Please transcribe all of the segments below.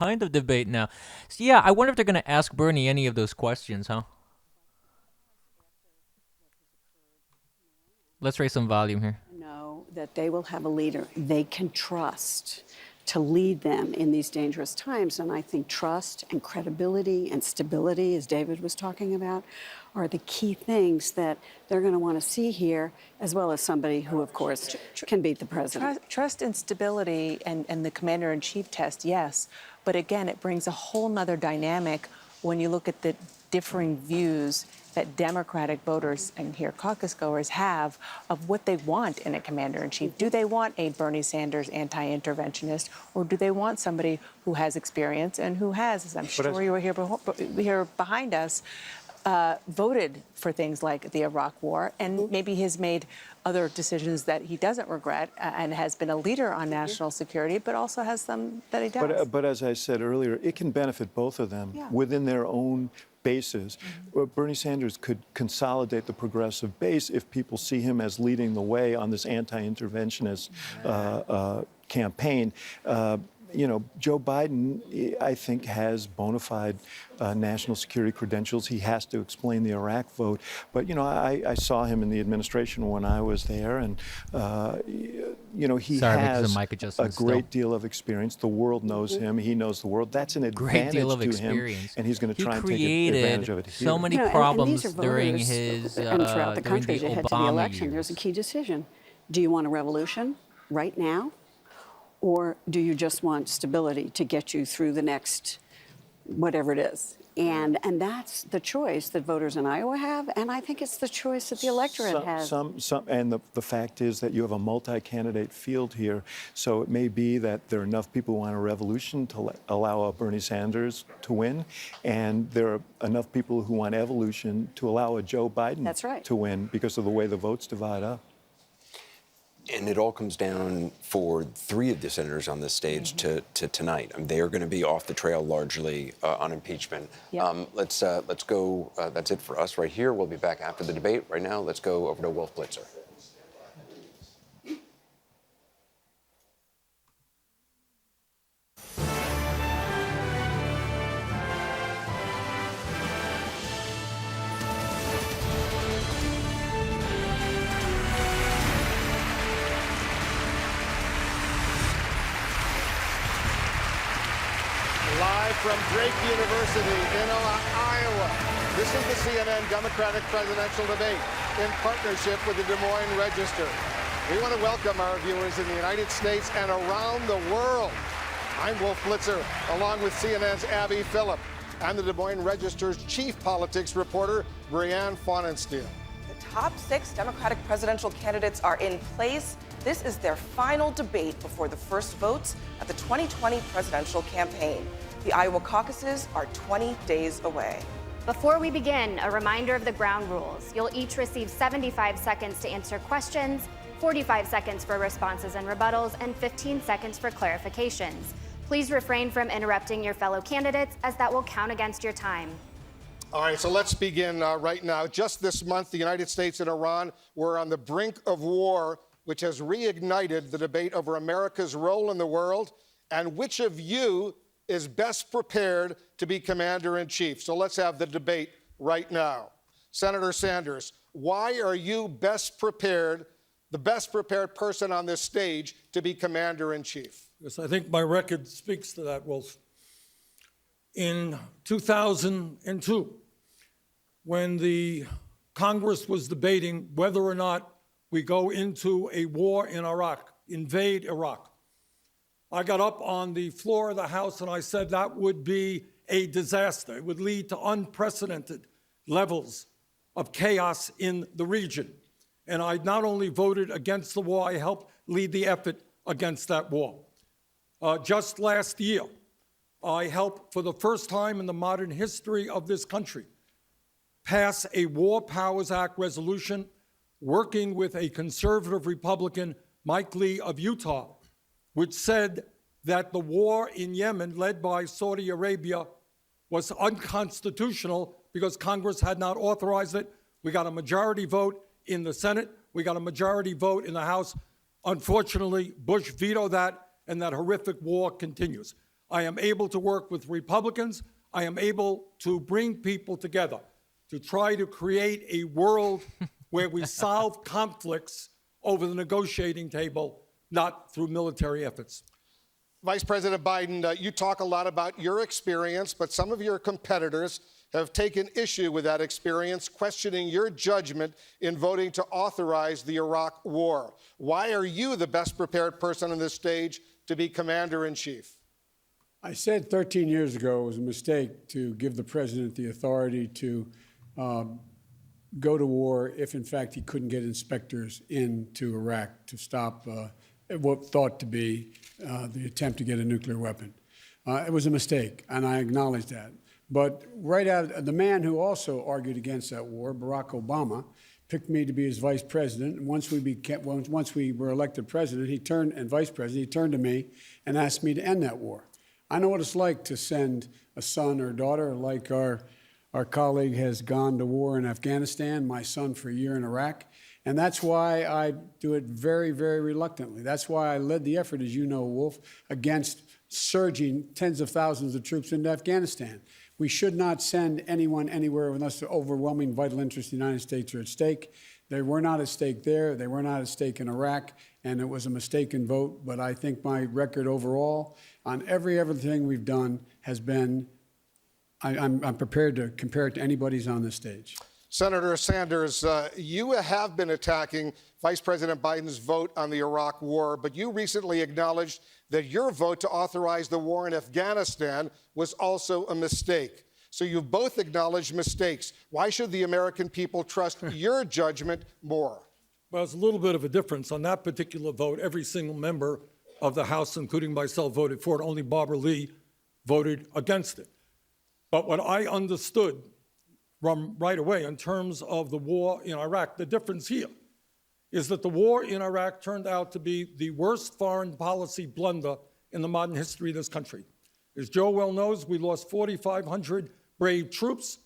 kind of debate now. So yeah, I wonder if they're going to ask Bernie any of those questions, huh? Let's raise some volume here. Know that they will have a leader they can trust to lead them in these dangerous times. And I think trust and credibility and stability, as David was talking about, are the key things that they're going to want to see here, as well as somebody who, of course, can beat the president. Trust and stability and the commander-in-chief test, yes. But again, it brings a whole nother dynamic when you look at the differing views that Democratic voters and here caucus goers have of what they want in a commander-in-chief. Do they want a Bernie Sanders anti-interventionist, or do they want somebody who has experience and who has, as I'm sure you were here behind us, voted for things like the Iraq War, and maybe has made other decisions that he doesn't regret and has been a leader on national security, but also has some that he does. But as I said earlier, it can benefit both of them within their own bases. Bernie Sanders could consolidate the progressive base if people see him as leading the way on this anti-interventionist campaign. Joe Biden, I think, has bona fide national security credentials. He has to explain the Iraq vote. But, I saw him in the administration when I was there, and, he has a great deal of experience. The world knows him. He knows the world. That's an advantage to him, and he's going to try and take advantage of it here. So many problems and during his and throughout the country during the ahead to the Obama election. years. There's a key decision. Do you want a revolution right now? Or do you just want stability to get you through the next whatever it is? And that's the choice that voters in Iowa have, and I think it's the choice that the electorate has. And the fact is that you have a multi-candidate field here, so it may be that there are enough people who want a revolution to allow a Bernie Sanders to win, and there are enough people who want evolution to allow a Joe Biden to win because of the way the votes divide up. And it all comes down for three of the senators on this stage to tonight. They are going to be off the trail largely on impeachment. Yep. Let's go. That's it for us right here. We'll be back after the debate. Right now, let's go over to Wolf Blitzer. Live from Drake University in Iowa. This is the CNN Democratic presidential debate in partnership with the Des Moines Register. We want to welcome our viewers in the United States and around the world. I'm Wolf Blitzer, along with CNN's Abby Phillip and the Des Moines Register's chief politics reporter, Brianne Faunensteel. The top 6 Democratic presidential candidates are in place. This is their final debate before the first votes at the 2020 presidential campaign. The Iowa caucuses are 20 days away. Before we begin, a reminder of the ground rules. You'll each receive 75 seconds to answer questions, 45 seconds for responses and rebuttals, and 15 seconds for clarifications. Please refrain from interrupting your fellow candidates, as that will count against your time. All right, so let's begin right now. Just this month, the United States and Iran were on the brink of war, which has reignited the debate over America's role in the world and which of you is best prepared to be commander-in-chief. So let's have the debate right now. Senator Sanders, why are you best prepared, the best prepared person on this stage to be commander-in-chief? Yes, I think my record speaks to that, Wolf. In 2002, when the Congress was debating whether or not we go into a war in Iraq, invade Iraq, I got up on the floor of the House and I said that would be a disaster. It would lead to unprecedented levels of chaos in the region. And I not only voted against the war, I helped lead the effort against that war. Just last year, I helped, for the first time in the modern history of this country, pass a War Powers Act resolution working with a conservative Republican, Mike Lee of Utah, which said that the war in Yemen, led by Saudi Arabia, was unconstitutional because Congress had not authorized it. We got a majority vote in the Senate. We got a majority vote in the House. Unfortunately, Bush vetoed that, and that horrific war continues. I am able to work with Republicans. I am able to bring people together to try to create a world where we solve conflicts over the negotiating table, not through military efforts. Vice President Biden, you talk a lot about your experience, but some of your competitors have taken issue with that experience, questioning your judgment in voting to authorize the Iraq War. Why are you the best prepared person on this stage to be commander-in-chief? I said 13 years ago it was a mistake to give the president the authority to go to war if, in fact, he couldn't get inspectors into Iraq to stop what thought to be the attempt to get a nuclear weapon. It was a mistake, and I acknowledge that. But right out, the man who also argued against that war, Barack Obama, picked me to be his vice president. And once we were elected president, and vice president, he turned to me and asked me to end that war. I know what it's like to send a son or daughter, like our colleague has gone to war in Afghanistan, my son for a year in Iraq. And that's why I do it very, very reluctantly. That's why I led the effort, as you know, Wolf, against surging tens of thousands of troops into Afghanistan. We should not send anyone anywhere unless the overwhelming vital interests of the United States are at stake. They were not at stake there. They were not at stake in Iraq, and it was a mistaken vote. But I think my record overall on everything we've done has been, I'm prepared to compare it to anybody's on this stage. Senator Sanders, you have been attacking Vice President Biden's vote on the Iraq War, but you recently acknowledged that your vote to authorize the war in Afghanistan was also a mistake. So you've both acknowledged mistakes. Why should the American people trust your judgment more? Well, it's a little bit of a difference. On that particular vote, every single member of the House, including myself, voted for it. Only Barbara Lee voted against it. But what I understood right away in terms of the war in Iraq, the difference here is that the war in Iraq turned out to be the worst foreign policy blunder in the modern history of this country. As Joe well knows, we lost 4,500 brave troops.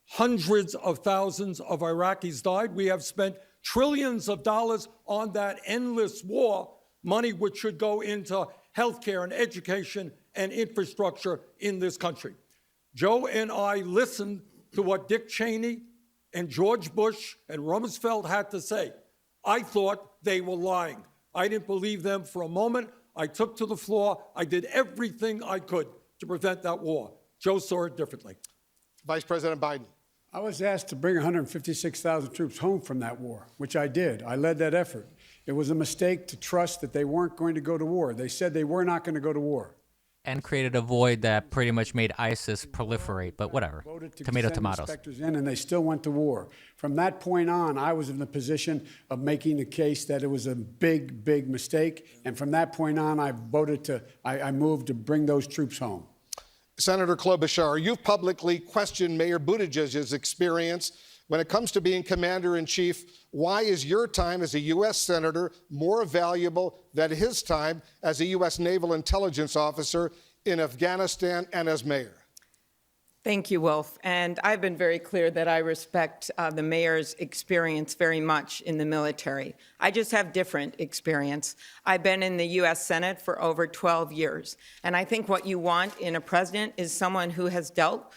Hundreds of thousands of Iraqis died. We have spent trillions of dollars on that endless war, money which should go into healthcare and education and infrastructure in this country. Joe and I listened to what Dick Cheney and George Bush and Rumsfeld had to say. I thought they were lying. I didn't believe them for a moment. I took to the floor. I did everything I could to prevent that war. Joe saw it differently. Vice President Biden. I was asked to bring 156,000 troops home from that war, which I did. I led that effort. It was a mistake to trust that they weren't going to go to war. They said they were not going to go to war. And created a void that pretty much made ISIS proliferate, but whatever. Tomato, tomatoes. Inspectors in, and they still went to war. From that point on, I was in the position of making the case that it was a big, big mistake. And from that point on, I moved to bring those troops home. Senator Klobuchar, you've publicly questioned Mayor Buttigieg's experience when it comes to being commander-in-chief. Why is your time as a U.S. Senator more valuable than his time as a U.S. Naval Intelligence Officer in Afghanistan and as mayor? Thank you, Wolf. And I've been very clear that I respect the mayor's experience very much in the military. I just have different experience. I've been in the U.S. Senate for over 12 years. And I think what you want in a president is someone who has dealt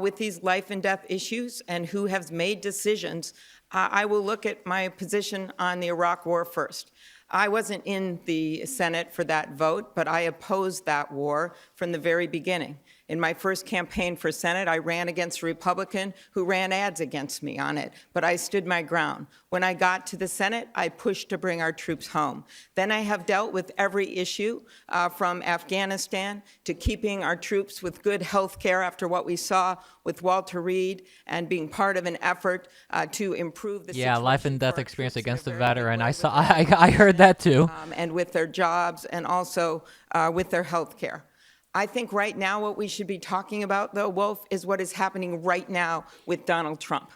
with these life and death issues and who has made decisions. I will look at my position on the Iraq War first. I wasn't in the Senate for that vote, but I opposed that war from the very beginning. In my first campaign for Senate, I ran against a Republican who ran ads against me on it, but I stood my ground. When I got to the Senate, I pushed to bring our troops home. Then I have dealt with every issue from Afghanistan to keeping our troops with good health care after what we saw with Walter Reed and being part of an effort to improve the situation. Yeah, life and death experience against a veteran. I heard that too. And with their jobs and also with their health care. I think right now what we should be talking about, though, Wolf, is what is happening right now with Donald Trump.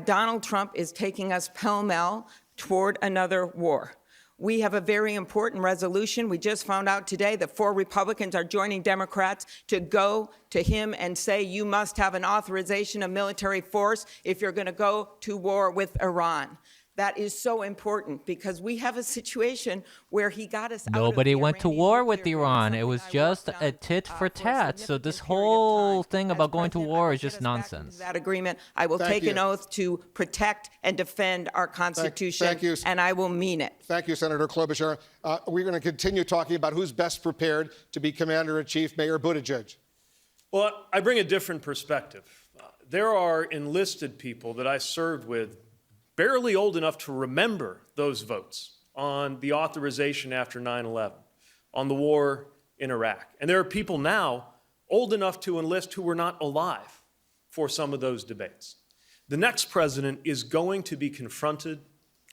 Donald Trump is taking us pell-mell toward another war. We have a very important resolution. We just found out today that 4 Republicans are joining Democrats to go to him and say you must have an authorization of military force if you're going to go to war with Iran. that is so important, because we have a situation where he got us out of Nobody the went to Iranian war with nuclear deal, Iran. It something was I just worked a on, tit for for a tat. So significant this period of whole time. thing As about going to president, I war will is get just us back into nonsense. that agreement. I will Thank take an you. oath to protect and defend our Constitution, thank you. and I will mean it. Thank you, Senator Klobuchar. We're going to continue talking about who's best prepared to be Commander-in-Chief. Mayor Buttigieg. Well, I bring a different perspective. There are enlisted people that I served with, barely old enough to remember those votes on the authorization after 9/11, on the war in Iraq. And there are people now old enough to enlist who were not alive for some of those debates. The next president is going to be confronted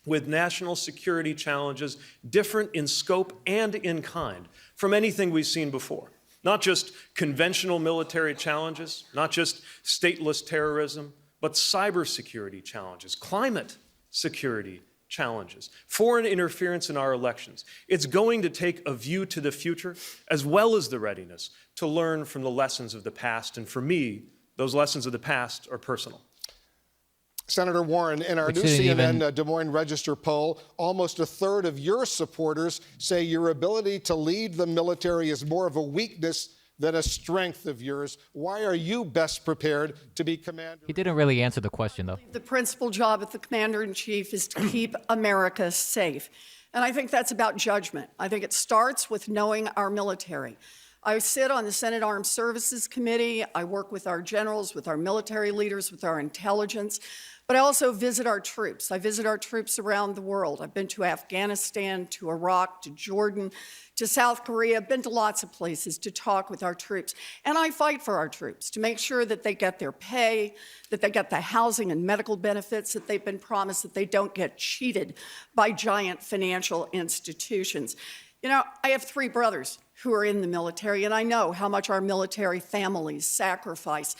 with national security challenges different in scope and in kind from anything we've seen before. Not just conventional military challenges, not just stateless terrorism, but cybersecurity challenges, climate security challenges, foreign interference in our elections. It's going to take a view to the future as well as the readiness to learn from the lessons of the past. And for me, those lessons of the past are personal. Senator Warren, in our Which new didn't CNN even- Des Moines Register poll, almost a third of your supporters say your ability to lead the military is more of a weakness than a strength of yours. Why are you best prepared to be commander? He didn't really answer the question, though. The principal job of the commander-in-chief is to keep America safe. And I think that's about judgment. I think it starts with knowing our military. I sit on the Senate Armed Services Committee. I work with our generals, with our military leaders, with our intelligence. But I also visit our troops. I visit our troops around the world. I've been to Afghanistan, to Iraq, to Jordan, to South Korea. I've been to lots of places to talk with our troops. And I fight for our troops to make sure that they get their pay, that they get the housing and medical benefits that they've been promised, that they don't get cheated by giant financial institutions. You know, I have 3 brothers who are in the military, and I know how much our military families sacrifice.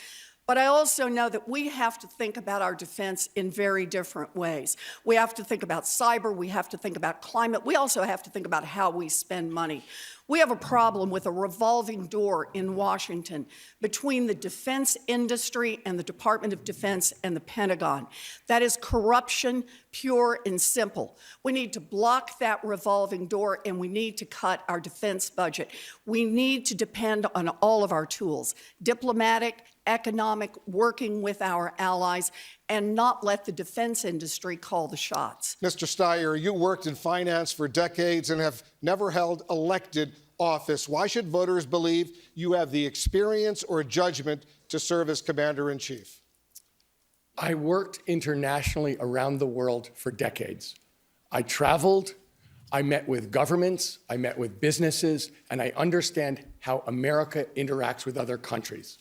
But I also know that we have to think about our defense in very different ways. We have to think about cyber, we have to think about climate, we also have to think about how we spend money. We have a problem with a revolving door in Washington between the defense industry and the Department of Defense and the Pentagon. That is corruption, pure and simple. We need to block that revolving door, and we need to cut our defense budget. We need to depend on all of our tools, diplomatic, economic, working with our allies, and not let the defense industry call the shots. Mr. Steyer, you worked in finance for decades and have never held elected office. Why should voters believe you have the experience or judgment to serve as commander-in-chief? I worked internationally around the world for decades. I traveled, I met with governments, I met with businesses, and I understand how America interacts with other countries.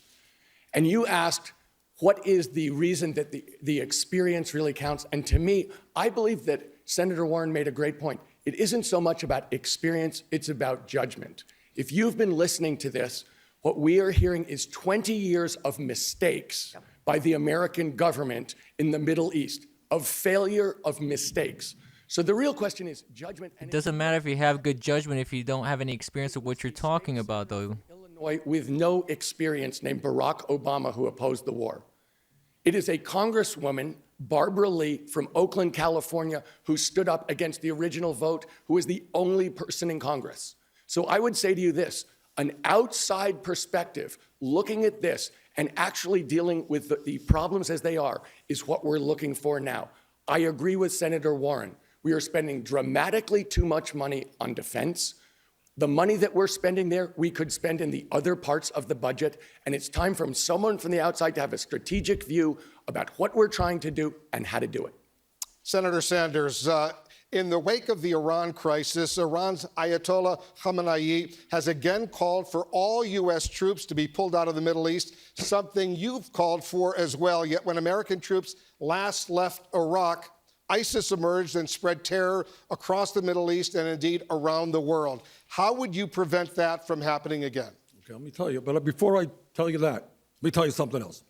And you asked, what is the reason that the experience really counts? And to me, I believe that Senator Warren made a great point. It isn't so much about experience, it's about judgment. If you've been listening to this, what we are hearing is 20 years of mistakes by the American government in the Middle East, of failure, of mistakes. So the real question is judgment. It doesn't matter if you have good judgment if you don't have any experience of what you're talking about, though. Illinois with no experience named Barack Obama who opposed the war. It is a Congresswoman, Barbara Lee from Oakland, California, who stood up against the original vote, who is the only person in Congress. So I would say to you this, an outside perspective, looking at this and actually dealing with the problems as they are, is what we're looking for now. I agree with Senator Warren. We are spending dramatically too much money on defense. The money that we're spending there, we could spend in the other parts of the budget, and it's time for someone from the outside to have a strategic view about what we're trying to do and how to do it. Senator Sanders, in the wake of the Iran crisis, Iran's Ayatollah Khamenei has again called for all U.S. troops to be pulled out of the Middle East, something you've called for as well. Yet when American troops last left Iraq, ISIS emerged and spread terror across the Middle East and indeed around the world. How would you prevent that from happening again? Okay, let me tell you, but before I tell you that, let me tell you something else.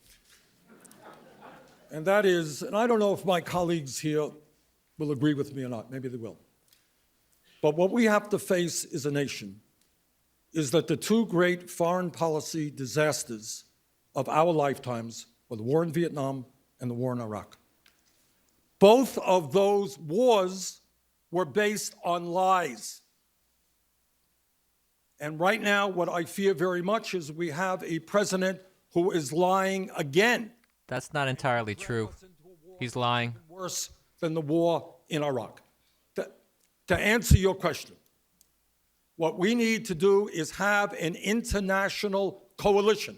And that is, and I don't know if my colleagues here will agree with me or not, maybe they will. But what we have to face as a nation is that the 2 great foreign policy disasters of our lifetimes were the war in Vietnam and the war in Iraq. Both of those wars were based on lies. And right now, what I fear very much is we have a president who is lying again. That's not entirely true. He's lying. Worse than the war in Iraq. To answer your question, what we need to do is have an international coalition.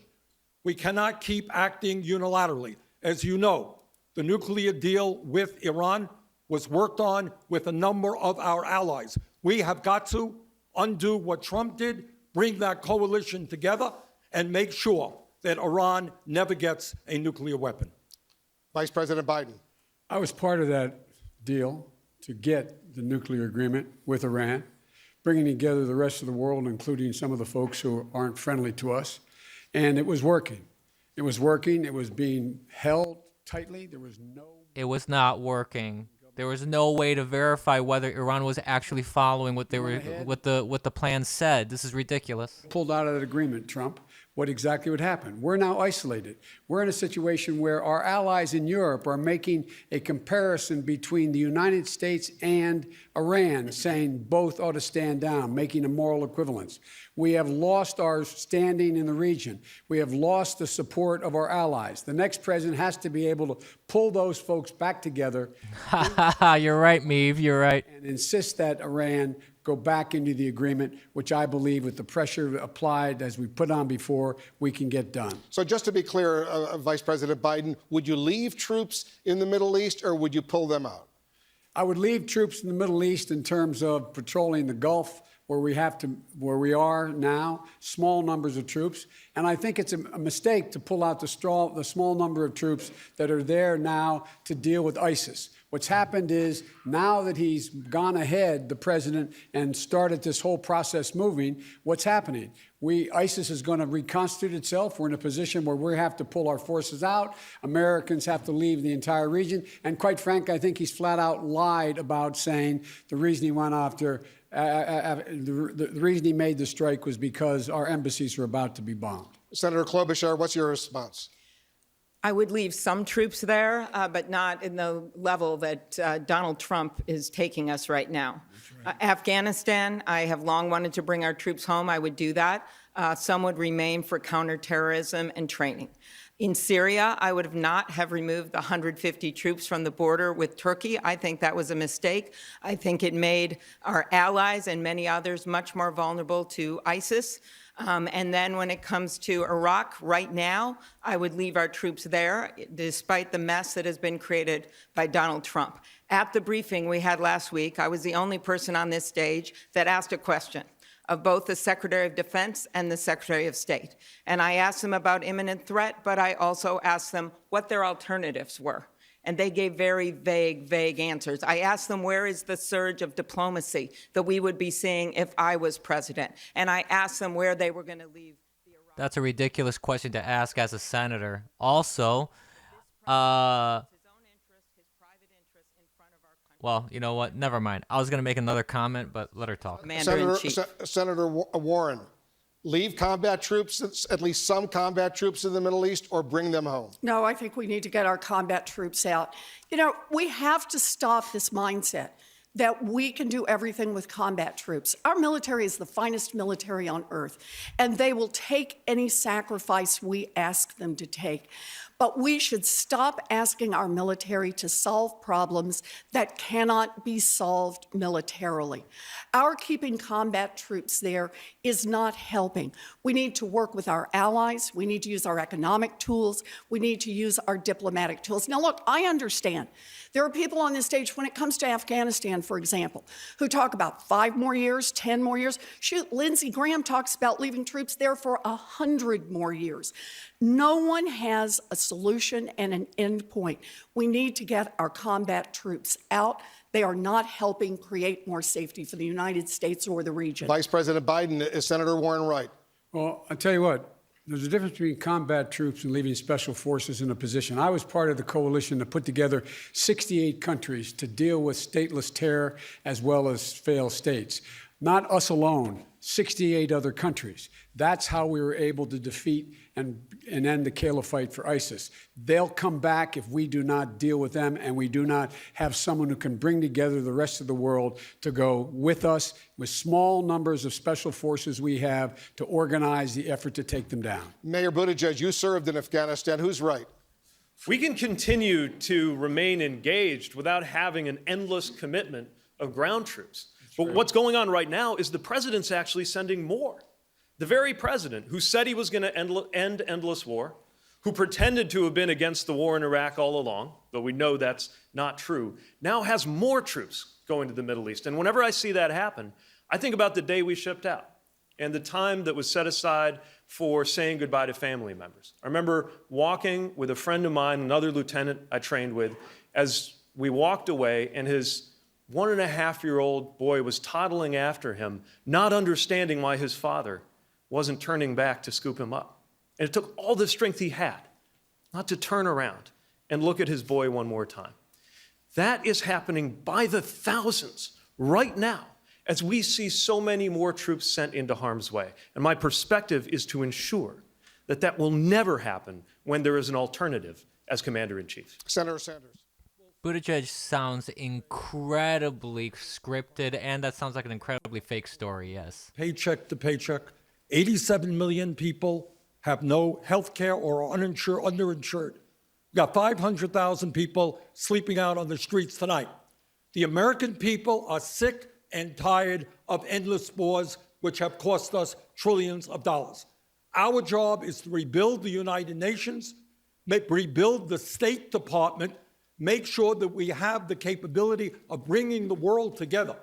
We cannot keep acting unilaterally. As you know, the nuclear deal with Iran was worked on with a number of our allies. We have got to undo what Trump did, bring that coalition together, and make sure that Iran never gets a nuclear weapon. Vice President Biden. I was part of that deal to get the nuclear agreement with Iran, bringing together the rest of the world, including some of the folks who aren't friendly to us. And it was working. It was working. It was being held tightly. There was no... It was not working. There was no way to verify whether Iran was actually following what they were, what the plan said. This is ridiculous. Pulled out of that agreement, Trump, what exactly would happen. We're now isolated. We're in a situation where our allies in Europe are making a comparison between the United States and Iran, saying both ought to stand down, making a moral equivalence. We have lost our standing in the region. We have lost the support of our allies. The next president has to be able to pull those folks back together. You're right, Meave. You're right. And insist that Iran go back into the agreement, which I believe with the pressure applied, as we put on before, we can get done. So just to be clear, Vice President Biden, would you leave troops in the Middle East or would you pull them out? I would leave troops in the Middle East in terms of patrolling the Gulf, where we are now, small numbers of troops. And I think it's a mistake to pull out the small number of troops that are there now to deal with ISIS. What's happened is now that he's gone ahead, the president, and started this whole process moving, what's happening? ISIS is going to reconstitute itself. We're in a position where we have to pull our forces out. Americans have to leave the entire region. And quite frankly, I think he's flat out lied about saying the reason he went after, the reason he made the strike was because our embassies were about to be bombed. Senator Klobuchar, what's your response? I would leave some troops there, but not in the level that Donald Trump is taking us right now. Right. Afghanistan, I have long wanted to bring our troops home. I would do that. Some would remain for counterterrorism and training. In Syria, I would not have removed the 150 troops from the border with Turkey. I think that was a mistake. I think it made our allies and many others much more vulnerable to ISIS. And then when it comes to Iraq, right now, I would leave our troops there, despite the mess that has been created by Donald Trump. At the briefing we had last week, I was the only person on this stage that asked a question of both the Secretary of Defense and the Secretary of State. And I asked them about imminent threat, but I also asked them what their alternatives were. And they gave very vague answers. I asked them, where is the surge of diplomacy that we would be seeing if I was president? And I asked them where they were going to leave the Iraq. That's a ridiculous question to ask as a senator. Also, well, you know what? Never mind. I was going to make another comment, but let her talk. Senator Warren, leave combat troops, at least some combat troops in the Middle East, or bring them home? No, I think we need to get our combat troops out. You know, we have to stop this mindset that we can do everything with combat troops. Our military is the finest military on earth, and they will take any sacrifice we ask them to take. But we should stop asking our military to solve problems that cannot be solved militarily. Our keeping combat troops there is not helping. We need to work with our allies. We need to use our economic tools. We need to use our diplomatic tools. Now, look, I understand. There are people on this stage, when it comes to Afghanistan, for example, who talk about 5 more years, 10 more years. Shoot, Lindsey Graham talks about leaving troops there for 100 more years. No one has a solution and an end point. We need to get our combat troops out. They are not helping create more safety for the United States or the region. Vice President Biden, is Senator Warren right? Well, I'll tell you what, there's a difference between combat troops and leaving special forces in a position. I was part of the coalition that put together 68 countries to deal with stateless terror as well as failed states. Not us alone. 68 other countries. That's how we were able to defeat and end the caliphate for ISIS. They'll come back if we do not deal with them and we do not have someone who can bring together the rest of the world to go with us with small numbers of special forces we have to organize the effort to take them down. Mayor Buttigieg, you served in Afghanistan. Who's right? We can continue to remain engaged without having an endless commitment of ground troops. But what's going on right now is the president's actually sending more. The very president who said he was going to end endless war, who pretended to have been against the war in Iraq all along, though we know that's not true, now has more troops going to the Middle East. And whenever I see that happen, I think about the day we shipped out and the time that was set aside for saying goodbye to family members. I remember walking with a friend of mine, another lieutenant I trained with, as we walked away, and his 1.5-year-old boy was toddling after him, not understanding why his father wasn't turning back to scoop him up. And it took all the strength he had not to turn around and look at his boy one more time. That is happening by the thousands right now as we see so many more troops sent into harm's way. And my perspective is to ensure that that will never happen when there is an alternative as Commander-in-Chief. Senator Sanders. Buttigieg sounds incredibly scripted, and that sounds like an incredibly fake story, yes. Paycheck to paycheck. 87 million people have no health care or are underinsured. We got 500,000 people sleeping out on the streets tonight. The American people are sick and tired of endless wars, which have cost us trillions of dollars. Our job is to rebuild the United Nations, rebuild the State Department, make sure that we have the capability of bringing the world together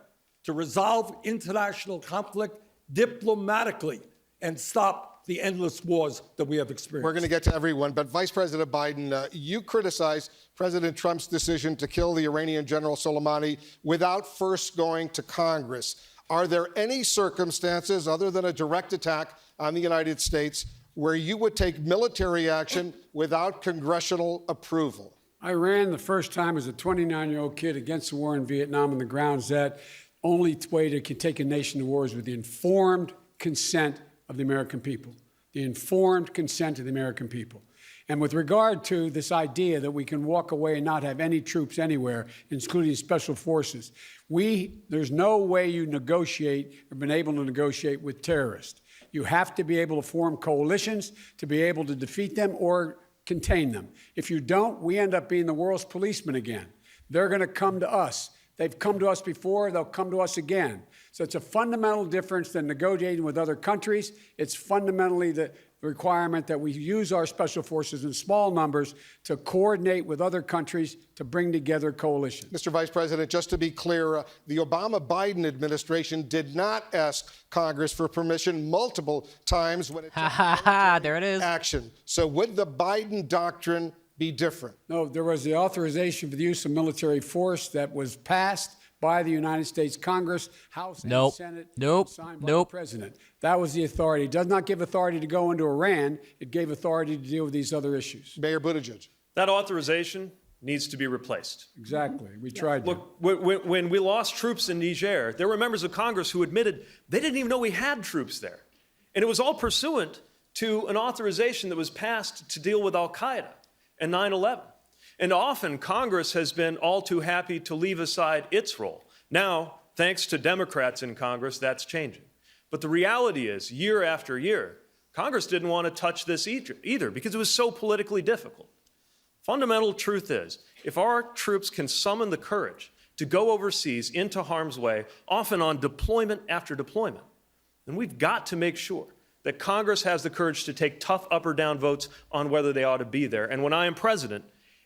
to resolve international conflict diplomatically and stop the endless wars that we have experienced. We're going to get to everyone, but Vice President Biden, you criticized President Trump's decision to kill the Iranian General Soleimani without first going to Congress. Are there any circumstances other than a direct attack on the United States where you would take military action without congressional approval? I ran the first time as a 29-year-old kid against the war in Vietnam on the grounds that only way to take a nation to war is with the informed consent of the American people, the informed consent of the American people. And with regard to this idea that we can walk away and not have any troops anywhere, including special forces, there's no way you negotiate or been able to negotiate with terrorists. You have to be able to form coalitions to be able to defeat them or contain them. If you don't, we end up being the world's policemen again. They're going to come to us. They've come to us before, they'll come to us again. So it's a fundamental difference than negotiating with other countries. It's fundamentally the requirement that we use our special forces in small numbers to coordinate with other countries to bring together coalitions. Mr. Vice President, just to be clear, the Obama-Biden administration did not ask Congress for permission multiple times when it took there it is. action. So would the Biden doctrine be different? No, there was the authorization for the use of military force that was passed by the United States Congress, House, and Senate, signed by the President. That was the authority. It does not give authority to go into Iran. It gave authority to deal with these other issues. Mayor Buttigieg. That authorization needs to be replaced. Exactly. We tried to. Look, when we lost troops in Niger, there were members of Congress who admitted they didn't even know we had troops there. And it was all pursuant to an authorization that was passed to deal with al-Qaeda and 9/11. And often Congress has been all too happy to leave aside its role. Now, thanks to Democrats in Congress, that's changing. But the reality is, year after year, Congress didn't want to touch this either because it was so politically difficult. Fundamental truth is, if our troops can summon the courage to go overseas into harm's way, often on deployment after deployment, then we've got to make sure that Congress has the courage to take tough up or down votes on whether they ought to be there. And when I am president,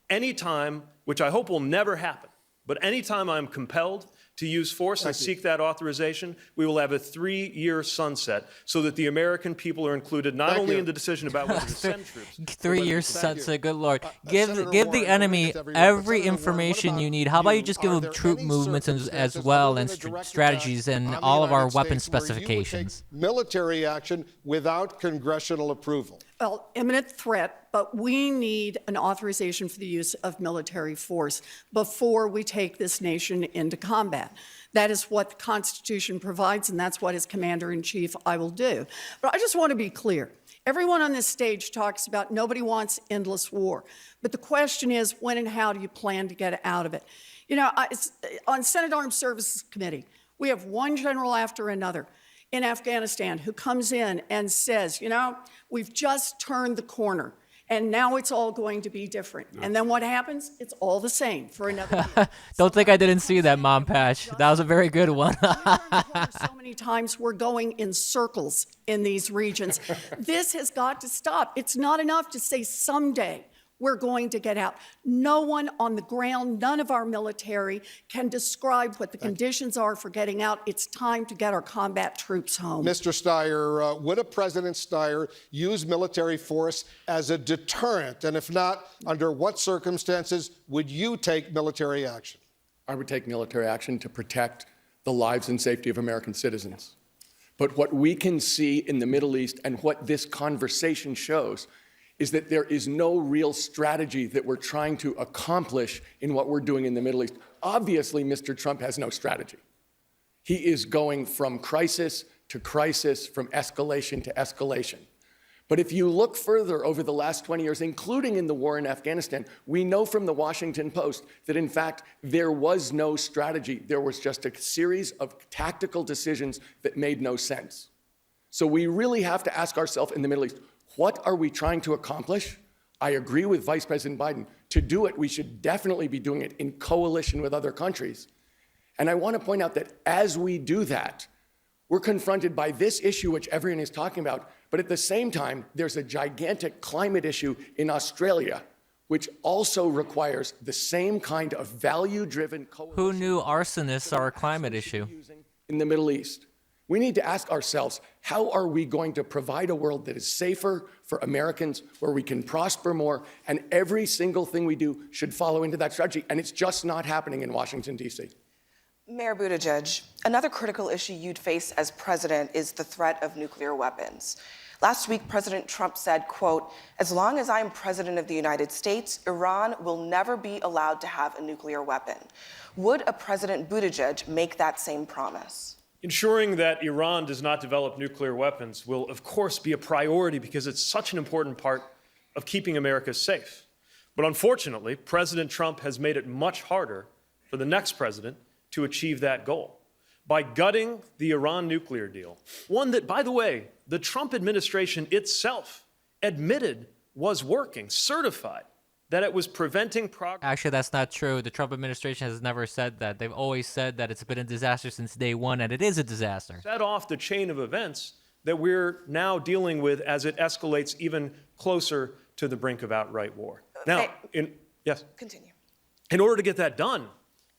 anytime, which I hope will never happen, but anytime I'm compelled to use force and seek that authorization, we will have a 3-year sunset so that the American people are included not only in the decision about whether to send troops. 3-year sunset, good Lord. Give the enemy every information you need. How about you just give them troop movements as well and strategies and all of our weapon specifications? Military action without congressional approval. Well, imminent threat, but we need an authorization for the use of military force before we take this nation into combat. That is what the Constitution provides, and that's what, as Commander-in-Chief, I will do. But I just want to be clear. Everyone on this stage talks about nobody wants endless war. But the question is, when and how do you plan to get out of it? You know, on Senate Armed Services Committee, we have one general after another in Afghanistan who comes in and says, you know, we've just turned the corner and now it's all going to be different. And then what happens? It's all the same for another year. Don't think I didn't see that, Mom Patch. That was a very good one. So many times we're going in circles in these regions. This has got to stop. It's not enough to say someday we're going to get out. No one on the ground, none of our military can describe what the conditions are for getting out. It's time to get our combat troops home. Mr. Steyer, would a President Steyer use military force as a deterrent? And if not, under what circumstances would you take military action? I would take military action to protect the lives and safety of American citizens. But what we can see in the Middle East and what this conversation shows is that there is no real strategy that we're trying to accomplish in what we're doing in the Middle East. Obviously, Mr. Trump has no strategy. He is going from crisis to crisis, from escalation to escalation. But if you look further over the last 20 years, including in the war in Afghanistan, we know from the Washington Post that, in fact, there was no strategy. There was just a series of tactical decisions that made no sense. So we really have to ask ourselves in the Middle East, what are we trying to accomplish? I agree with Vice President Biden. To do it, we should definitely be doing it in coalition with other countries. And I want to point out that as we do that, we're confronted by this issue, which everyone is talking about, but at the same time, there's a gigantic climate issue in Australia, which also requires the same kind of value-driven coalition. Who knew arsonists are a climate issue? In the Middle East. We need to ask ourselves, how are we going to provide a world that is safer for Americans, where we can prosper more, and every single thing we do should follow into that strategy, and it's just not happening in Washington, D.C. Mayor Buttigieg, another critical issue you'd face as president is the threat of nuclear weapons. Last week, President Trump said, quote, "As long as I'm president of the United States, Iran will never be allowed to have a nuclear weapon." Would a President Buttigieg make that same promise? Ensuring that Iran does not develop nuclear weapons will, of course, be a priority because it's such an important part of keeping America safe. But unfortunately, President Trump has made it much harder for the next president to achieve that goal by gutting the Iran nuclear deal, one that, by the way, the Trump administration itself admitted was working, certified that it was preventing progress. Actually, that's not true. The Trump administration has never said that. They've always said that it's been a disaster since day one, and it is a disaster. Set off the chain of events that we're now dealing with as it escalates even closer to the brink of outright war. Now, yes? Continue. In order to get that done,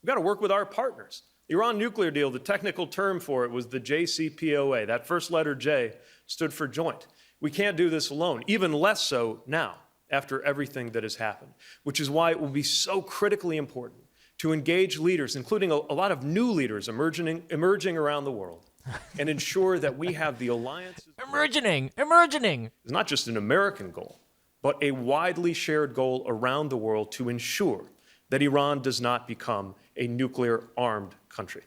we've got to work with our partners. The Iran nuclear deal, the technical term for it was the JCPOA. That first letter J stood for joint. We can't do this alone, even less so now, after everything that has happened, which is why it will be so critically important to engage leaders, including a lot of new leaders emerging around the world, and ensure that we have the alliances. Emerging. It's not just an American goal, but a widely shared goal around the world to ensure that Iran does not become a nuclear-armed country.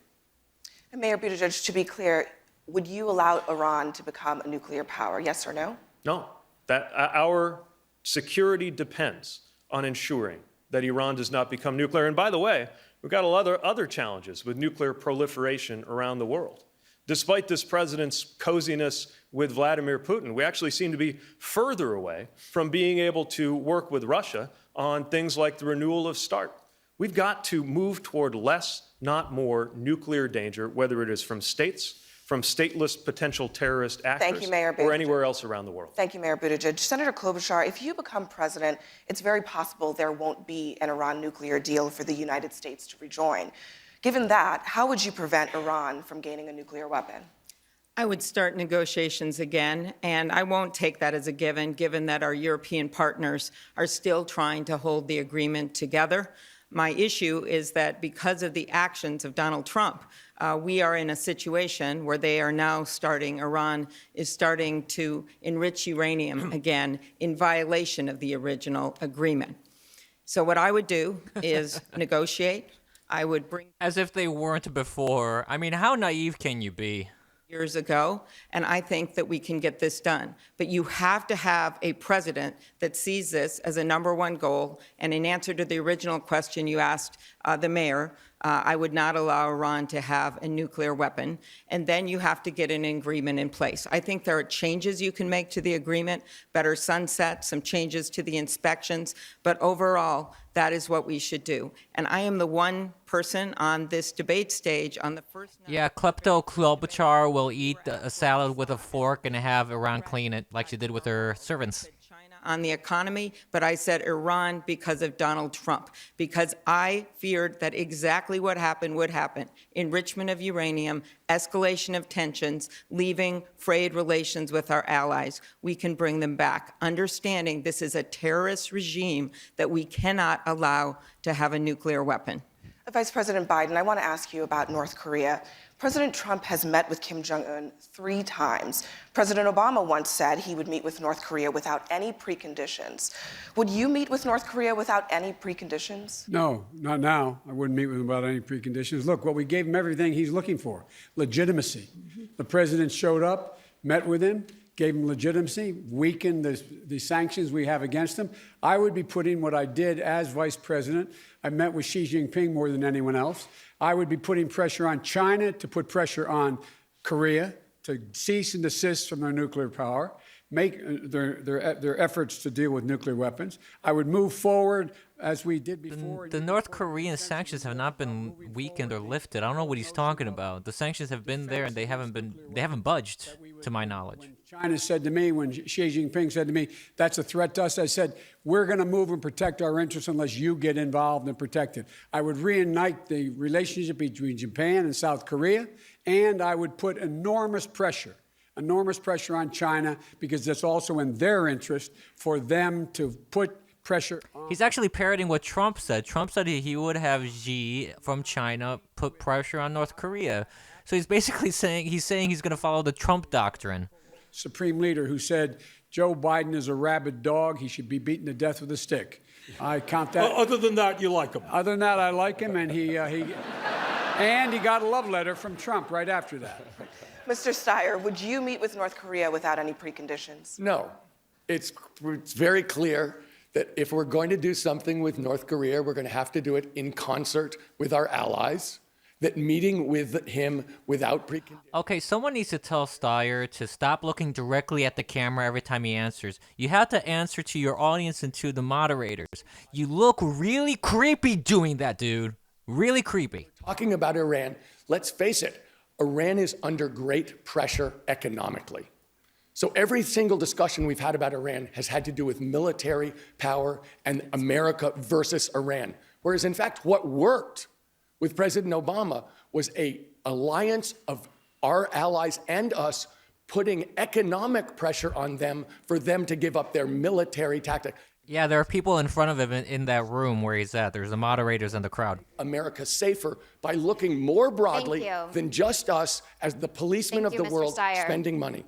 And Mayor Buttigieg, to be clear, would you allow Iran to become a nuclear power, yes or no? No. That our security depends on ensuring that Iran does not become nuclear. And by the way, we've got a lot of other challenges with nuclear proliferation around the world. Despite this president's coziness with Vladimir Putin, we actually seem to be further away from being able to work with Russia on things like the renewal of START. We've got to move toward less, not more, nuclear danger, whether it is from states, from stateless potential terrorist actors, Thank you, Mayor or anywhere else around the world. Thank you, Mayor Buttigieg. Senator Klobuchar, if you become president, it's very possible there won't be an Iran nuclear deal for the United States to rejoin. Given that, how would you prevent Iran from gaining a nuclear weapon? I would start negotiations again, and I won't take that as a given that our European partners are still trying to hold the agreement together. My issue is that because of the actions of Donald Trump, we are in a situation where they are now Iran is starting to enrich uranium again in violation of the original agreement. So what I would do is negotiate. I would bring As if they weren't before. I mean, how naive can you be? years ago, and I think that we can get this done. But you have to have a president that sees this as a number one goal. And in answer to the original question you asked the mayor, I would not allow Iran to have a nuclear weapon. And then you have to get an agreement in place. I think there are changes you can make to the agreement, better sunset, some changes to the inspections. But overall, that is what we should do. And I am the one person on this debate stage on the first night. Yeah, Klepto Klobuchar will eat a salad with a fork and have Iran clean it like she did with her servants. On the economy, but I said Iran because of Donald Trump, because I feared that exactly what happened would happen. Enrichment of uranium, escalation of tensions, leaving frayed relations with our allies. We can bring them back, understanding this is a terrorist regime that we cannot allow to have a nuclear weapon. Vice President Biden, I want to ask you about North Korea. President Trump has met with Kim Jong-un 3 times. President Obama once said he would meet with North Korea without any preconditions. Would you meet with North Korea without any preconditions? No, not now. I wouldn't meet with him without any preconditions. Look, what we gave him everything he's looking for, legitimacy. The president showed up, met with him, gave him legitimacy, weakened the sanctions we have against him. I would be putting what I did as vice president. I met with Xi Jinping more than anyone else. I would be putting pressure on China to put pressure on Korea to cease and desist from their nuclear power, make their efforts to deal with nuclear weapons. I would move forward as we did before. The North Korean sanctions have not been weakened or lifted. I don't know what he's talking about. The sanctions have been there and they haven't budged, to my knowledge. China said to me, when Xi Jinping said to me, that's a threat to us, I said, we're going to move and protect our interests unless you get involved and protect it. I would reignite the relationship between Japan and South Korea, and I would put enormous pressure on China, because it's also in their interest for them to put pressure on. He's actually parroting what Trump said. Trump said he would have Xi from China put pressure on North Korea. So he's basically saying he's going to follow the Trump doctrine. Supreme leader who said Joe Biden is a rabid dog. He should be beaten to death with a stick. I count that. Other than that, you like him. Other than that, I like him, and he got a love letter from Trump right after that. Mr. Steyer, would you meet with North Korea without any preconditions? No. It's very clear that if we're going to do something with North Korea, we're going to have to do it in concert with our allies, that meeting with him without preconditions. Okay, someone needs to tell Steyer to stop looking directly at the camera every time he answers. You have to answer to your audience and to the moderators. You look really creepy doing that, dude. Really creepy. Talking about Iran, let's face it, Iran is under great pressure economically. So every single discussion we've had about Iran has had to do with military power and America versus Iran. Whereas, in fact, what worked with President Obama was an alliance of our allies and us putting economic pressure on them for them to give up their military tactic. Yeah, there are people in front of him in that room where he's at. There's the moderators in the crowd. America safer by looking more broadly than just us as the policemen of the world spending money.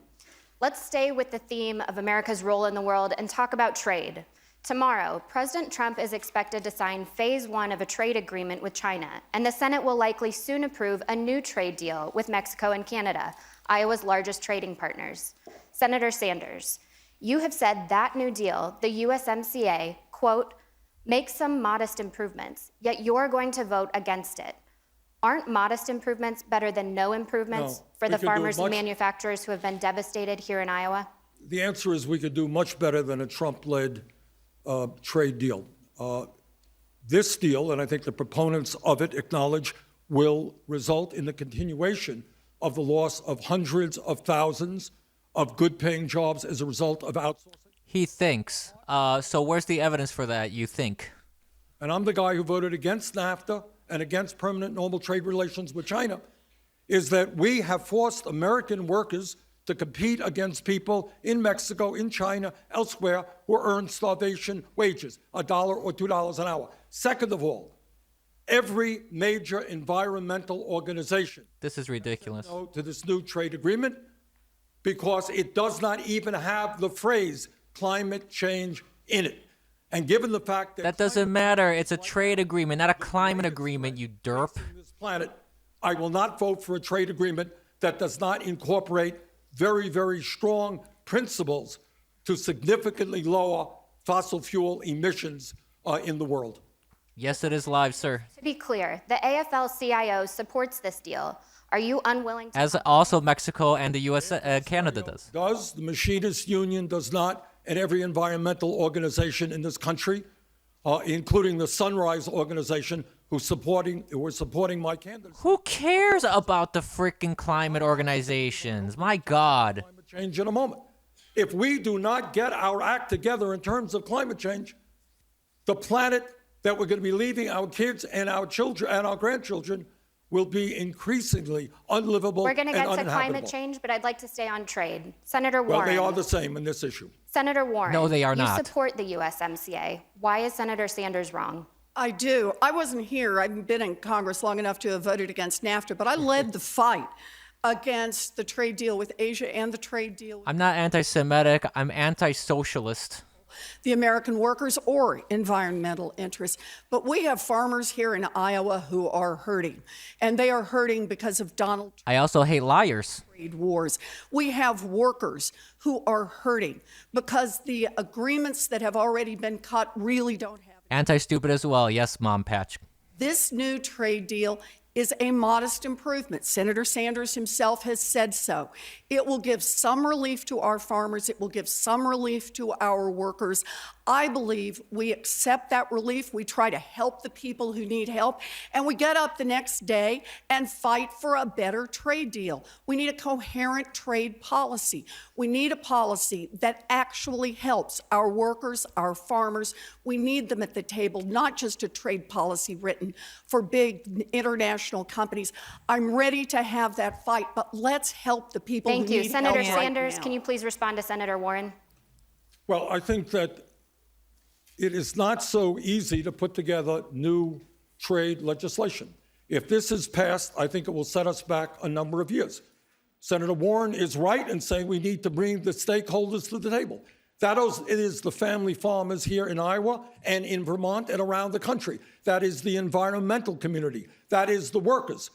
Let's stay with the theme of America's role in the world and talk about trade. Tomorrow, President Trump is expected to sign phase 1 of a trade agreement with China, and the Senate will likely soon approve a new trade deal with Mexico and Canada, Iowa's largest trading partners. Senator Sanders, you have said that new deal, the USMCA, quote, makes some modest improvements, yet you're going to vote against it. Aren't modest improvements better than no improvements for the farmers and manufacturers who have been devastated here in Iowa? The answer is we could do much better than a Trump-led trade deal. This deal, and I think the proponents of it acknowledge, will result in the continuation of the loss of hundreds of thousands of good-paying jobs as a result of outsourcing. He thinks. So where's the evidence for that, you think? And I'm the guy who voted against NAFTA and against permanent normal trade relations with China, is that we have forced American workers to compete against people in Mexico, in China, elsewhere, who earn starvation wages, $1 or $2 an hour. Second of all, every major environmental organization This is ridiculous. no to this new trade agreement because it does not even have the phrase climate change in it. And given the fact that That doesn't matter. It's a trade agreement, not a climate agreement, you derp. this planet, I will not vote for a trade agreement that does not incorporate very, very strong principles to significantly lower fossil fuel emissions in the world. Yes, it is live, sir. To be clear, the AFL-CIO supports this deal. Are you unwilling to... As also Mexico and the U.S., Canada does. The Machinists Union does not, and every environmental organization in this country, including the Sunrise Organization, who were supporting my candidacy. Who cares about the freaking climate organizations? My God. Climate change in a moment. If we do not get our act together in terms of climate change, the planet that we're going to be leaving our kids and our children and our grandchildren will be increasingly unlivable We're going to and get to uninhabitable. climate change, but I'd like to stay on trade. Senator Warren. Well, they are the same in this issue. Senator Warren. No, they are you not. You support the USMCA. Why is Senator Sanders wrong? I do. I wasn't here. I haven't been in Congress long enough to have voted against NAFTA, but I led the fight against the trade deal with Asia and the trade deal with I'm not anti-Semitic. I'm anti-socialist. the American workers or environmental interests. But we have farmers here in Iowa who are hurting, and they are hurting because of Donald Trump's I also hate liars. trade wars. We have workers who are hurting because the agreements that have already been cut really don't have it. Anti-stupid as well. Yes, Mom Patch. This new trade deal is a modest improvement. Senator Sanders himself has said so. It will give some relief to our farmers. It will give some relief to our workers. I believe we accept that relief. We try to help the people who need help, and we get up the next day and fight for a better trade deal. We need a coherent trade policy. We need a policy that actually helps our workers, our farmers. We need them at the table, not just a trade policy written for big international companies. I'm ready to have that fight, but let's help the people Thank who you. need Senator help right Sanders, now. can you please respond to Senator Warren? Well, I think that it is not so easy to put together new trade legislation. If this is passed, I think it will set us back a number of years. Senator Warren is right in saying we need to bring the stakeholders to the table. It is the family farmers here in Iowa and in Vermont and around the country. That is the environmental community. That is the workers.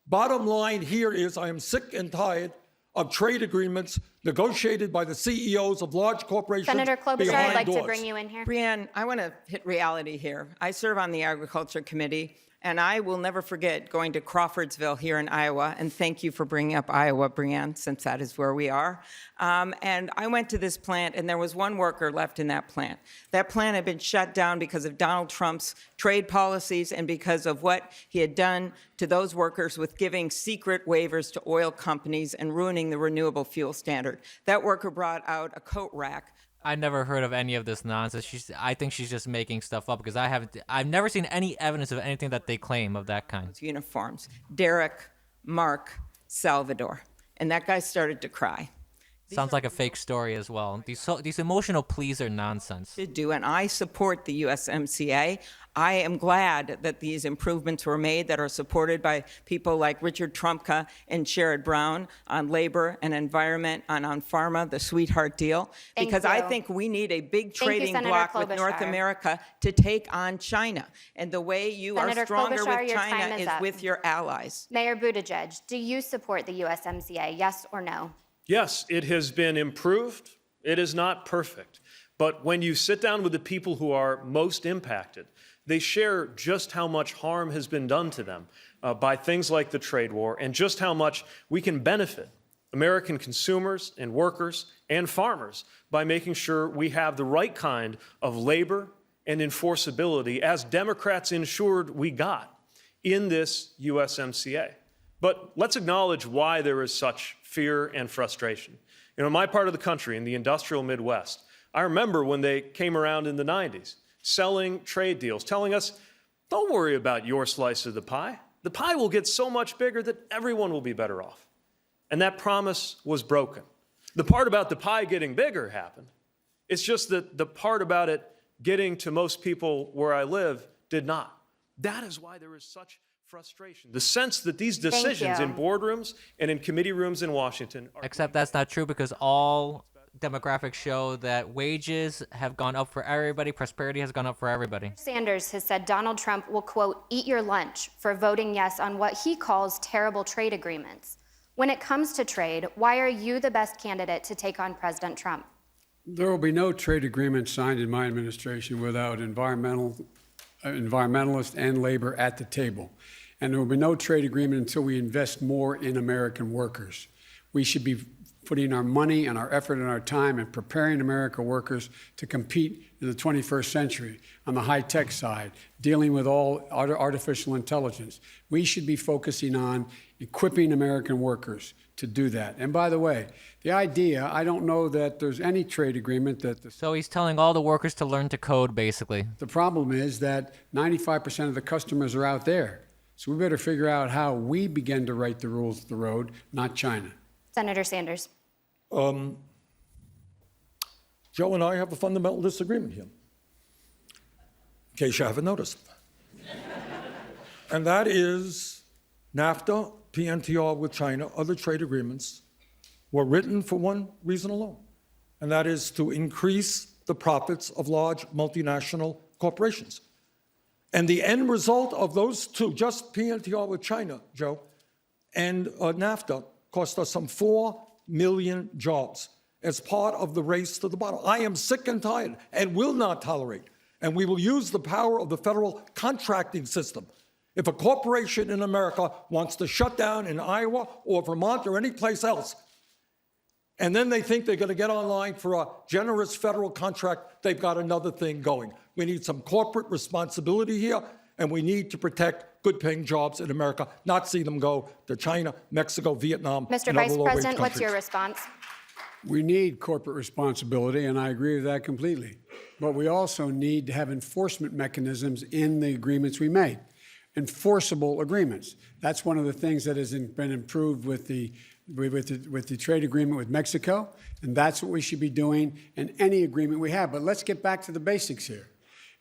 Bottom line here is I am sick and tired of trade agreements negotiated by the CEOs of large corporations Senator Klobuchar, behind I'd like doors. to bring you in here. Brianne, I want to hit reality here. I serve on the Agriculture Committee, and I will never forget going to Crawfordsville here in Iowa, and thank you for bringing up Iowa, Brianne, since that is where we are. And I went to this plant, and there was one worker left in that plant. That plant had been shut down because of Donald Trump's trade policies and because of what he had done to those workers with giving secret waivers to oil companies and ruining the renewable fuel standard. That worker brought out a coat rack. I never heard of any of this nonsense. I think she's just making stuff up because I've never seen any evidence of anything that they claim of that kind. Uniforms. Derek, Mark, Salvador. And that guy started to cry. Sounds like a fake story as well. These emotional pleas are nonsense. To do, and I support the USMCA. I am glad that these improvements were made that are supported by people like Richard Trumka and Sherrod Brown on labor and environment and on pharma, the sweetheart deal, because I think we need a big trading bloc with North America to take on China. And the way you are stronger with China is with your allies. Mayor Buttigieg, do you support the USMCA, yes or no? Yes, it has been improved. It is not perfect. But when you sit down with the people who are most impacted, they share just how much harm has been done to them by things like the trade war and just how much we can benefit American consumers and workers and farmers by making sure we have the right kind of labor and enforceability as Democrats ensured we got in this USMCA. But let's acknowledge why there is such fear and frustration. You know, in my part of the country, in the industrial Midwest, I remember when they came around in the 90s, selling trade deals, telling us, don't worry about your slice of the pie. The pie will get so much bigger that everyone will be better off. And that promise was broken. The part about the pie getting bigger happened. It's just that the part about it getting to most people where I live did not. That is why there is such frustration. The sense that these Thank decisions you. in boardrooms and in committee rooms in Washington are Except that's not true because all demographics show that wages have gone up for everybody, prosperity has gone up for everybody. Sanders has said Donald Trump will, quote, eat your lunch for voting yes on what he calls terrible trade agreements. When it comes to trade, why are you the best candidate to take on President Trump? There will be no trade agreement signed in my administration without environmentalists and labor at the table. And there will be no trade agreement until we invest more in American workers. We should be putting our money and our effort and our time in preparing American workers to compete in the 21st century on the high-tech side, dealing with all artificial intelligence. We should be focusing on equipping American workers to do that. And by the way, the idea, I don't know that there's any trade agreement that So he's telling all the workers to learn to code, basically. the problem is that 95% of the customers are out there. So we better figure out how we begin to write the rules of the road, not China. Senator Sanders. Joe and I have a fundamental disagreement here, in case you haven't noticed. And that is NAFTA, PNTR with China, other trade agreements were written for one reason alone, and that is to increase the profits of large multinational corporations. And the end result of those two, just PNTR with China, Joe, and NAFTA, cost us some 4 million jobs as part of the race to the bottom. I am sick and tired and will not tolerate, and we will use the power of the federal contracting system. If a corporation in America wants to shut down in Iowa or Vermont or any place else, and then they think they're going to get online for a generous federal contract, they've got another thing going. We need some corporate responsibility here, and we need to protect good-paying jobs in America, not see them go to China, Mexico, Vietnam, Mr. and other Vice low-wage President, what's your countries. response? We need corporate responsibility, and I agree with that completely. But we also need to have enforcement mechanisms in the agreements we make, enforceable agreements. That's one of the things that has been improved with the trade agreement with Mexico, and that's what we should be doing in any agreement we have. But let's get back to the basics here.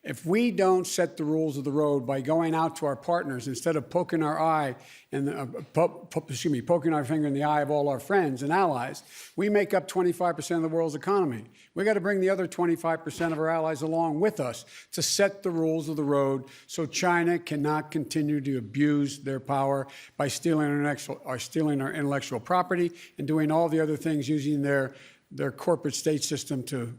If we don't set the rules of the road by going out to our partners instead of poking our eye and poking our finger in the eye of all our friends and allies, we make up 25% of the world's economy. We got to bring the other 25% of our allies along with us to set the rules of the road so China cannot continue to abuse their power by stealing our intellectual property and doing all the other things using their corporate state system to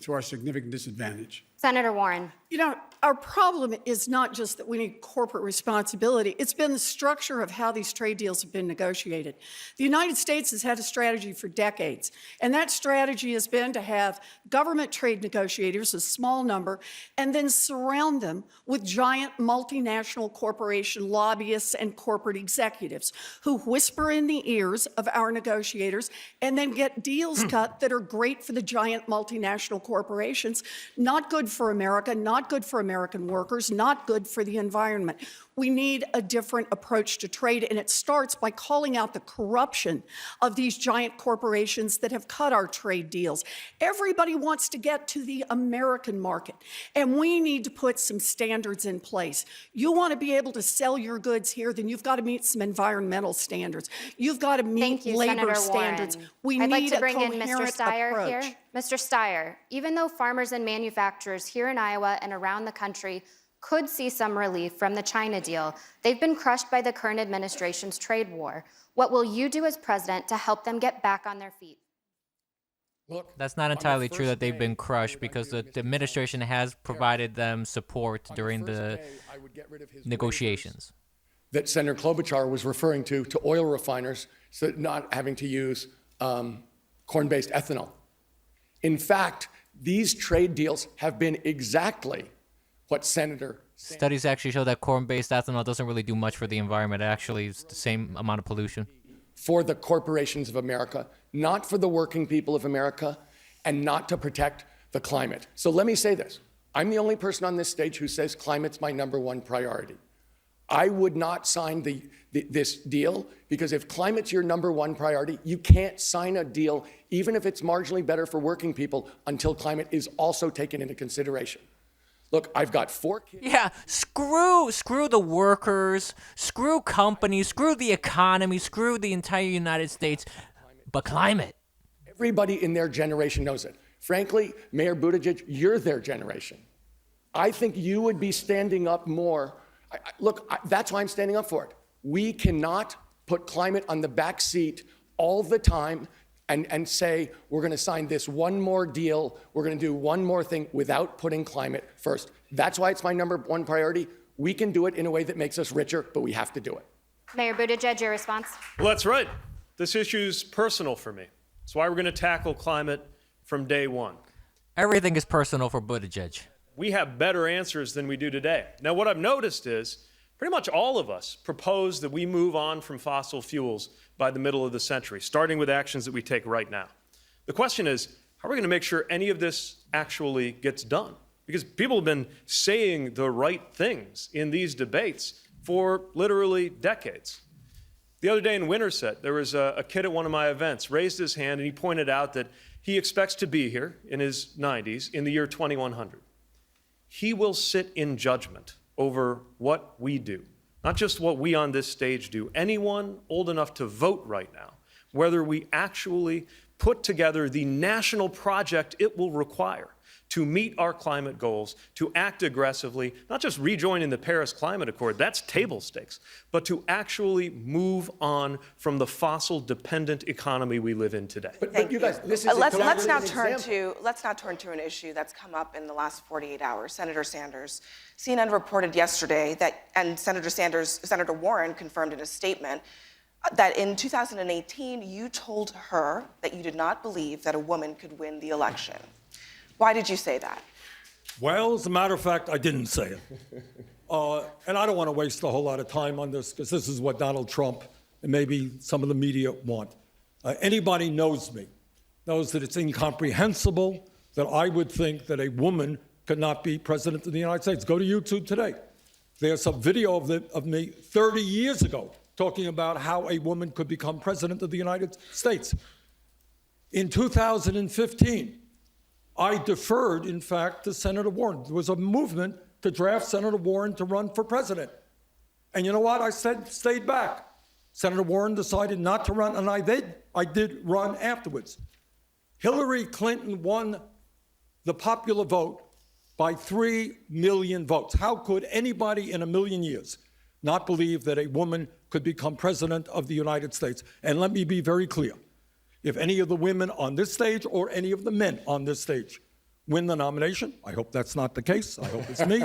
our significant disadvantage. Senator Warren. You know, our problem is not just that we need corporate responsibility. It's been the structure of how these trade deals have been negotiated. The United States has had a strategy for decades, and that strategy has been to have government trade negotiators, a small number, and then surround them with giant multinational corporation lobbyists and corporate executives who whisper in the ears of our negotiators and then get deals cut that are great for the giant multinational corporations, not good for America, not good for American workers, not good for the environment. We need a different approach to trade, and it starts by calling out the corruption of these giant corporations that have cut our trade deals. Everybody wants to get to the American market, and we need to put some standards in place. You want to be able to sell your goods here, then you've got to meet some environmental standards. You've got to meet labor standards. We I'd need like to bring a in Mr. coherent Steyer approach. here. Mr. Steyer, even though farmers and manufacturers here in Iowa and around the country could see some relief from the China deal, they've been crushed by the current administration's trade war. What will you do as president to help them get back on their feet? Look, That's not entirely true that they've been crushed because the administration has provided them support during the negotiations. That Senator Klobuchar was referring to oil refiners so not having to use corn-based ethanol. In fact, these trade deals have been exactly what Senator Studies actually show that corn-based ethanol doesn't really do much for the environment. It actually is the same amount of pollution. for the corporations of America, not for the working people of America, and not to protect the climate. So let me say this. I'm the only person on this stage who says climate's my number one priority. I would not sign this deal because if climate's your number one priority, you can't sign a deal, even if it's marginally better for working people, until climate is also taken into consideration. Look, I've got 4 kids. Yeah, screw the workers, screw companies, screw the economy, screw the entire United States, but climate. Everybody in their generation knows it. Frankly, Mayor Buttigieg, you're their generation. I think you would be standing up more. That's why I'm standing up for it. We cannot put climate on the back seat all the time and say, we're going to sign this one more deal, we're going to do one more thing without putting climate first. That's why it's my #1 priority. We can do it in a way that makes us richer, but we have to do it. Mayor Buttigieg, your response? Well, that's right. This issue's personal for me. That's why we're going to tackle climate from day one. Everything is personal for Buttigieg. We have better answers than we do today. Now, what I've noticed is pretty much all of us propose that we move on from fossil fuels by the middle of the century, starting with actions that we take right now. The question is, how are we going to make sure any of this actually gets done? Because people have been saying the right things in these debates for literally decades. The other day in Winterset, there was a kid at one of my events, raised his hand, and he pointed out that he expects to be here in his 90s in the year 2100. He will sit in judgment over what we do, not just what we on this stage do. Anyone old enough to vote right now, whether we actually put together the national project it will require to meet our climate goals, to act aggressively, not just rejoin in the Paris Climate Accord, that's table stakes, but to actually move on from the fossil-dependent economy we live in today. But you guys, this is let's now turn to an issue that's come up in the last 48 hours. Senator Sanders. CNN reported yesterday that, and Senator Warren confirmed in a statement, that in 2018 you told her that you did not believe that a woman could win the election. Why did you say that? Well, as a matter of fact, I didn't say it. And I don't want to waste a whole lot of time on this because this is what Donald Trump and maybe some of the media want. Anybody knows me, knows that it's incomprehensible that I would think that a woman could not be president of the United States. Go to YouTube today. There's a video of me 30 years ago talking about how a woman could become president of the United States. In 2015, I deferred, in fact, to Senator Warren. There was a movement to draft Senator Warren to run for president. And you know what? I stayed back. Senator Warren decided not to run, and I did run afterwards. Hillary Clinton won the popular vote by 3 million votes. How could anybody in a million years not believe that a woman could become president of the United States? And let me be very clear. If any of the women on this stage or any of the men on this stage win the nomination, I hope that's not the case. I hope it's me.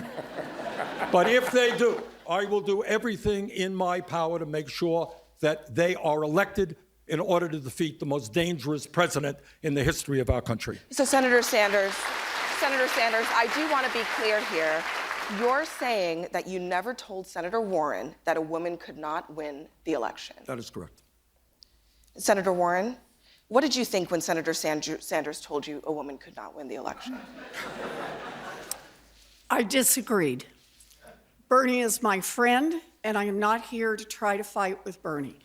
But if they do, I will do everything in my power to make sure that they are elected in order to defeat the most dangerous president in the history of our country. So Senator Sanders, I do want to be clear here. You're saying that you never told Senator Warren that a woman could not win the election. That is correct. Senator Warren, what did you think when Senator Sanders told you a woman could not win the election? I disagreed. Bernie is my friend, and I am not here to try to fight with Bernie.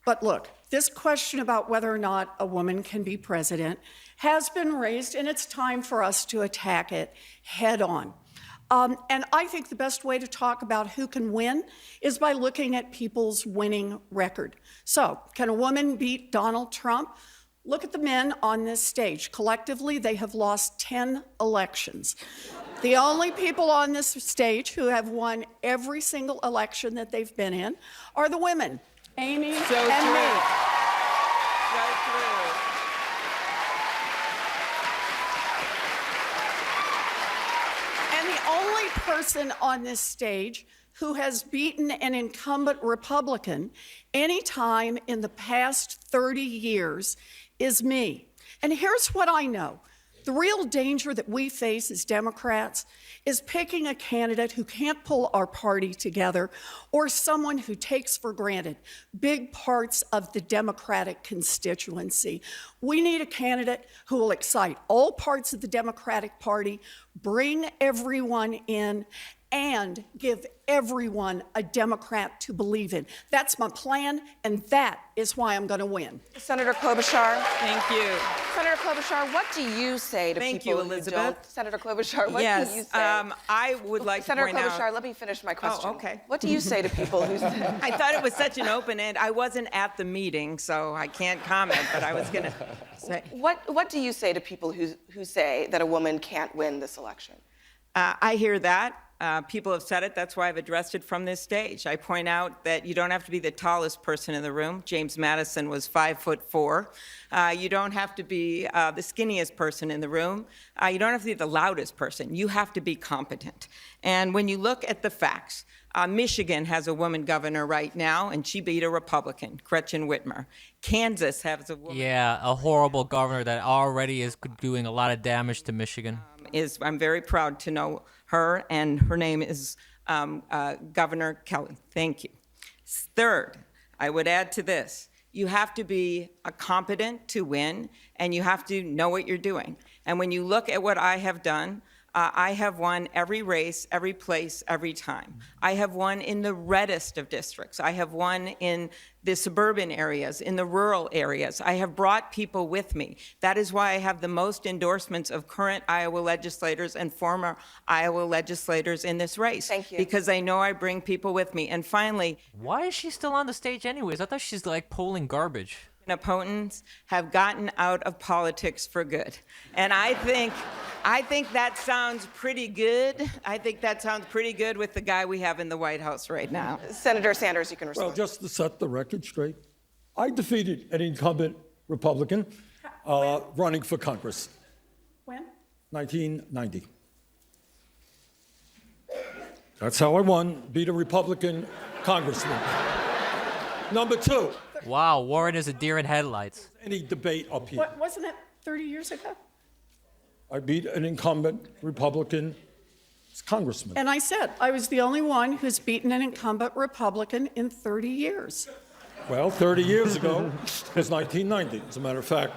But look, this question about whether or not a woman can be president has been raised, and it's time for us to attack it head on. And I think the best way to talk about who can win is by looking at people's winning record. So, can a woman beat Donald Trump? Look at the men on this stage. Collectively, they have lost 10 elections. The only people on this stage who have won every single election that they've been in are the women, Amy and me. And the only person on this stage who has beaten an incumbent Republican any time in the past 30 years is me. And here's what I know. The real danger that we face as Democrats is picking a candidate who can't pull our party together or someone who takes for granted big parts of the Democratic constituency. We need a candidate who will excite all parts of the Democratic Party, bring everyone in, and give everyone a Democrat to believe in. That's my plan, and that is why I'm going to win. Senator Klobuchar. Thank you. Senator Klobuchar, what do you say to Thank people you, Elizabeth. who don't? Senator Klobuchar, what Yes, do you say? I would like Senator to point Klobuchar, out. let me finish my question. okay. What do you say to people who say? I thought it was such an open end. I wasn't at the meeting, so I can't comment, but I was going to say. What do you say to people who say that a woman can't win this election? I hear that. People have said it. That's why I've addressed it from this stage. I point out that you don't have to be the tallest person in the room. James Madison was 5'4". You don't have to be the skinniest person in the room. You don't have to be the loudest person. You have to be competent. And when you look at the facts, Michigan has a woman governor right now, and she beat a Republican, Gretchen Whitmer. Kansas has a woman. Yeah, a horrible governor that already is doing a lot of damage to Michigan. I'm very proud to know her, and her name is Governor Kelly. Thank you. Third, I would add to this, you have to be competent to win, and you have to know what you're doing. And when you look at what I have done, I have won every race, every place, every time. I have won in the reddest of districts. I have won in the suburban areas, in the rural areas. I have brought people with me. That is why I have the most endorsements of current Iowa legislators and former Iowa legislators in this race. Thank you. Because I know I bring people with me. And finally, Why is she still on the stage anyways? I thought she's like pulling garbage. opponents have gotten out of politics for good. And I think that sounds pretty good. I think that sounds pretty good with the guy we have in the White House right now. Senator Sanders, you can respond. Well, just to set the record straight, I defeated an incumbent Republican running for Congress. When? 1990. That's how I won, beat a Republican congressman. Number two. Wow, Warren is a deer in headlights. Any debate up here. Wasn't it 30 years ago? I beat an incumbent Republican congressman. And I said I was the only one who's beaten an incumbent Republican in 30 years. Well, 30 years ago was 1990, as a matter of fact.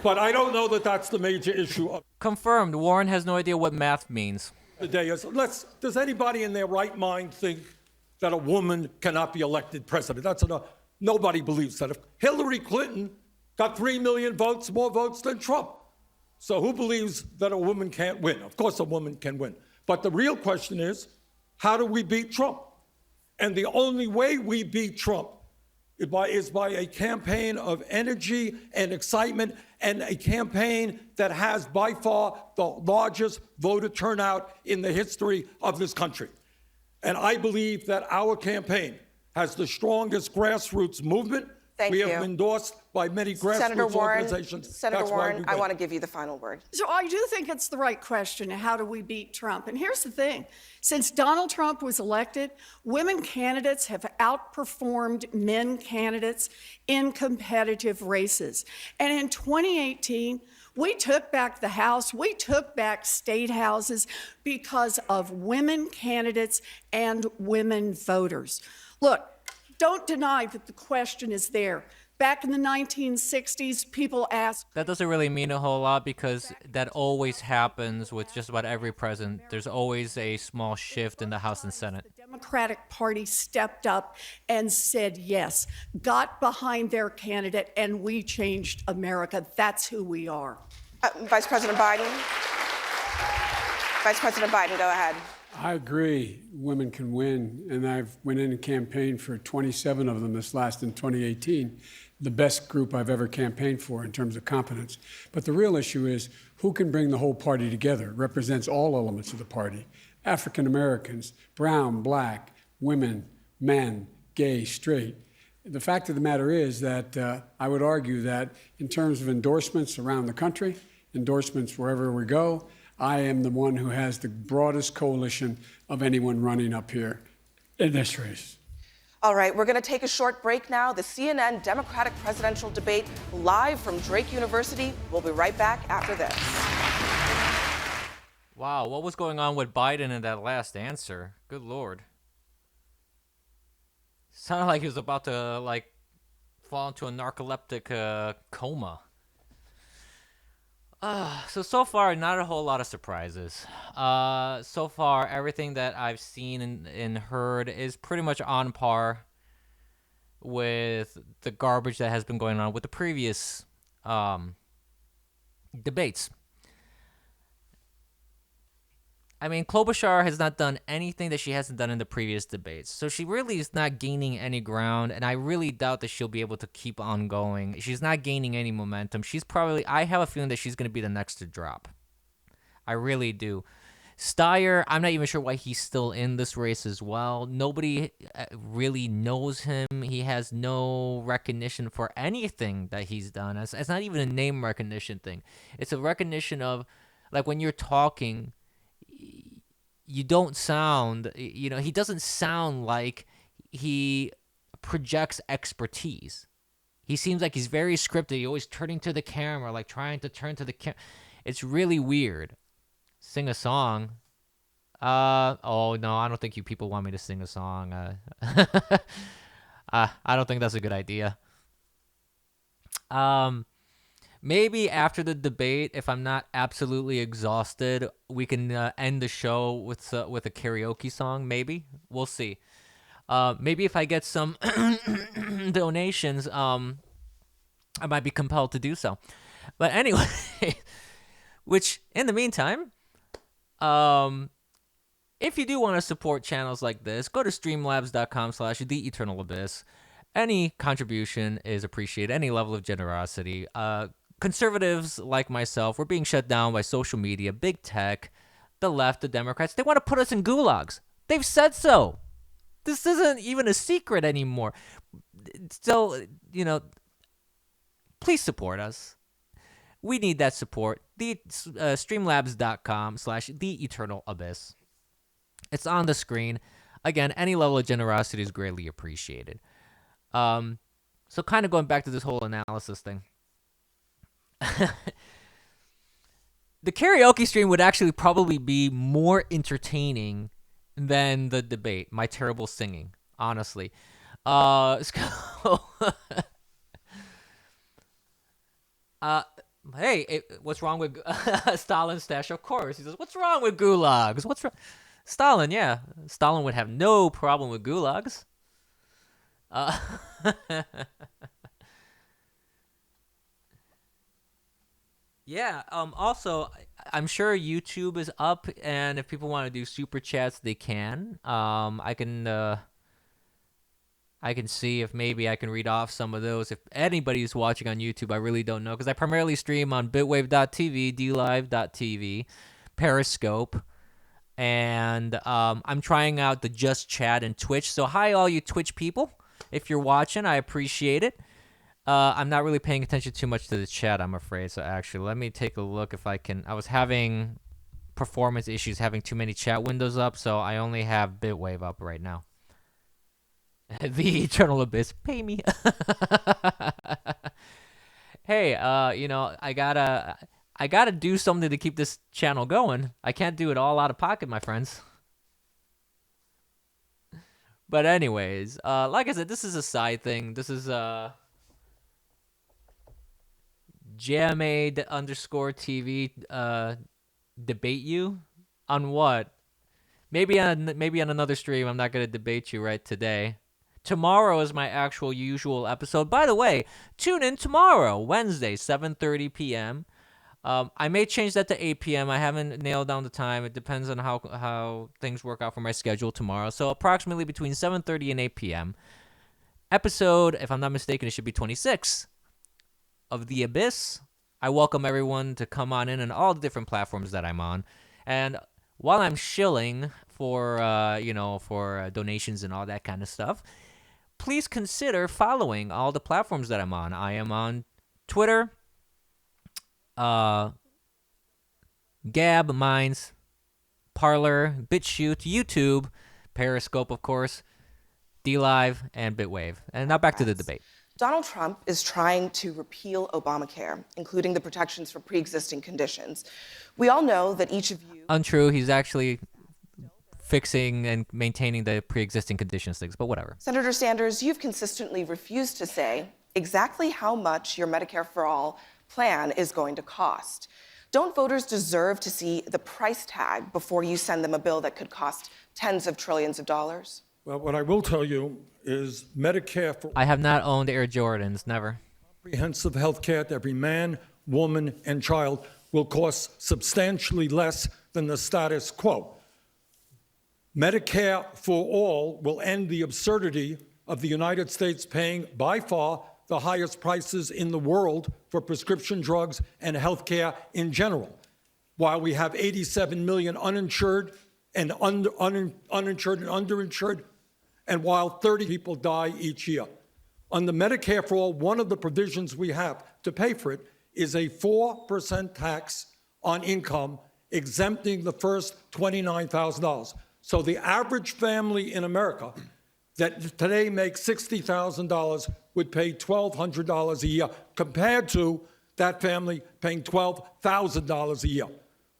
But I don't know that that's the major issue of Confirmed, Warren has no idea what math means. the day. Does anybody in their right mind think that a woman cannot be elected president? Nobody believes that. If Hillary Clinton got 3 million votes, more votes than Trump. So who believes that a woman can't win? Of course a woman can win. But the real question is, how do we beat Trump? And the only way we beat Trump is by a campaign of energy and excitement, and a campaign that has by far the largest voter turnout in the history of this country. And I believe that our campaign has the strongest grassroots movement. Thank we you. have been endorsed by many Senator grassroots Warren, organizations. Senator That's why Warren, we I win. want to give you the final word. So I do think it's the right question, how do we beat Trump? And here's the thing. Since Donald Trump was elected, women candidates have outperformed men candidates in competitive races. And in 2018, we took back the House, we took back state houses because of women candidates and women voters. Look, don't deny that the question is there. Back in the 1960s, people asked. That doesn't really mean a whole lot because that always happens with just about every president. There's always a small shift in the House and Senate. The Democratic Party stepped up and said yes, got behind their candidate, and we changed America. That's who we are. Vice President Biden. Vice President Biden, go ahead. I agree, women can win, and I've went in and campaigned for 27 of them this last in 2018, the best group I've ever campaigned for in terms of competence. But the real issue is who can bring the whole party together, represents all elements of the party, African Americans, brown, black, women, men, gay, straight. The fact of the matter is that I would argue that in terms of endorsements around the country, endorsements wherever we go, I am the one who has the broadest coalition of anyone running up here in this race. All right, we're going to take a short break now. The CNN Democratic presidential debate live from Drake University. We'll be right back after this. Wow, what was going on with Biden in that last answer? Good Lord. Sounded like he was about to, fall into a narcoleptic coma. So far, not a whole lot of surprises. So far, everything that I've seen and heard is pretty much on par with the garbage that has been going on with the previous debates. I mean, Klobuchar has not done anything that she hasn't done in the previous debates. So she really is not gaining any ground, and I really doubt that she'll be able to keep on going. She's not gaining any momentum. I have a feeling that she's going to be the next to drop. I really do. Steyer, I'm not even sure why he's still in this race as well. Nobody really knows him. He has no recognition for anything that he's done. It's not even a name recognition thing. It's a recognition of, like, when you're talking, you don't sound, he doesn't sound like he projects expertise. He seems like he's very scripted. He's always turning to the camera, like trying to turn to the camera. It's really weird. Sing a song. Oh, no, I don't think you people want me to sing a song. I don't think that's a good idea. Maybe after the debate, if I'm not absolutely exhausted, we can end the show with a karaoke song. Maybe we'll see. Maybe if I get some donations, I might be compelled to do so. But anyway, which in the meantime, if you do want to support channels like this, go to streamlabs.com/theeternalabyss. Any contribution is appreciated. Any level of generosity. Conservatives like myself, we're being shut down by social media, big tech, the left, the Democrats. They want to put us in gulags. They've said so. This isn't even a secret anymore. So, please support us. We need that support. Streamlabs.com/theeternalabyss. It's on the screen. Again, any level of generosity is greatly appreciated. So kind of going back to this whole analysis thing. The karaoke stream would actually probably be more entertaining than the debate. My terrible singing, honestly. Hey, what's wrong with Stalin's stash? Of course. He says, what's wrong with gulags? What's wrong? Stalin, yeah. Stalin would have no problem with gulags. Yeah, also, I'm sure YouTube is up, and if people want to do super chats, they can. I can see if maybe I can read off some of those. If anybody's watching on YouTube, I really don't know, because I primarily stream on bitwave.tv, dlive.tv, Periscope, and I'm trying out the Just Chat and Twitch. So hi, all you Twitch people. If you're watching, I appreciate it. I'm not really paying attention too much to the chat, I'm afraid. So actually, let me take a look if I can. I was having performance issues, having too many chat windows up, so I only have Bitwave up right now. The Eternal Abyss, pay me. Hey, I gotta do something to keep this channel going. I can't do it all out of pocket, my friends. But anyways, like I said, this is a side thing. This is JMA_TV debate you on what? Maybe on another stream. I'm not gonna debate you right today. Tomorrow is my actual usual episode. By the way, tune in tomorrow, Wednesday, 7:30 p.m. I may change that to 8 p.m. I haven't nailed down the time. It depends on how things work out for my schedule tomorrow. So approximately between 7:30 and 8 p.m. Episode, if I'm not mistaken, it should be 26 of The Abyss. I welcome everyone to come on in on all the different platforms that I'm on. And while I'm shilling for donations and all that kind of stuff, please consider following all the platforms that I'm on. I am on Twitter, Gab, Minds, Parler, BitChute, YouTube, Periscope, of course, DLive, and Bitwave. And now back to the debate. Donald Trump is trying to repeal Obamacare, including the protections for pre-existing conditions. We all know that each of you... Untrue. He's actually fixing and maintaining the pre-existing conditions things, but whatever. Senator Sanders, you've consistently refused to say exactly how much your Medicare for All plan is going to cost. Don't voters deserve to see the price tag before you send them a bill that could cost tens of trillions of dollars? Well, what I will tell you is Medicare for I have not owned Air Jordans, never. comprehensive health care to every man, woman, and child will cost substantially less than the status quo. Medicare for all will end the absurdity of the United States paying by far the highest prices in the world for prescription drugs and health care in general. While we have 87 million uninsured and uninsured and underinsured, and while 30 people die each year. Under Medicare for all, one of the provisions we have to pay for it is a 4% tax on income, exempting the first $29,000. So the average family in America that today makes $60,000 would pay $1,200 a year, compared to that family paying $12,000 a year.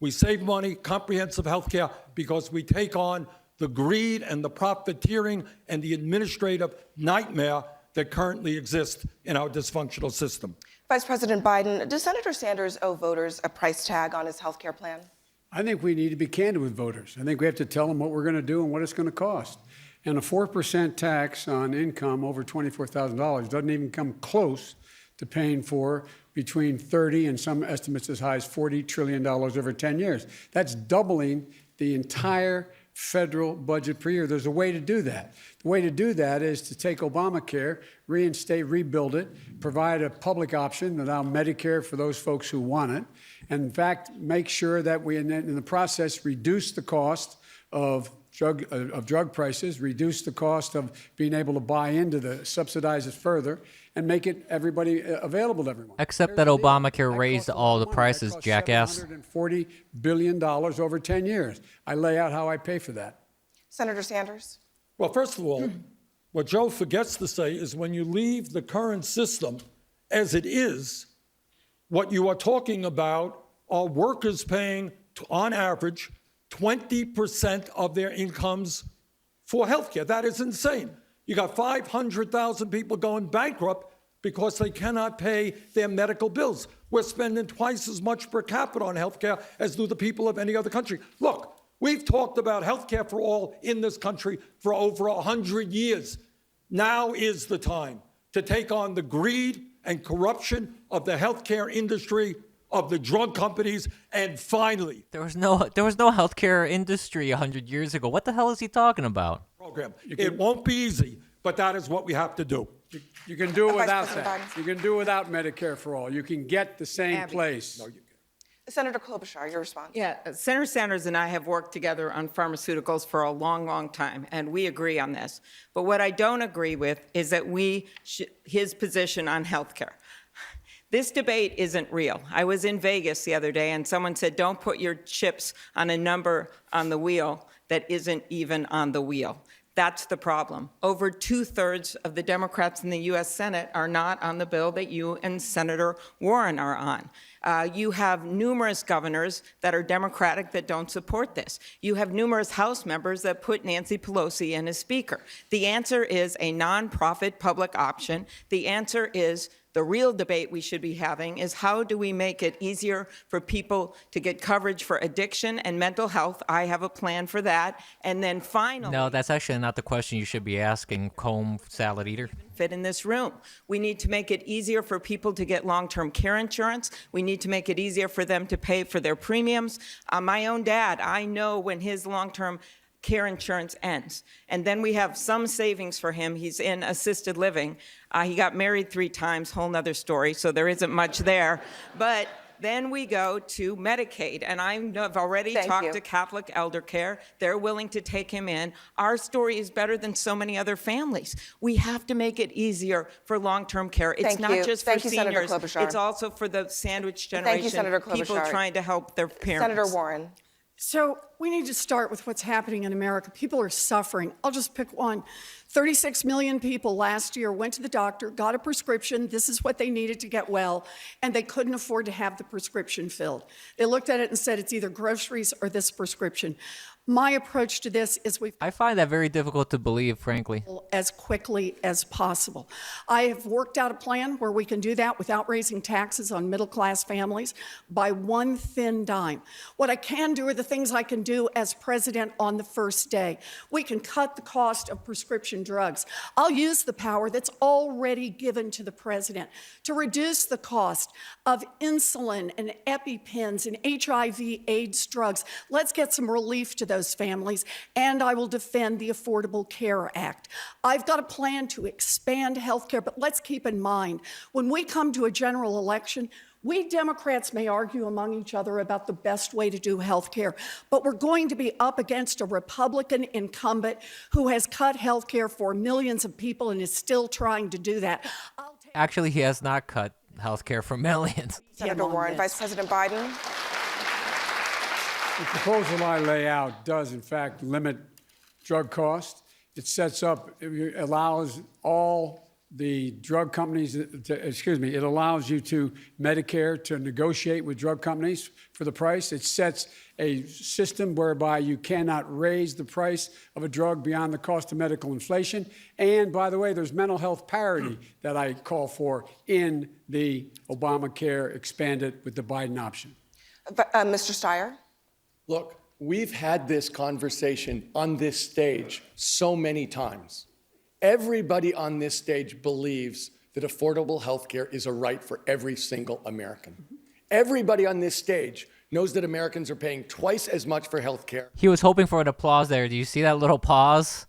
We save money, comprehensive health care, because we take on the greed and the profiteering and the administrative nightmare that currently exists in our dysfunctional system. Vice President Biden, does Senator Sanders owe voters a price tag on his health care plan? I think we need to be candid with voters. I think we have to tell them what we're going to do and what it's going to cost. And a 4% tax on income over $24,000 doesn't even come close to paying for between 30 and some estimates as high as $40 trillion over 10 years. That's doubling the entire federal budget per year. There's a way to do that. The way to do that is to take Obamacare, reinstate, rebuild it, provide a public option, allow Medicare for those folks who want it, and in fact, make sure that we, in the process, reduce the cost of drug prices, reduce the cost of being able to buy into the subsidize it further, and make it everybody available to everyone. Except that Obamacare raised all the prices, jackass. $740 billion over 10 years. I lay out how I pay for that. Senator Sanders? Well, first of all, what Joe forgets to say is when you leave the current system as it is, what you are talking about are workers paying, on average, 20% of their incomes for health care. That is insane. You got 500,000 people going bankrupt because they cannot pay their medical bills. We're spending twice as much per capita on health care as do the people of any other country. Look, we've talked about health care for all in this country for over 100 years. Now is the time to take on the greed and corruption of the healthcare industry, of the drug companies, and finally, There was no healthcare industry 100 years ago. What the hell is he talking about? program. It won't be easy, but that is what we have to do. You can do it Vice without President that. Biden. You can do it without Medicare for all. You can get the same Abby. place. Senator Klobuchar, your response. Yeah, Senator Sanders and I have worked together on pharmaceuticals for a long, long time, and we agree on this. But what I don't agree with is that his position on health care. This debate isn't real. I was in Vegas the other day, and someone said, don't put your chips on a number on the wheel that isn't even on the wheel. That's the problem. Over 2/3 of the Democrats in the U.S. Senate are not on the bill that you and Senator Warren are on. You have numerous governors that are Democratic that don't support this. You have numerous House members that put Nancy Pelosi in as Speaker. The answer is a nonprofit public option. The answer is the real debate we should be having is how do we make it easier for people to get coverage for addiction and mental health? I have a plan for that. And then finally— No, that's actually not the question you should be asking, comb salad eater. —fit in this room. We need to make it easier for people to get long-term care insurance. We need to make it easier for them to pay for their premiums. My own dad, I know when his long-term care insurance ends. And then we have some savings for him. He's in assisted living. He got married 3 times, whole nother story, so there isn't much there. But then we go to Medicaid, and I've already talked to Catholic Elder Care. They're willing to take him in. Our story is better than so many other families. We have to make it easier for long-term care. It's not just for seniors. It's also for the sandwich generation, people trying to help their parents. Senator Warren. So we need to start with what's happening in America. People are suffering. I'll just pick one. 36 million people last year went to the doctor, got a prescription, this is what they needed to get well, and they couldn't afford to have the prescription filled. They looked at it and said, it's either groceries or this prescription. My approach to this is I find that very difficult to believe, frankly. as quickly as possible. I have worked out a plan where we can do that without raising taxes on middle-class families by one thin dime. What I can do are the things I can do as president on the first day. We can cut the cost of prescription drugs. I'll use the power that's already given to the president to reduce the cost of insulin and EpiPens and HIV/AIDS drugs. Let's get some relief to those families, and I will defend the Affordable Care Act. I've got a plan to expand health care, but let's keep in mind, when we come to a general election, we Democrats may argue among each other about the best way to do health care, but we're going to be up against a Republican incumbent who has cut health care for millions of people and is still trying to do that. Actually, he has not cut health care for millions. Senator Warren, Vice President Biden. The proposal I lay out does, in fact, limit drug costs. It allows all the drug companies, it allows you to Medicare to negotiate with drug companies for the price. It sets a system whereby you cannot raise the price of a drug beyond the cost of medical inflation. And by the way, there's mental health parity that I call for in the Obamacare expanded with the Biden option. Mr. Steyer. Look, we've had this conversation on this stage so many times. Everybody on this stage believes that affordable health care is a right for every single American. Everybody on this stage knows that Americans are paying twice as much for health care. He was hoping for an applause there. Do you see that little pause?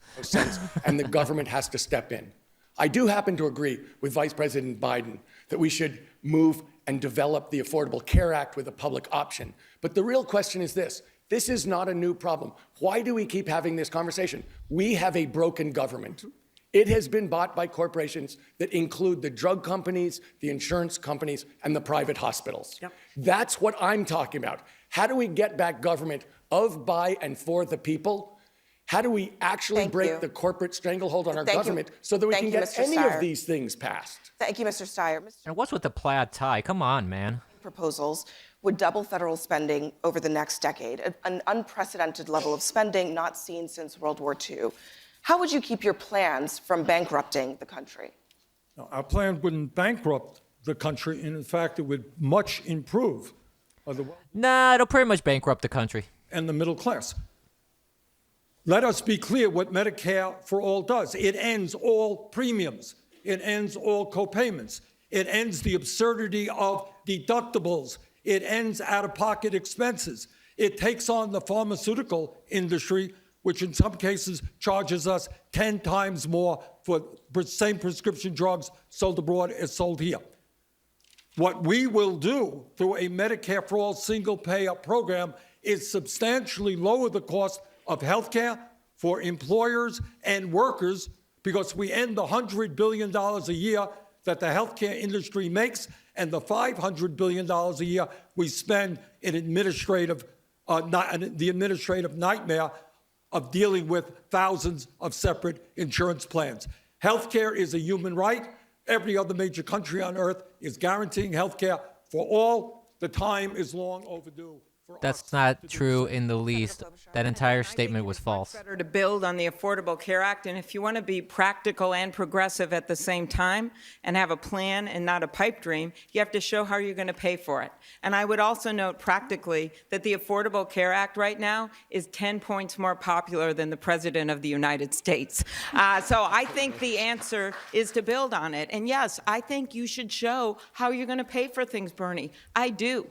And the government has to step in. I do happen to agree with Vice President Biden that we should move and develop the Affordable Care Act with a public option. But the real question is this. This is not a new problem. Why do we keep having this conversation? We have a broken government. It has been bought by corporations that include the drug companies, the insurance companies, and the private hospitals. Yep. That's what I'm talking about. How do we get back government of, by, and for the people? How do we actually break the corporate stranglehold on our government so that we can get any of these things passed? Thank you, Mr. Steyer. And what's with the plaid tie? Come on, man. Proposals would double federal spending over the next decade, an unprecedented level of spending not seen since World War II. How would you keep your plans from bankrupting the country? No, our plan wouldn't bankrupt the country, and in fact, it would much improve Nah, it'll pretty much bankrupt the country. And the middle class. Let us be clear what Medicare for All does. It ends all premiums. It ends all copayments. It ends the absurdity of deductibles. It ends out-of-pocket expenses. It takes on the pharmaceutical industry, which in some cases charges us 10 times more for the same prescription drugs sold abroad as sold here. What we will do through a Medicare for All single-payer program is substantially lower the cost of health care for employers and workers because we end the $100 billion a year that the healthcare industry makes and the $500 billion a year we spend in the administrative nightmare of dealing with thousands of separate insurance plans. Healthcare is a human right. Every other major country on earth is guaranteeing healthcare for all. The time is long overdue. That's not true in the least. That entire statement was false. Better to build on the Affordable Care Act, and if you want to be practical and progressive at the same time and have a plan and not a pipe dream, you have to show how you're going to pay for it. And I would also note practically that the Affordable Care Act right now is 10 points more popular than the President of the United States. So I think the answer is to build on it. And yes, I think you should show how you're going to pay for things, Bernie. I do.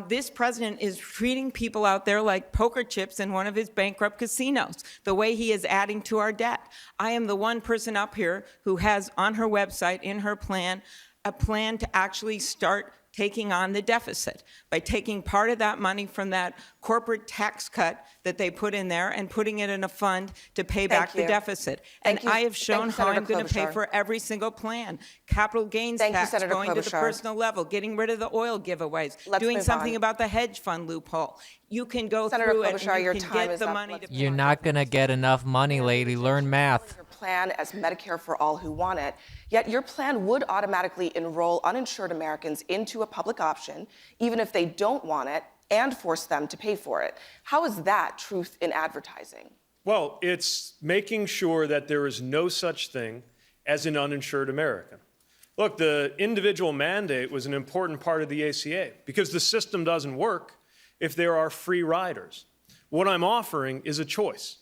This president is treating people out there like poker chips in one of his bankrupt casinos, the way he is adding to our debt. I am the one person up here who has on her website, in her plan, a plan to actually start taking on the deficit, by taking part of that money from that corporate tax cut that they put in there and putting it in a fund to pay back the deficit. And I have shown how I'm going to pay for every single plan. Capital gains tax going to the personal level, getting rid of the oil giveaways, doing something about the hedge fund loophole. You can go through it and you can get the money to pay. You're not going to get enough money, lady. Learn math. Your plan as Medicare for all who want it, yet your plan would automatically enroll uninsured Americans into a public option, even if they don't want it, and force them to pay for it. How is that truth in advertising? Well, it's making sure that there is no such thing as an uninsured American. Look, the individual mandate was an important part of the ACA because the system doesn't work if there are free riders. What I'm offering is a choice.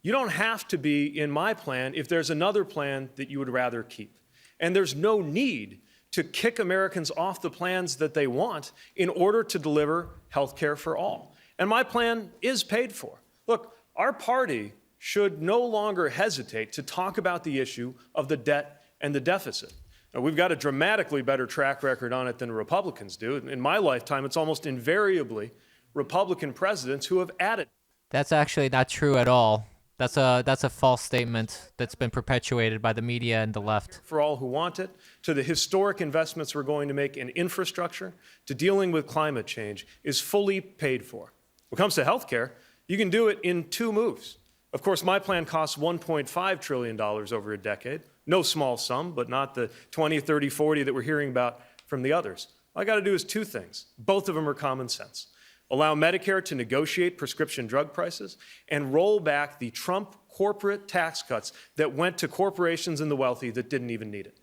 You don't have to be in my plan if there's another plan that you would rather keep. And there's no need to kick Americans off the plans that they want in order to deliver health care for all. And my plan is paid for. Look, our party should no longer hesitate to talk about the issue of the debt and the deficit. Now, we've got a dramatically better track record on it than Republicans do. In my lifetime, it's almost invariably Republican presidents who have added. That's actually not true at all. That's a false statement that's been perpetuated by the media and the left. For all who want it, to the historic investments we're going to make in infrastructure, to dealing with climate change, is fully paid for. When it comes to health care, you can do it in 2 moves. Of course, my plan costs $1.5 trillion over a decade. No small sum, but not the 20, 30, 40 that we're hearing about from the others. All I got to do is 2 things. Both of them are common sense. Allow Medicare to negotiate prescription drug prices and roll back the Trump corporate tax cuts that went to corporations and the wealthy that didn't even need it.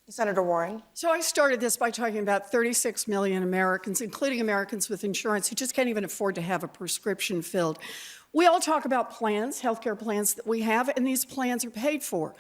Senator Warren. So I started this by talking about 36 million Americans, including Americans with insurance, who just can't even afford to have a prescription filled. We all talk about plans, healthcare plans that we have, and these plans are paid for.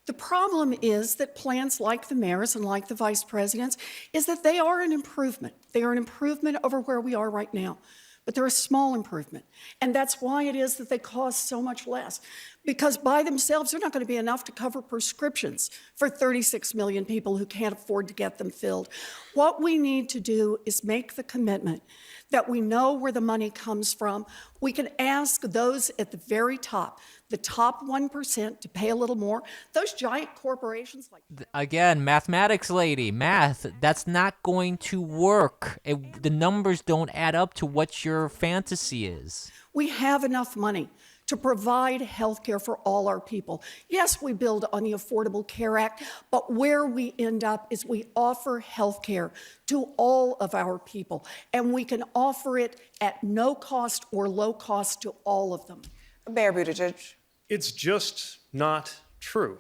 The problem is that plans like the mayor's and like the vice president's is that they are an improvement. They are an improvement over where we are right now, but they're a small improvement. And that's why it is that they cost so much less, because by themselves, they're not going to be enough to cover prescriptions for 36 million people who can't afford to get them filled. What we need to do is make the commitment that we know where the money comes from. We can ask those at the very top, the top 1%, to pay a little more. Those giant corporations like... Again, mathematics lady, math, that's not going to work. The numbers don't add up to what your fantasy is. We have enough money to provide health care for all our people. Yes, we build on the Affordable Care Act, but where we end up is we offer health care to all of our people, and we can offer it at no cost or low cost to all of them. Mayor Buttigieg. It's just not true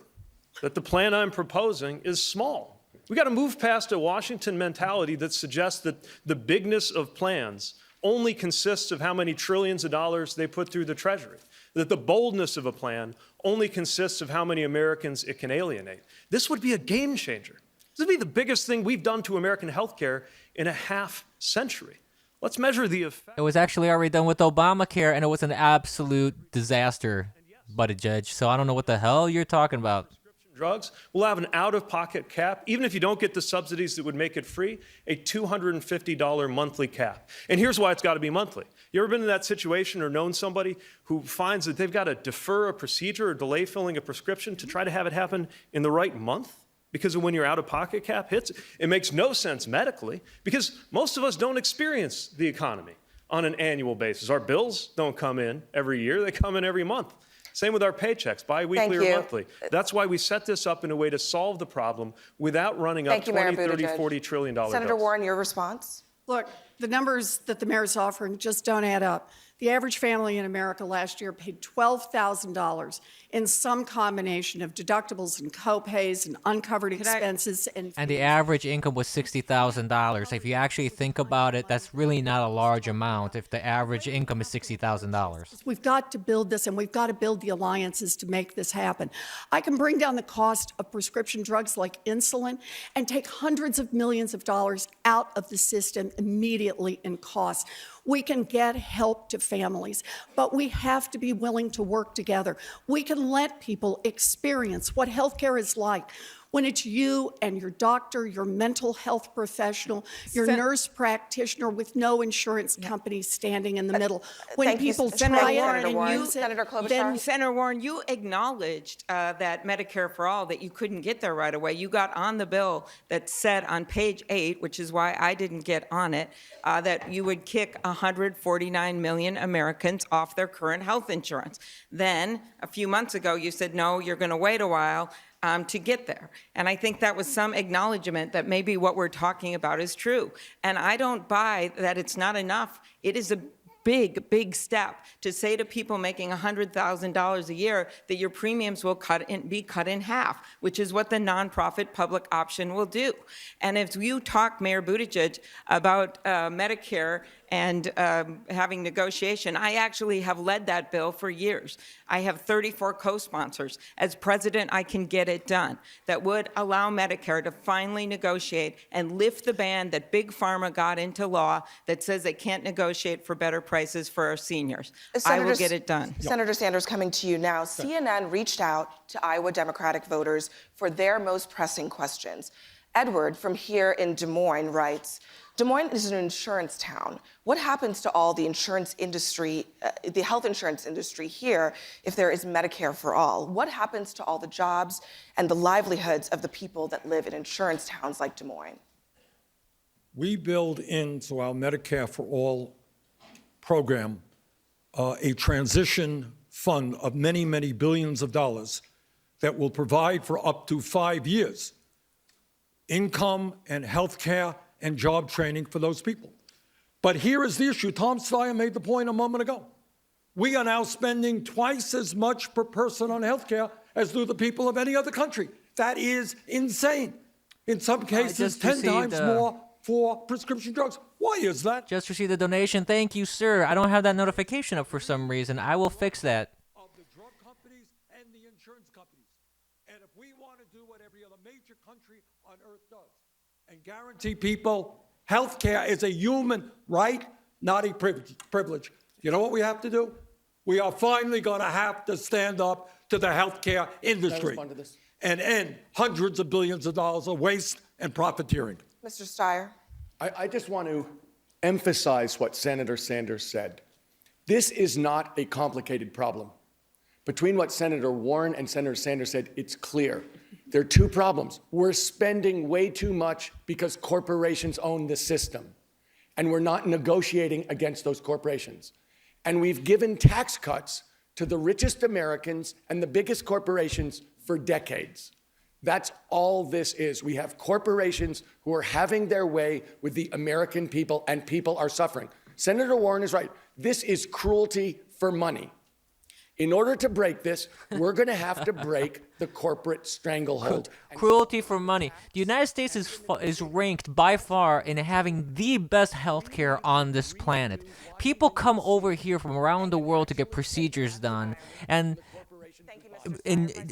that the plan I'm proposing is small. We got to move past a Washington mentality that suggests that the bigness of plans only consists of how many trillions of dollars they put through the Treasury, that the boldness of a plan only consists of how many Americans it can alienate. This would be a game changer. This would be the biggest thing we've done to American healthcare in a half century. Let's measure the effect. It was actually already done with Obamacare, and it was an absolute disaster, Buttigieg. So I don't know what the hell you're talking about. Drugs. We'll have an out-of-pocket cap, even if you don't get the subsidies that would make it free, a $250 monthly cap. And here's why it's got to be monthly. You ever been in that situation or known somebody who finds that they've got to defer a procedure or delay filling a prescription to try to have it happen in the right month? Because of when your out-of-pocket cap hits? It makes no sense medically, because most of us don't experience the economy on an annual basis. Our bills don't come in every year, they come in every month. Same with our paychecks, bi-weekly or monthly. That's why we set this up in a way to solve the problem without running up 20, 30, 40 trillion dollar Senator bills. Warren, your response? Look, the numbers that the mayor's offering just don't add up. The average family in America last year paid $12,000 in some combination of deductibles and co-pays and uncovered expenses. And the average income was $60,000. If you actually think about it, that's really not a large amount if the average income is $60,000. We've got to build this, and we've got to build the alliances to make this happen. I can bring down the cost of prescription drugs like insulin and take hundreds of millions of dollars out of the system immediately in costs. We can get help to families, but we have to be willing to work together. We can let people experience what healthcare is like when it's you and your doctor, your mental health professional, your nurse practitioner with no insurance company standing in the middle. When people try it and use it, then Senator Warren, you acknowledged that Medicare for All, that you couldn't get there right away. You got on the bill that said on page 8, which is why I didn't get on it, that you would kick 149 million Americans off their current health insurance. Then, a few months ago, you said, no, you're going to wait a while to get there. And I think that was some acknowledgement that maybe what we're talking about is true. And I don't buy that it's not enough. It is a big, big step to say to people making $100,000 a year that your premiums will be cut in half, which is what the nonprofit public option will do. And if you talk, Mayor Buttigieg, about Medicare and having negotiation, I actually have led that bill for years. I have 34 co-sponsors. As president, I can get it done. That would allow Medicare to finally negotiate and lift the ban that Big Pharma got into law that says they can't negotiate for better prices for our seniors. I will get it done. Senator Sanders, coming to you now. CNN reached out to Iowa Democratic voters for their most pressing questions. Edward from here in Des Moines writes, Des Moines is an insurance town. What happens to all the insurance industry, the health insurance industry here if there is Medicare for all? What happens to all the jobs and the livelihoods of the people that live in insurance towns like Des Moines? We build into our Medicare for All program a transition fund of many, many billions of dollars that will provide for up to 5 years income and health care and job training for those people. But here is the issue. Tom Steyer made the point a moment ago. We are now spending twice as much per person on health care as do the people of any other country. That is insane. In some cases, 10 times more for prescription drugs. Why is that? Just received a donation. Thank you, sir. I don't have that notification up for some reason. I will fix that. Of the drug companies and the insurance companies. And if we want to do what every other major country on earth does and guarantee people health care is a human right, not a privilege, you know what we have to do? We are finally going to have to stand up to the health care industry and end hundreds of billions of dollars of waste and profiteering. Mr. Steyer. I just want to emphasize what Senator Sanders said. This is not a complicated problem. Between what Senator Warren and Senator Sanders said, it's clear. There are two problems. We're spending way too much because corporations own the system, and we're not negotiating against those corporations. And we've given tax cuts to the richest Americans and the biggest corporations for decades. That's all this is. We have corporations who are having their way with the American people, and people are suffering. Senator Warren is right. This is cruelty for money. In order to break this, we're going to have to break the corporate stranglehold. Cruelty for money. The United States is ranked by far in having the best healthcare on this planet. People come over here from around the world to get procedures done, and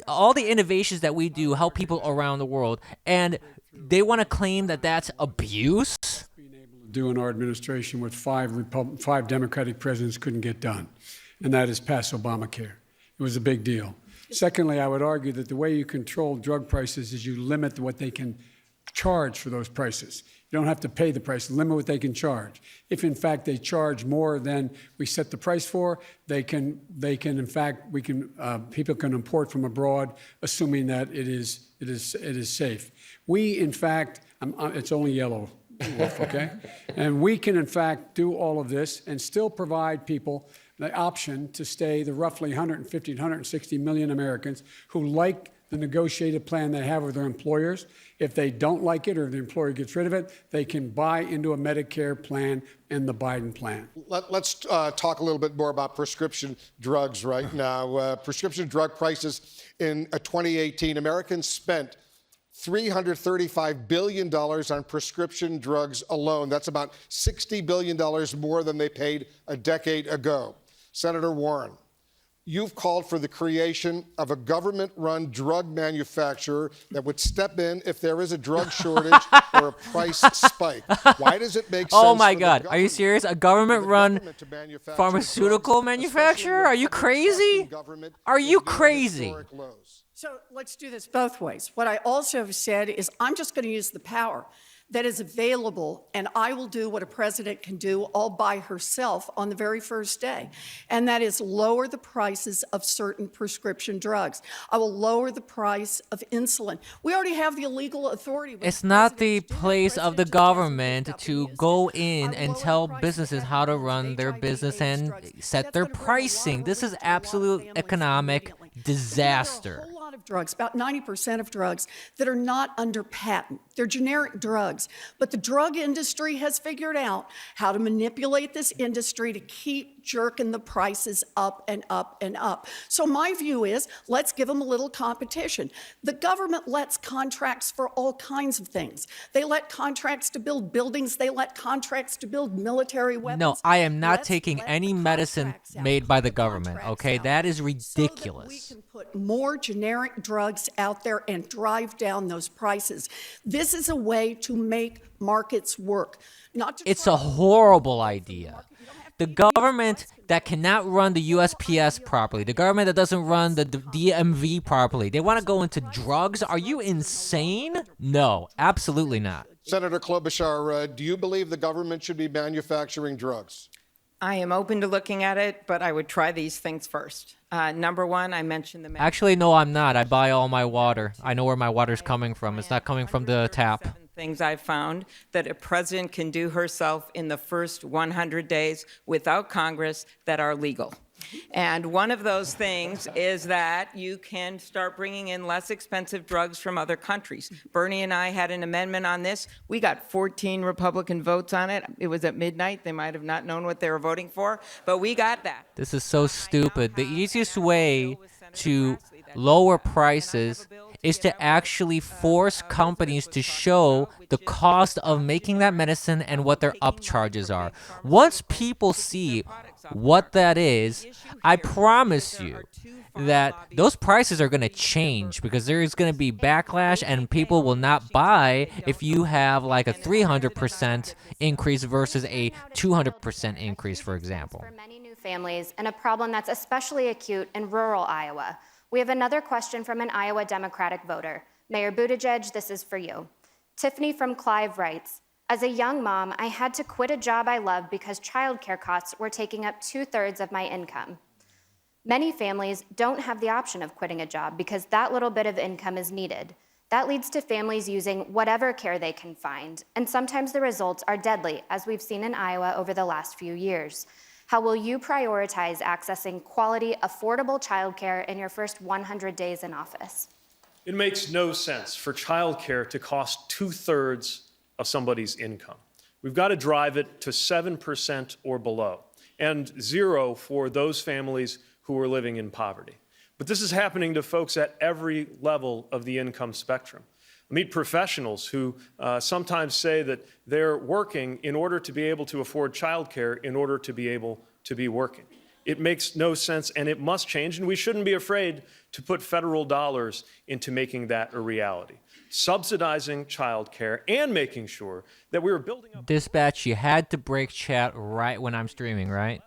all the innovations that we do help people around the world, and they want to claim that that's abuse. Being able to do in our administration what five Democratic presidents couldn't get done, and that is pass Obamacare. It was a big deal. Secondly, I would argue that the way you control drug prices is you limit what they can charge for those prices. You don't have to pay the price, limit what they can charge. If in fact they charge more than we set the price for, people can import from abroad, assuming that it is safe. We in fact, it's only yellow, Wolf, okay? And we can in fact do all of this and still provide people the option to stay, the roughly 150 to 160 million Americans who like the negotiated plan they have with their employers. If they don't like it or if the employer gets rid of it, they can buy into a Medicare plan and the Biden plan. Let's talk a little bit more about prescription drugs right now. Prescription drug prices in 2018, Americans spent $335 billion on prescription drugs alone. That's about $60 billion more than they paid a decade ago. Senator Warren, you've called for the creation of a government-run drug manufacturer that would step in if there is a drug shortage or a price spike. Why does it make sense? Oh my for the God, are you serious? A government-run government to manufacture pharmaceutical drugs, manufacturer? especially Are you when public trust crazy? in government Are is you near crazy? historic lows? So let's do this both ways. What I also have said is I'm just going to use the power that is available, and I will do what a president can do all by herself on the very first day, and that is lower the prices of certain prescription drugs. I will lower the price of insulin. We already have the illegal authority. It's not the place of the government to go in and tell businesses how to run their business and set their pricing. This is absolute economic disaster. There are a whole lot of drugs, about 90% of drugs, that are not under patent. They're generic drugs. But the drug industry has figured out how to manipulate this industry to keep jerking the prices up and up and up. So my view is, let's give them a little competition. The government lets contracts for all kinds of things. They let contracts to build buildings. They let contracts to build military weapons. No, I am not Let's taking let any the medicine contracts out. made by Put the the government, contracts okay? out. That is So that we ridiculous. can put more generic drugs out there and drive down those prices. This is a way to make markets work. Not to It's try a to horrible idea. The government that cannot run the USPS properly, the government that doesn't run the DMV properly, they want to go into drugs? Are you insane? No, absolutely not. Senator Klobuchar, do you believe the government should be manufacturing drugs? I am open to looking at it, but I would try these things first. Number one, I mentioned the Actually, no, I'm not. I buy all my water. I know where my water's coming from. It's not coming from the tap. things I've found that a president can do herself in the first 100 days without Congress that are legal. And one of those things is that you can start bringing in less expensive drugs from other countries. Bernie and I had an amendment on this. We got 14 Republican votes on it. It was at midnight. They might have not known what they were voting for, but we got that. This is so stupid. The easiest way to lower prices is to actually force companies to show the cost of making that medicine and what their upcharges are. Once people see what that is, I promise you that those prices are going to change because there is going to be backlash and people will not buy if you have like a 300% increase versus a 200% increase, for example. For many new families and a problem that's especially acute in rural Iowa. We have another question from an Iowa Democratic voter. Mayor Buttigieg, this is for you. Tiffany from Clive writes, as a young mom, I had to quit a job I loved because childcare costs were taking up 2/3 of my income. Many families don't have the option of quitting a job because that little bit of income is needed. That leads to families using whatever care they can find, and sometimes the results are deadly, as we've seen in Iowa over the last few years. How will you prioritize accessing quality, affordable childcare in your first 100 days in office? It makes no sense for childcare to cost 2/3 of somebody's income. We've got to drive it to 7% or below, and 0 for those families who are living in poverty. But this is happening to folks at every level of the income spectrum. I meet professionals who sometimes say that they're working in order to be able to afford childcare in order to be able to be working. It makes no sense, and it must change, and we shouldn't be afraid to put federal dollars into making that a reality. Subsidizing childcare and making sure that we are building up... Dispatch, you had to break chat right when I'm streaming, right?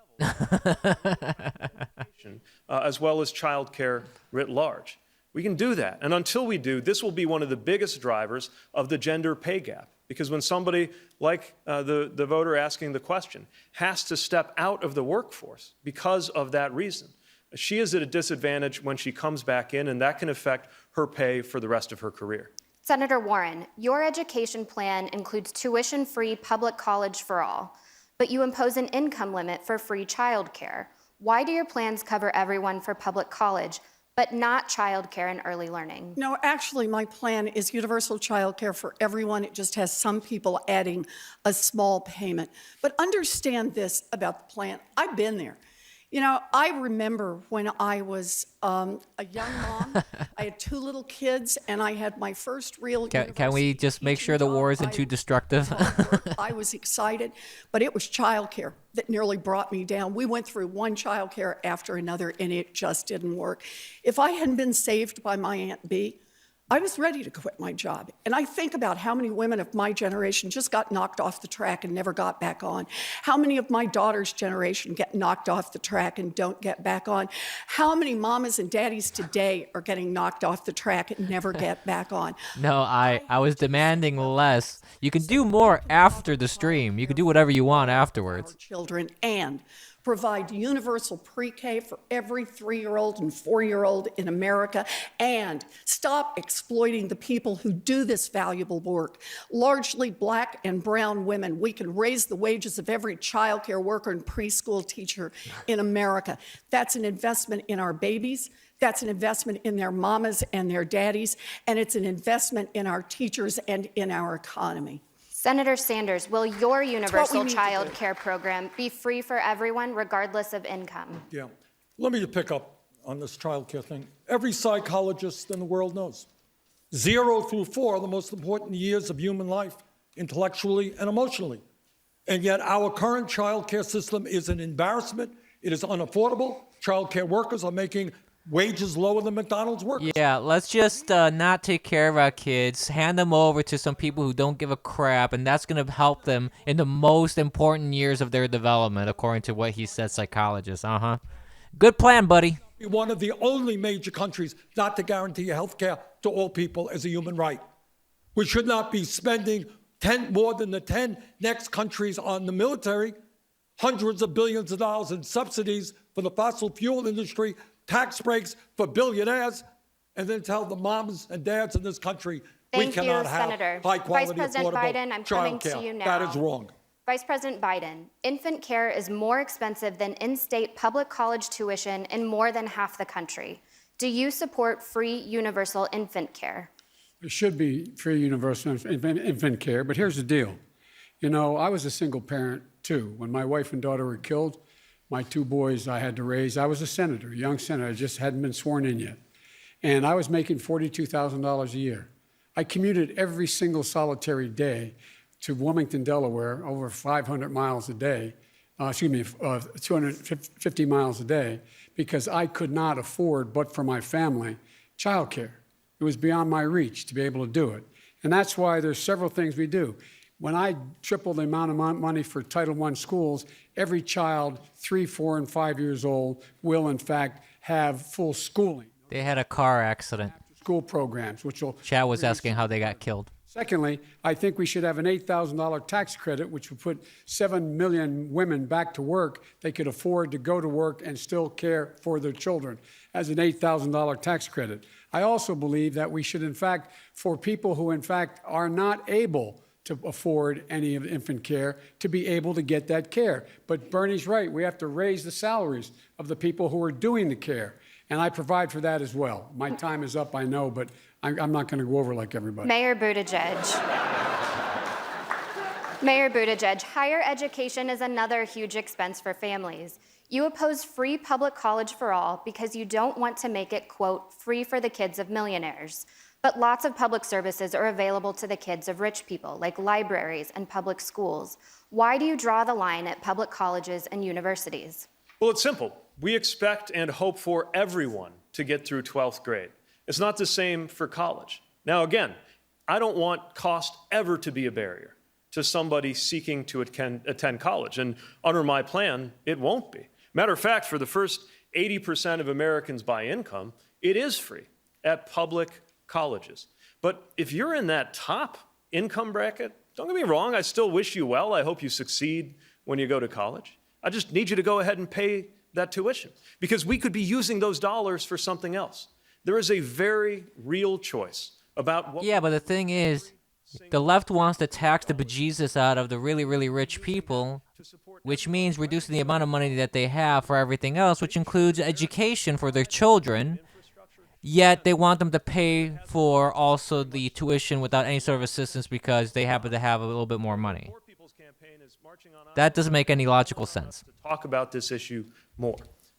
As well as childcare writ large. We can do that. And until we do, this will be one of the biggest drivers of the gender pay gap. Because when somebody like the voter asking the question has to step out of the workforce because of that reason, she is at a disadvantage when she comes back in, and that can affect her pay for the rest of her career. Senator Warren, your education plan includes tuition-free public college for all, but you impose an income limit for free childcare. Why do your plans cover everyone for public college, but not childcare and early learning? No, actually, my plan is universal childcare for everyone. It just has some people adding a small payment. But understand this about the plan. I've been there. You know, I remember when I was a young mom, I had 2 little kids, and I had my first real Can we university just make teaching sure the war job. isn't too destructive? I was excited, but it was childcare that nearly brought me down. We went through one childcare after another, and it just didn't work. If I hadn't been saved by my Aunt Bee, I was ready to quit my job. And I think about how many women of my generation just got knocked off the track and never got back on. How many of my daughter's generation get knocked off the track and don't get back on. How many mamas and daddies today are getting knocked off the track and never get back on. No, I was demanding less. You can do more after the stream. You can do whatever you want afterwards. Children and provide universal pre-K for every 3-year-old and 4-year-old in America, and stop exploiting the people who do this valuable work. Largely Black and brown women, we can raise the wages of every child care worker and preschool teacher in America. That's an investment in our babies. That's an investment in their mamas and their daddies, and it's an investment in our teachers and in our economy. Senator Sanders, will your universal child care program be free for everyone, regardless of income? Yeah. Let me pick up on this child care thing. Every psychologist in the world knows 0 through 4 are the most important years of human life, intellectually and emotionally. And yet our current child care system is an embarrassment. It is unaffordable. Child care workers are making wages lower than McDonald's workers. Yeah, let's just not take care of our kids, hand them over to some people who don't give a crap, and that's going to help them in the most important years of their development, according to what he said, psychologists. Good plan, buddy. Be one of the only major countries not to guarantee health care to all people as a human right. We should not be spending more than the 10 next countries on the military, hundreds of billions of dollars in subsidies for the fossil fuel industry, tax breaks for billionaires, and then tell the moms and dads in this country we cannot have high-quality, affordable child care. That is wrong. Vice President Biden, infant care is more expensive than in-state public college tuition in more than half the country. Do you support free universal infant care? There should be free universal infant care, but here's the deal. You know, I was a single parent, too. When my wife and daughter were killed, my 2 boys I had to raise, I was a senator, a young senator. I just hadn't been sworn in yet. And I was making $42,000 a year. I commuted every single solitary day to Wilmington, Delaware, over 500 miles a day, 250 miles a day, because I could not afford, but for my family, childcare. It was beyond my reach to be able to do it. And that's why there's several things we do. When I triple the amount of money for Title I schools, every child 3, 4, and 5 years old will, in fact, have full schooling. They had a car accident. School programs, which will... Chad was asking how they got killed. Secondly, I think we should have an $8,000 tax credit, which would put 7 million women back to work. They could afford to go to work and still care for their children as an $8,000 tax credit. I also believe that we should, in fact, for people who, in fact, are not able to afford any of infant care, to be able to get that care. But Bernie's right. We have to raise the salaries of the people who are doing the care. And I provide for that as well. My time is up, I know, but I'm not going to go over like everybody. Mayor Buttigieg. Mayor Buttigieg, higher education is another huge expense for families. You oppose free public college for all because you don't want to make it, quote, free for the kids of millionaires. But lots of public services are available to the kids of rich people, like libraries and public schools. Why do you draw the line at public colleges and universities? Well, it's simple. We expect and hope for everyone to get through 12th grade. It's not the same for college. Now, again, I don't want cost ever to be a barrier to somebody seeking to attend college. And under my plan, it won't be. Matter of fact, for the first 80% of Americans by income, it is free at public colleges. But if you're in that top income bracket, don't get me wrong, I still wish you well. I hope you succeed when you go to college. I just need you to go ahead and pay that tuition, because we could be using those dollars for something else. There is a very real choice about what... Yeah, but the thing is, the left wants to tax the bejesus out of the really, really rich people, which means reducing the amount of money that they have for everything else, which includes education for their children. Yet they want them to pay for also the tuition without any sort of assistance because they happen to have a little bit more money. That doesn't make any logical sense. To talk about this issue more.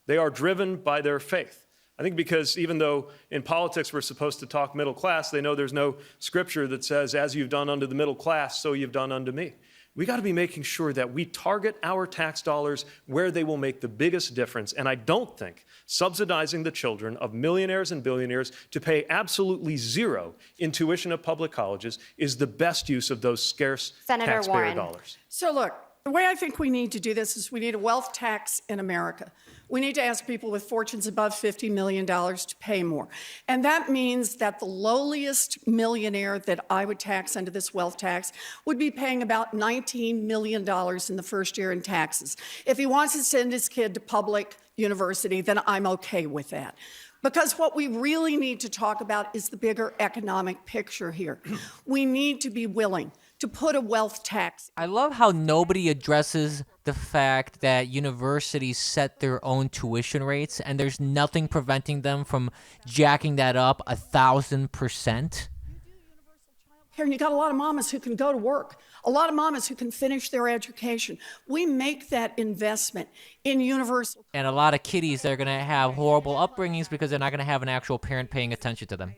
They are driven by their faith. I think because even though in politics we're supposed to talk middle class, they know there's no scripture that says, as you've done unto the middle class, so you've done unto me. We got to be making sure that we target our tax dollars where they will make the biggest difference. And I don't think subsidizing the children of millionaires and billionaires to pay absolutely zero in tuition at public colleges is the best use of those scarce Senator taxpayer Warren. dollars. So look, the way I think we need to do this is we need a wealth tax in America. We need to ask people with fortunes above $50 million to pay more. And that means that the lowliest millionaire that I would tax under this wealth tax would be paying about $19 million in the first year in taxes. If he wants to send his kid to public university, then I'm okay with that. Because what we really need to talk about is the bigger economic picture here. We need to be willing to put a wealth tax. I love how nobody addresses the fact that universities set their own tuition rates and there's nothing preventing them from jacking that up 1,000%. Here, and you got a lot of mamas who can go to work, a lot of mamas who can finish their education. We make that investment in universal. And a lot of kiddies that are going to have horrible upbringings because they're not going to have an actual parent paying attention to them.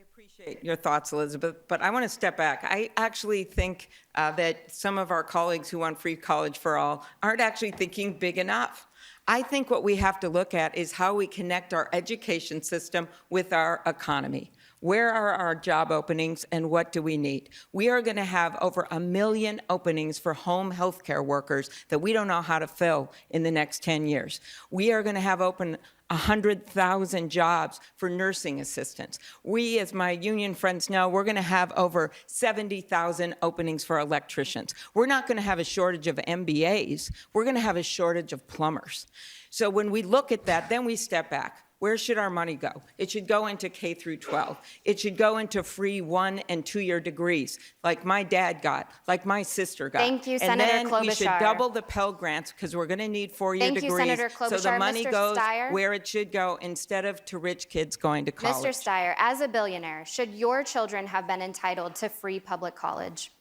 Your thoughts, Elizabeth, but I want to step back. I actually think that some of our colleagues who want free college for all aren't actually thinking big enough. I think what we have to look at is how we connect our education system with our economy. Where are our job openings and what do we need? We are going to have over 1 million openings for home health care workers that we don't know how to fill in the next 10 years. We are going to have open 100,000 jobs for nursing assistants. We, as my union friends know, we're going to have over 70,000 openings for electricians. We're not going to have a shortage of MBAs. We're going to have a shortage of plumbers. So when we look at that, then we step back. Where should our money go? It should go into K through 12. It should go into free 1- and 2-year degrees, like my dad got, like my sister got. Thank you, and Senator then Klobuchar. we should double the Pell Grants because we're going to need 4-year Thank you, degrees. Senator So the Klobuchar. money Mr. goes Steyer? where it should go instead of to rich kids going to college. Mr. Steyer, as a billionaire, should your children have been entitled to free public college?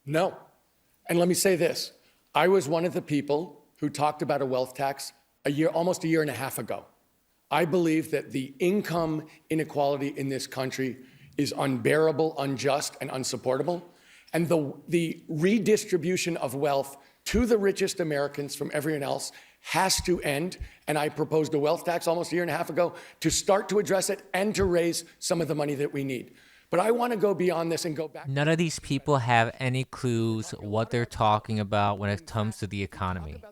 No. And let me say this. I was one of the people who talked about a wealth tax almost a year and a half ago. I believe that the income inequality in this country is unbearable, unjust, and unsupportable. And the redistribution of wealth to the richest Americans from everyone else has to end. And I proposed a wealth tax almost a year and a half ago to start to address it and to raise some of the money that we need. But I want to go beyond this and go back. None of these people have any clues what they're talking about when it comes to the economy.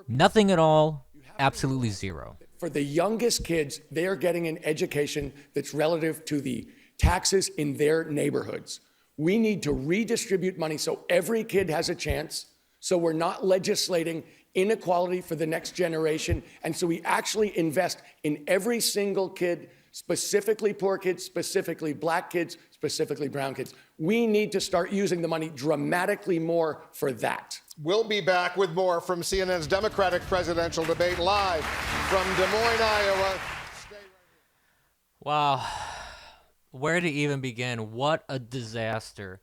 Nothing at all, absolutely zero. For the youngest kids, they are getting an education that's relative to the taxes in their neighborhoods. We need to redistribute money so every kid has a chance, so we're not legislating inequality for the next generation, and so we actually invest in every single kid, specifically poor kids, specifically black kids, specifically brown kids. We need to start using the money dramatically more for that. We'll be back with more from CNN's Democratic presidential debate live from Des Moines, Iowa. Stay right here. Wow. Where to even begin? What a disaster.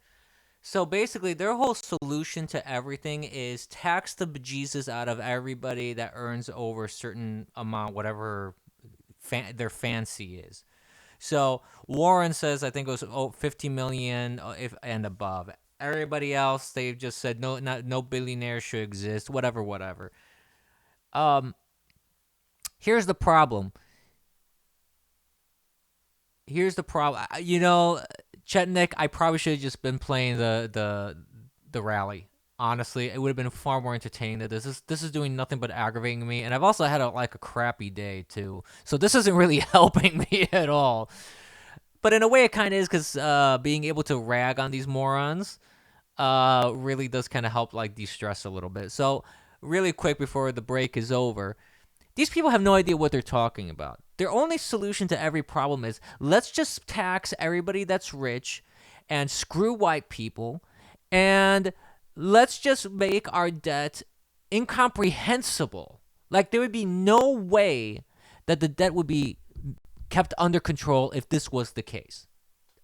So basically, their whole solution to everything is tax the bejesus out of everybody that earns over a certain amount, whatever their fancy is. So Warren says, I think it was 50 million and above. Everybody else, they've just said no billionaire should exist, whatever. Here's the problem. You know, Chetnik, I probably should have just been playing the rally. Honestly, it would have been far more entertaining than this. This is doing nothing but aggravating me, and I've also had a crappy day too. So this isn't really helping me at all. But in a way, it kind of is, because being able to rag on these morons really does kind of help de-stress a little bit. So really quick before the break is over, these people have no idea what they're talking about. Their only solution to every problem is, let's just tax everybody that's rich and screw white people, and let's just make our debt incomprehensible. There would be no way that the debt would be kept under control if this was the case.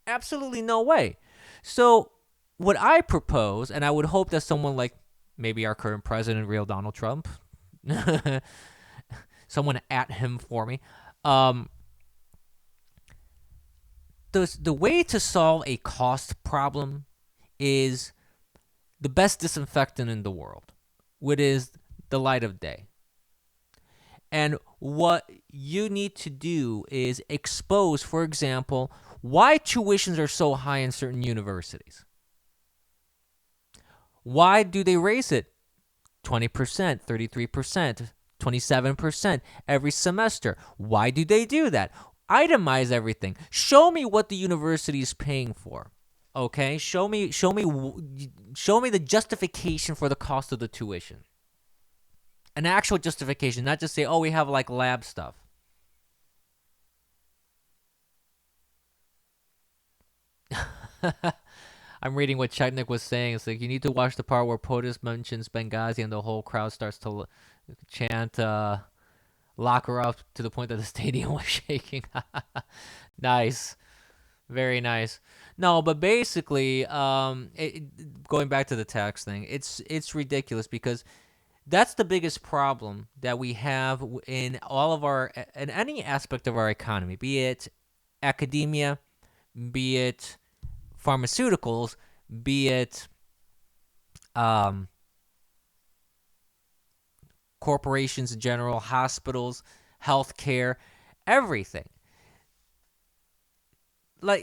Absolutely no way. So what I propose, and I would hope that someone like maybe our current president, real Donald Trump, Someone at him for me. The way to solve a cost problem is the best disinfectant in the world, which is the light of day. And what you need to do is expose, for example, why tuitions are so high in certain universities. Why do they raise it 20%, 33%, 27% every semester? Why do they do that? Itemize everything. Show me what the university is paying for. Okay? Show me the justification for the cost of the tuition. An actual justification, not just say, oh, we have like lab stuff. I'm reading what Chetnik was saying. It's like, you need to watch the part where POTUS mentions Benghazi and the whole crowd starts to chant, lock her up, to the point that the stadium was shaking. Nice. Very nice. No, but basically, going back to the tax thing, it's ridiculous, because that's the biggest problem that we have in any aspect of our economy, be it academia, be it pharmaceuticals, be it corporations in general, hospitals, healthcare, everything. Like,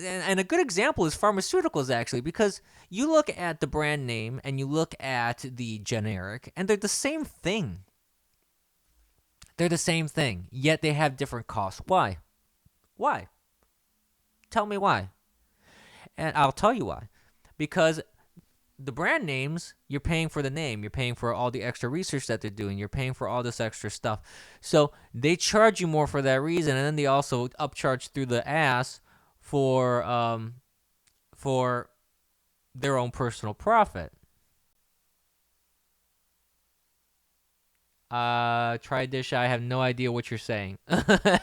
and a good example is pharmaceuticals, actually, because you look at the brand name and you look at the generic, and they're the same thing. They're the same thing, yet they have different costs. Why? Why? Tell me why. And I'll tell you why. Because the brand names, you're paying for the name. You're paying for all the extra research that they're doing. You're paying for all this extra stuff. So they charge you more for that reason, and then they also upcharge through the ass for their own personal profit. Try dish. I have no idea what you're saying.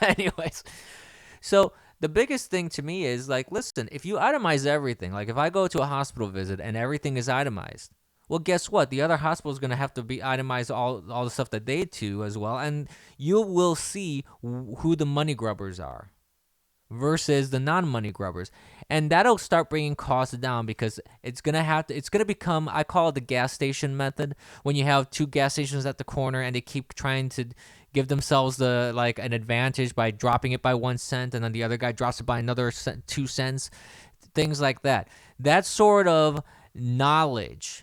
Anyways, so the biggest thing to me is, like, listen, if you itemize everything, like if I go to a hospital visit and everything is itemized, well, guess what? The other hospital is going to have to be itemized all the stuff that they do as well, and you will see who the money grubbers are versus the non-money grubbers, and that'll start bringing costs down, because it's gonna become, I call it the gas station method, when you have two gas stations at the corner and they keep trying to give themselves an advantage by dropping it by 1 cent, and then the other guy drops it by another 2 cents, things like that. That sort of knowledge,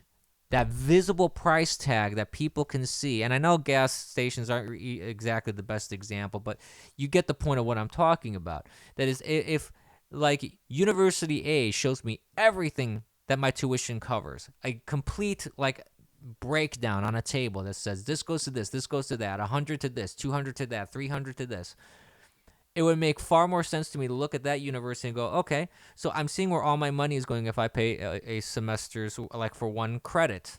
that visible price tag that people can see. And I know gas stations aren't exactly the best example, but you get the point of what I'm talking about. That is, if like University A shows me everything that my tuition covers, a complete breakdown on a table that says this goes to this goes to that, 100 to this, 200 to that, 300 to this, it would make far more sense to me to look at that university and go, okay, so I'm seeing where all my money is going if I pay a semester's, like, for one credit.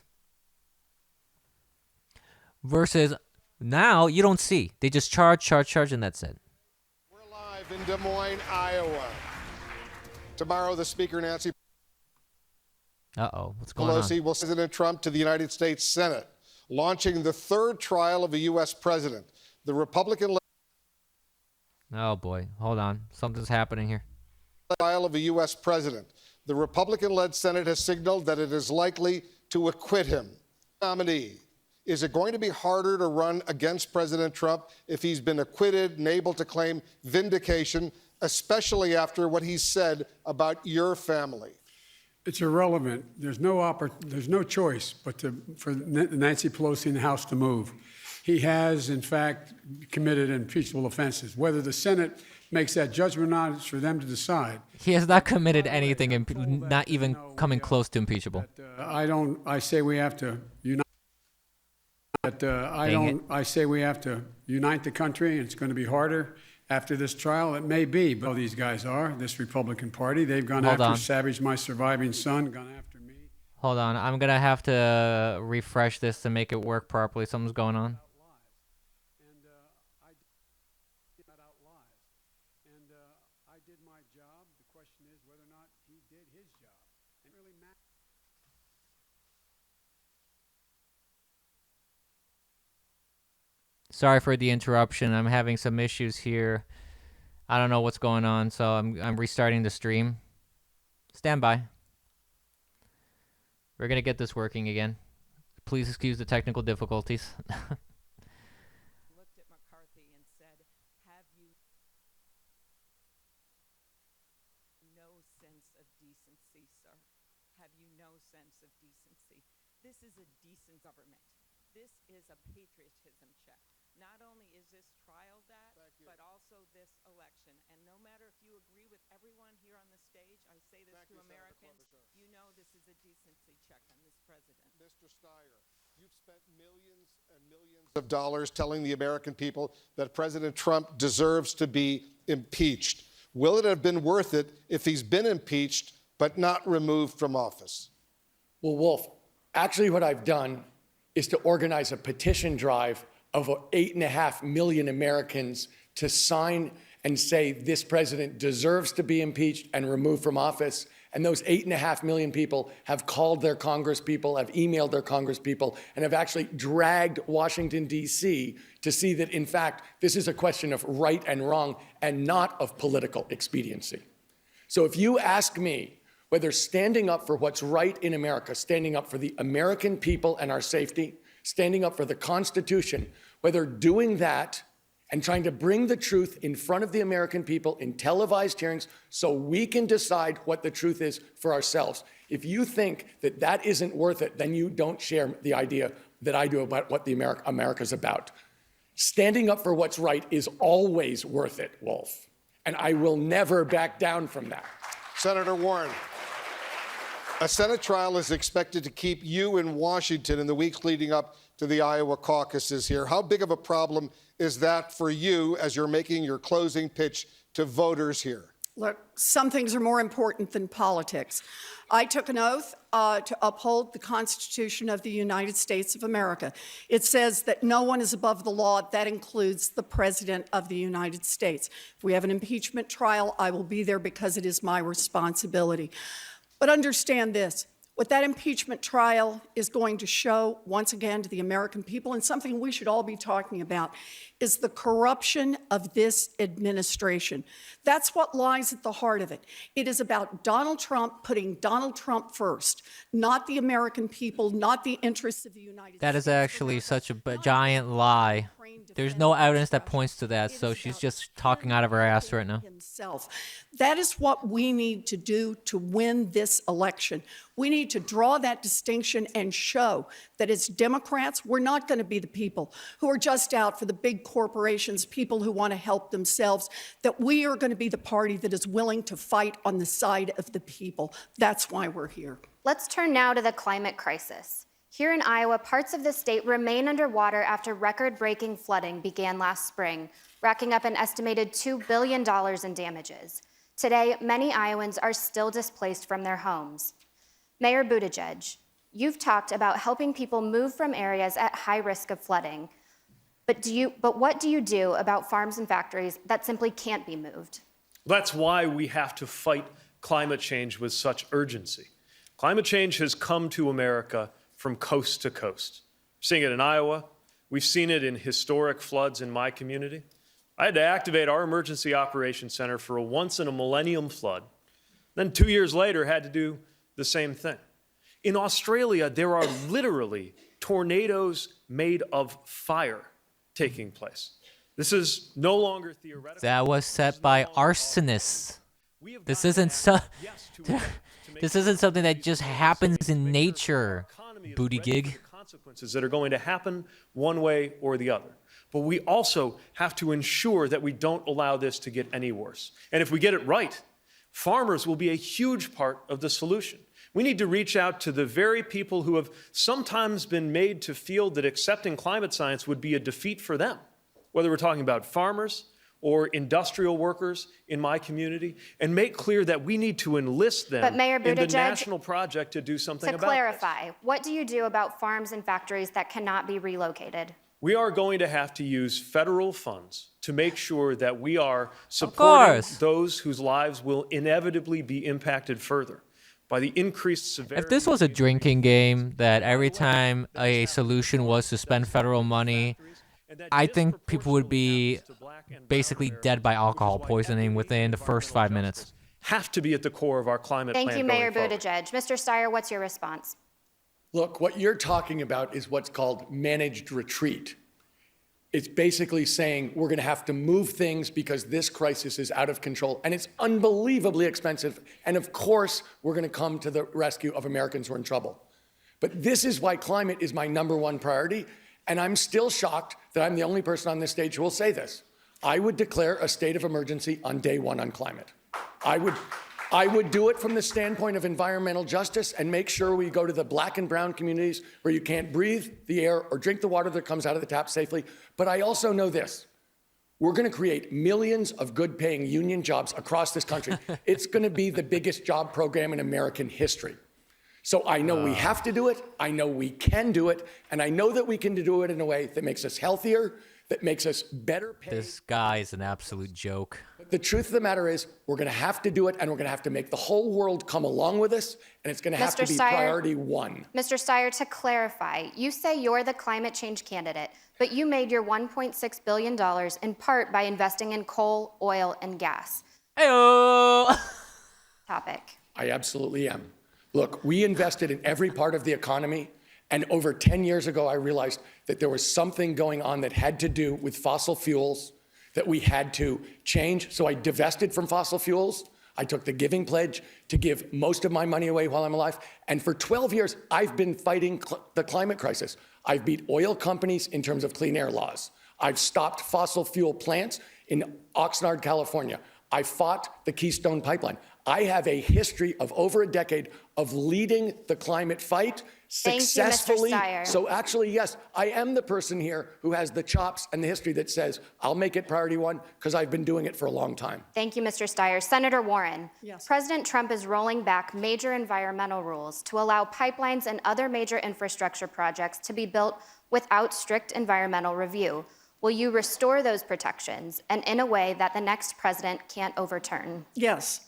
Versus now, you don't see. They just charge, and that's it. We're live in Des Moines, Iowa. Tomorrow, the Speaker, Nancy What's going Pelosi on? will send President Trump to the United States Senate, launching the third trial of a U.S. president. The Republican Oh, boy. Hold on. Something's happening here. trial of a U.S. president. The Republican-led Senate has signaled that it is likely to acquit him. Nominee. Is it going to be harder to run against President Trump if he's been acquitted and able to claim vindication, especially after what he said about your family? It's irrelevant. There's no choice but for Nancy Pelosi and the House to move. He has, in fact, committed impeachable offenses. Whether the Senate makes that judgment or not, it's for them to decide. He has not committed anything, not even coming close to impeachable. I say we have to unite. I say we have to unite the country, and it's going to be harder after this trial. It may be, but all these guys are, this Republican Party. They've gone after Savage, my surviving son, gone after me. Hold on. I'm going to have to refresh this to make it work properly. Something's going on. I did my job. The question is whether or not he did his job. It really matters. Sorry for the interruption. I'm having some issues here. I don't know what's going on, so I'm restarting the stream. Stand by. We're gonna get this working again. Please excuse the technical difficulties. Looked at McCarthy and said, have you no sense of decency, sir? Have you no sense of decency? This is a decent government. This is a patriotism check. Not only is this trial that, but also this election. And no matter if you agree with everyone here on the stage, I say this to Americans, you know this is a decency check on this president. Mr. Steyer, you've spent millions and millions of dollars telling the American people that President Trump deserves to be impeached. Will it have been worth it if he's been impeached but not removed from office? Well, Wolf, actually what I've done is to organize a petition drive of 8.5 million Americans to sign and say this president deserves to be impeached and removed from office. And those 8.5 million people have called their Congress people, have emailed their Congress people, and have actually dragged Washington, D.C. to see that, in fact, this is a question of right and wrong and not of political expediency. So if you ask me whether standing up for what's right in America, standing up for the American people and our safety, standing up for the Constitution, whether doing that and trying to bring the truth in front of the American people in televised hearings so we can decide what the truth is for ourselves. If you think that that isn't worth it, then you don't share the idea that I do about what the America's about. Standing up for what's right is always worth it, Wolf. And I will never back down from that. Senator Warren, a Senate trial is expected to keep you in Washington in the weeks leading up to the Iowa caucuses here. How big of a problem is that for you as you're making your closing pitch to voters here? Look, some things are more important than politics. I took an oath to uphold the Constitution of the United States of America. It says that no one is above the law. That includes the President of the United States. If we have an impeachment trial, I will be there because it is my responsibility. But understand this. What that impeachment trial is going to show, once again, to the American people, and something we should all be talking about, is the corruption of this administration. That's what lies at the heart of it. It is about Donald Trump putting Donald Trump first, not the American people, not the interests of the United States. That is actually such a giant lie. There's no evidence that points to that, so she's just talking out of her ass right now. Himself. That is what we need to do to win this election. We need to draw that distinction and show that as Democrats, we're not going to be the people who are just out for the big corporations, people who want to help themselves, that we are going to be the party that is willing to fight on the side of the people. That's why we're here. Let's turn now to the climate crisis. Here in Iowa, parts of the state remain underwater after record-breaking flooding began last spring, racking up an estimated $2 billion in damages. Today, many Iowans are still displaced from their homes. Mayor Buttigieg, you've talked about helping people move from areas at high risk of flooding. But what do you do about farms and factories that simply can't be moved? That's why we have to fight climate change with such urgency. Climate change has come to America from coast to coast. We're seeing it in Iowa. We've seen it in historic floods in my community. I had to activate our emergency operations center for a once-in-a-millennium flood. Then 2 years later, had to do the same thing. In Australia, there are literally tornadoes made of fire taking place. This is no longer theoretical. That was set by arsonists. This isn't this isn't something that just happens in nature, booty gig. Consequences that are going to happen one way or the other. But we also have to ensure that we don't allow this to get any worse. And if we get it right, farmers will be a huge part of the solution. We need to reach out to the very people who have sometimes been made to feel that accepting climate science would be a defeat for them, whether we're talking about farmers or industrial workers in my community, and make clear that we need to enlist them in the national project to do something about it. To clarify, what do you do about farms and factories that cannot be relocated? We are going to have to use federal funds to make sure that we are supporting those whose lives will inevitably be impacted further by the increased severity. If this was a drinking game that every time a solution was to spend federal money, I think people would be basically dead by alcohol poisoning within the first 5 minutes. Have to be at the core of our climate plan. Thank you, Mayor going forward. Buttigieg. Mr. Steyer, what's your response? Look, what you're talking about is what's called managed retreat. It's basically saying we're going to have to move things because this crisis is out of control and it's unbelievably expensive. And of course, we're going to come to the rescue of Americans who are in trouble. But this is why climate is my #1 priority. And I'm still shocked that I'm the only person on this stage who will say this. I would declare a state of emergency on day 1 on climate. I would do it from the standpoint of environmental justice and make sure we go to the black and brown communities where you can't breathe the air or drink the water that comes out of the tap safely. But I also know this. We're going to create millions of good-paying union jobs across this country. It's going to be the biggest job program in American history. So I know we have to do it. I know we can do it. And I know that we can do it in a way that makes us healthier, that makes us better paid. This guy is an absolute joke. But the truth of the matter is, we're going to have to do it, and we're going to have to make the whole world come along with us, and it's going to have to be priority 1. Mr. Steyer, to clarify, you say you're the climate change candidate, but you made your $1.6 billion in part by investing in coal, oil, and gas. Hey-oh! Topic. I absolutely am. Look, we invested in every part of the economy, and over 10 years ago, I realized that there was something going on that had to do with fossil fuels that we had to change. So I divested from fossil fuels. I took the giving pledge to give most of my money away while I'm alive. And for 12 years, I've been fighting the climate crisis. I've beat oil companies in terms of clean air laws. I've stopped fossil fuel plants in Oxnard, California. I fought the Keystone Pipeline. I have a history of over a decade of leading the climate fight successfully. Thank you, Mr. Steyer. So actually, yes, I am the person here who has the chops and the history that says, I'll make it priority 1 because I've been doing it for a long time. Thank you, Mr. Steyer. Senator Warren, Yes. President Trump is rolling back major environmental rules to allow pipelines and other major infrastructure projects to be built without strict environmental review. Will you restore those protections and in a way that the next president can't overturn? Yes.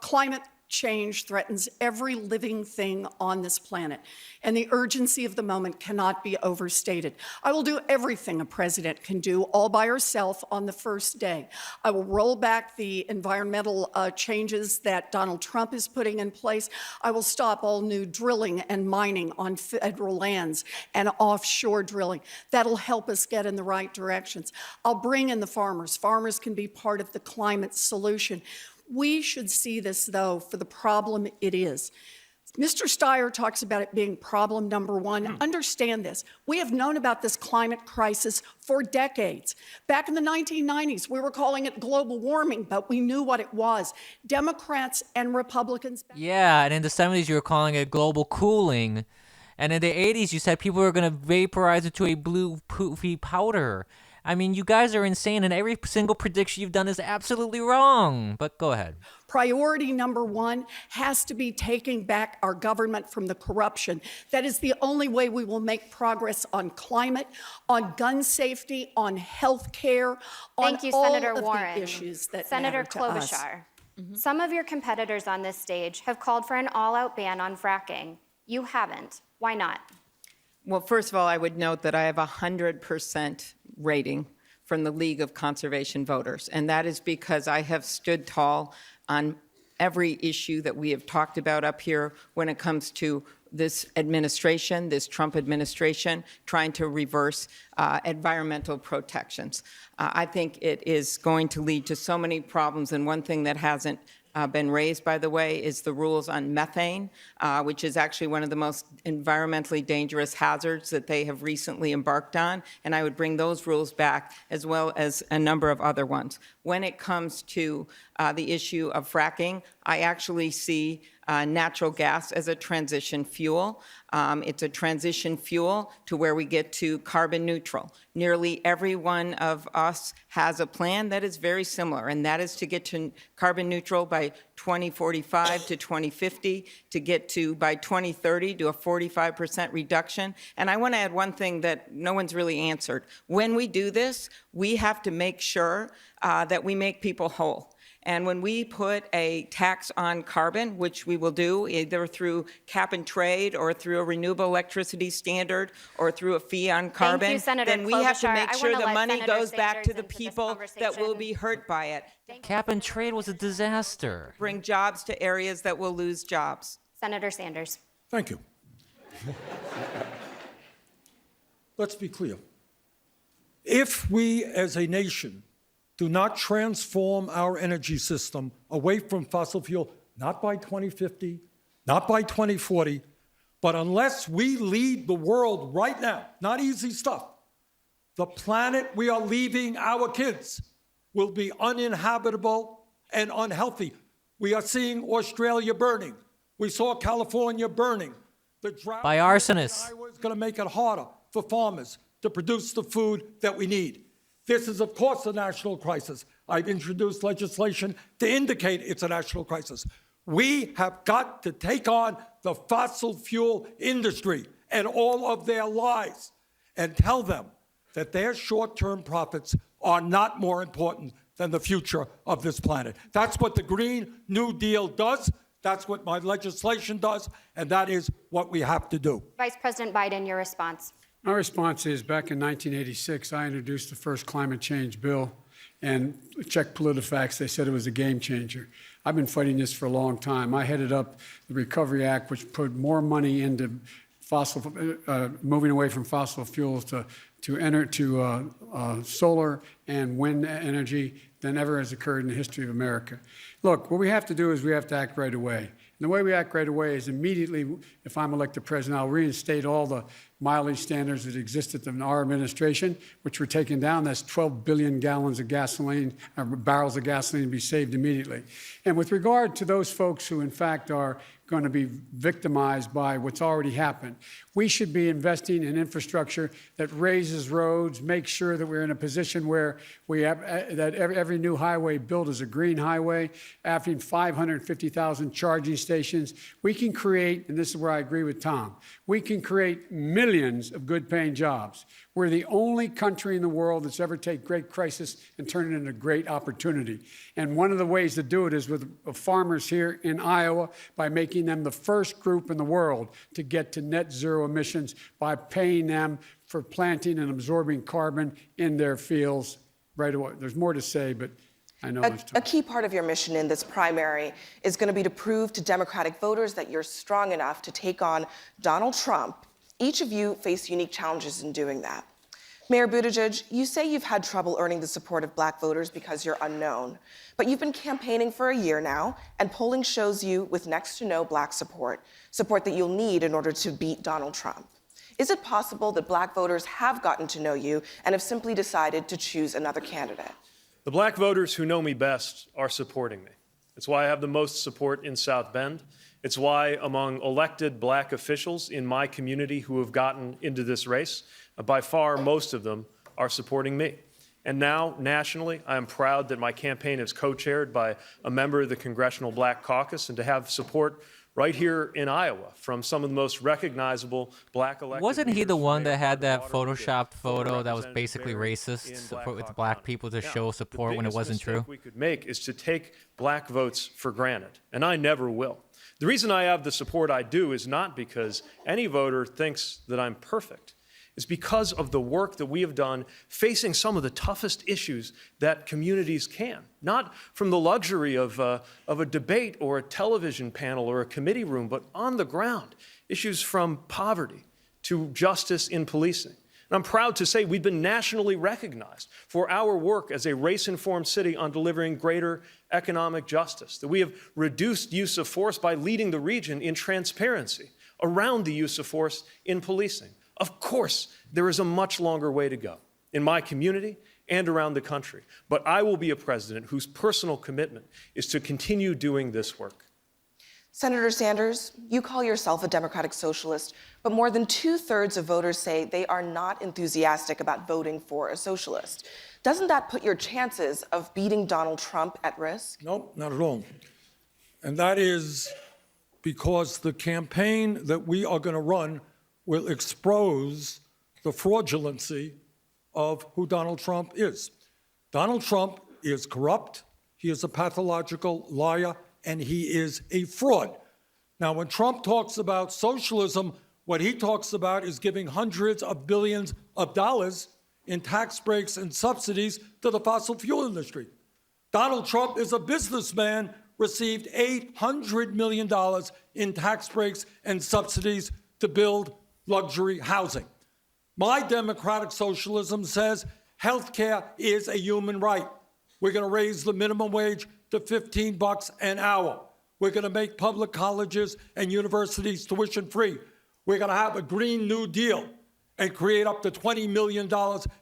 Climate change threatens every living thing on this planet, and the urgency of the moment cannot be overstated. I will do everything a president can do all by herself on the first day. I will roll back the environmental changes that Donald Trump is putting in place. I will stop all new drilling and mining on federal lands and offshore drilling. That'll help us get in the right directions. I'll bring in the farmers. Farmers can be part of the climate solution. We should see this, though, for the problem it is. Mr. Steyer talks about it being problem #1. Understand this. We have known about this climate crisis for decades. Back in the 1990s, we were calling it global warming, but we knew what it was. Democrats and Republicans... Yeah, and in the 70s, you were calling it global cooling. And in the 80s, you said people were going to vaporize into a blue poofy powder. I mean, you guys are insane, and every single prediction you've done is absolutely wrong. But go ahead. Priority #1 has to be taking back our government from the corruption. That is the only way we will make progress on climate, on gun safety, on health care, on Thank you, all Senator of Warren. the issues that Senator matter to us. Klobuchar, some of your competitors on this stage have called for an all-out ban on fracking. You haven't. Why not? Well, first of all, I would note that I have a 100% rating from the League of Conservation Voters, and that is because I have stood tall on every issue that we have talked about up here when it comes to this administration, this Trump administration, trying to reverse environmental protections. I think it is going to lead to so many problems, and one thing that hasn't been raised, by the way, is the rules on methane, which is actually one of the most environmentally dangerous hazards that they have recently embarked on, and I would bring those rules back as well as a number of other ones. When it comes to the issue of fracking, I actually see natural gas as a transition fuel. It's a transition fuel to where we get to carbon neutral. Nearly every one of us has a plan that is very similar, and that is to get to carbon neutral by 2045 to 2050, to get to, by 2030, to a 45% reduction. And I want to add one thing that no one's really answered. When we do this, we have to make sure that we make people whole. And when we put a tax on carbon, which we will do either through cap and trade or through a renewable electricity standard or through a fee on carbon, then we have to make sure the money goes back to the people that will be hurt by it. Cap and trade was a disaster. Bring jobs to areas that will lose jobs. Senator Sanders. Thank you. Let's be clear. If we as a nation do not transform our energy system away from fossil fuel, not by 2050, not by 2040, but unless we lead the world right now, not easy stuff, the planet we are leaving our kids will be uninhabitable and unhealthy. We are seeing Australia burning. We saw California burning. The drought by arsonists is going to make it harder for farmers to produce the food that we need. This is, of course, a national crisis. I've introduced legislation to indicate it's a national crisis. We have got to take on the fossil fuel industry and all of their lies and tell them that their short-term profits are not more important than the future of this planet. That's what the Green New Deal does. That's what my legislation does, and that is what we have to do. Vice President Biden, your response. My response is, back in 1986, I introduced the first climate change bill, and check PolitiFacts, they said it was a game changer. I've been fighting this for a long time. I headed up the Recovery Act, which put more money into moving away from fossil fuels to solar and wind energy than ever has occurred in the history of America. Look, what we have to do is we have to act right away. And the way we act right away is immediately, if I'm elected president, I'll reinstate all the mileage standards that existed in our administration, which were taken down. That's 12 billion gallons of gasoline, barrels of gasoline to be saved immediately. And with regard to those folks who, in fact, are going to be victimized by what's already happened, we should be investing in infrastructure that raises roads, makes sure that we're in a position where we have that every new highway built is a green highway, having 550,000 charging stations. We can create, and this is where I agree with Tom, we can create millions of good-paying jobs. We're the only country in the world that's ever taken great crisis and turned it into great opportunity. And one of the ways to do it is with farmers here in Iowa by making them the first group in the world to get to net zero emissions by paying them for planting and absorbing carbon in their fields right away. There's more to say, but I know a key part of your mission in this primary is going to be to prove to Democratic voters that you're strong enough to take on Donald Trump. Each of you face unique challenges in doing that. Mayor Buttigieg, you say you've had trouble earning the support of black voters because you're unknown, but you've been campaigning for a year now, and polling shows you with next to no black support that you'll need in order to beat Donald Trump. Is it possible that black voters have gotten to know you and have simply decided to choose another candidate? The black voters who know me best are supporting me. It's why I have the most support in South Bend. It's why among elected black officials in my community who have gotten into this race, by far most of them are supporting me. And now, nationally, I am proud that my campaign is co-chaired by a member of the Congressional Black Caucus, and to have support right here in Iowa from some of the most recognizable black elected Wasn't he the leaders one there. that had that photoshopped photo that was basically racist with black people to show support when it wasn't true? The biggest mistake we could make is to take black votes for granted, and I never will. The reason I have the support I do is not because any voter thinks that I'm perfect. It's because of the work that we have done facing some of the toughest issues that communities can. Not from the luxury of a debate or a television panel or a committee room, but on the ground. Issues from poverty to justice in policing. And I'm proud to say we've been nationally recognized for our work as a race-informed city on delivering greater economic justice, that we have reduced use of force by leading the region in transparency around the use of force in policing. Of course, there is a much longer way to go in my community and around the country, but I will be a president whose personal commitment is to continue doing this work. Senator Sanders, you call yourself a democratic socialist, but more than 2/3 of voters say they are not enthusiastic about voting for a socialist. Doesn't that put your chances of beating Donald Trump at risk? No, not at all. And that is because the campaign that we are going to run will expose the fraudulency of who Donald Trump is. Donald Trump is corrupt, he is a pathological liar, and he is a fraud. Now, when Trump talks about socialism, what he talks about is giving hundreds of billions of dollars in tax breaks and subsidies to the fossil fuel industry. Donald Trump is a businessman, received $800 million in tax breaks and subsidies to build luxury housing. My democratic socialism says health care is a human right. We're going to raise the minimum wage to $15 an hour. We're going to make public colleges and universities tuition free. We're going to have a Green New Deal and create up to $20 million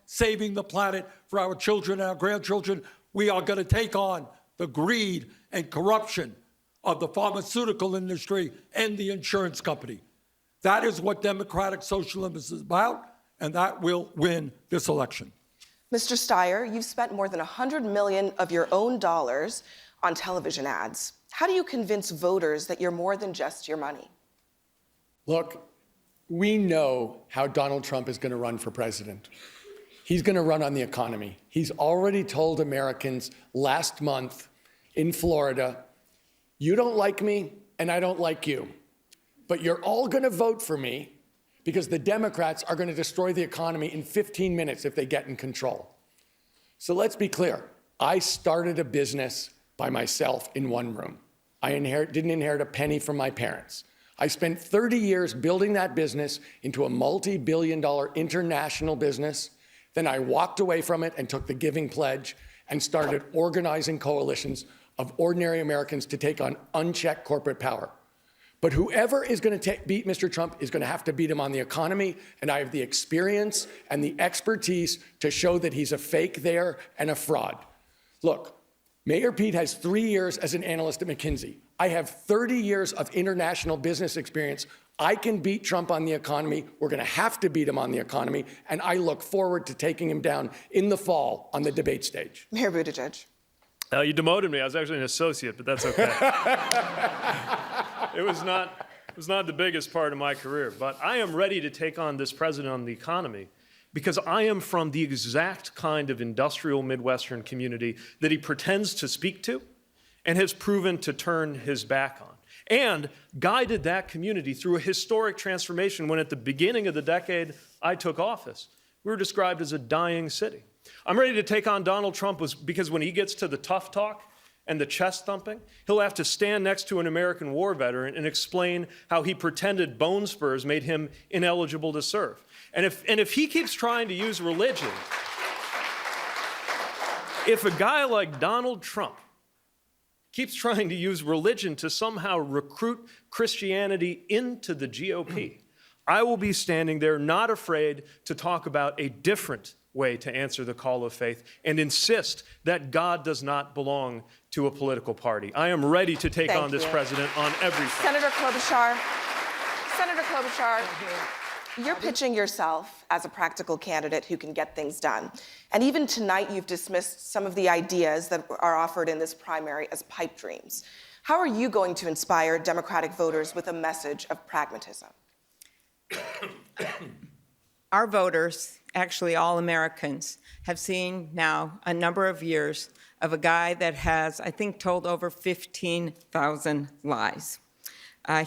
saving the planet for our children and our grandchildren. We are going to take on the greed and corruption of the pharmaceutical industry and the insurance company. That is what democratic socialism is about, and that will win this election. Mr. Steyer, you've spent more than $100 million of your own dollars on television ads. How do you convince voters that you're more than just your money? Look, we know how Donald Trump is going to run for president. He's going to run on the economy. He's already told Americans last month in Florida, you don't like me and I don't like you, but you're all going to vote for me because the Democrats are going to destroy the economy in 15 minutes if they get in control. So let's be clear. I started a business by myself in one room. I didn't inherit a penny from my parents. I spent 30 years building that business into a multi-billion-dollar international business. Then I walked away from it and took the Giving Pledge and started organizing coalitions of ordinary Americans to take on unchecked corporate power. But whoever is going to beat Mr. Trump is going to have to beat him on the economy, and I have the experience and the expertise to show that he's a fake there and a fraud. Look, Mayor Pete has 3 years as an analyst at McKinsey. I have 30 years of international business experience. I can beat Trump on the economy. We're going to have to beat him on the economy, and I look forward to taking him down in the fall on the debate stage. Mayor Buttigieg. You demoted me. I was actually an associate, but that's okay. It was not the biggest part of my career, but I am ready to take on this president on the economy because I am from the exact kind of industrial Midwestern community that he pretends to speak to and has proven to turn his back on, and guided that community through a historic transformation when at the beginning of the decade I took office, we were described as a dying city. I'm ready to take on Donald Trump because when he gets to the tough talk and the chest thumping, he'll have to stand next to an American war veteran and explain how he pretended bone spurs made him ineligible to serve. And if he keeps trying to use religion, if a guy like Donald Trump keeps trying to use religion to somehow recruit Christianity into the GOP, I will be standing there not afraid to talk about a different way to answer the call of faith and insist that God does not belong to a political party. I am ready to take on this president on every front. Senator Klobuchar, you're pitching yourself as a practical candidate who can get things done. And even tonight, you've dismissed some of the ideas that are offered in this primary as pipe dreams. How are you going to inspire Democratic voters with a message of pragmatism? Our voters, actually all Americans, have seen now a number of years of a guy that has, I think, told over 15,000 lies.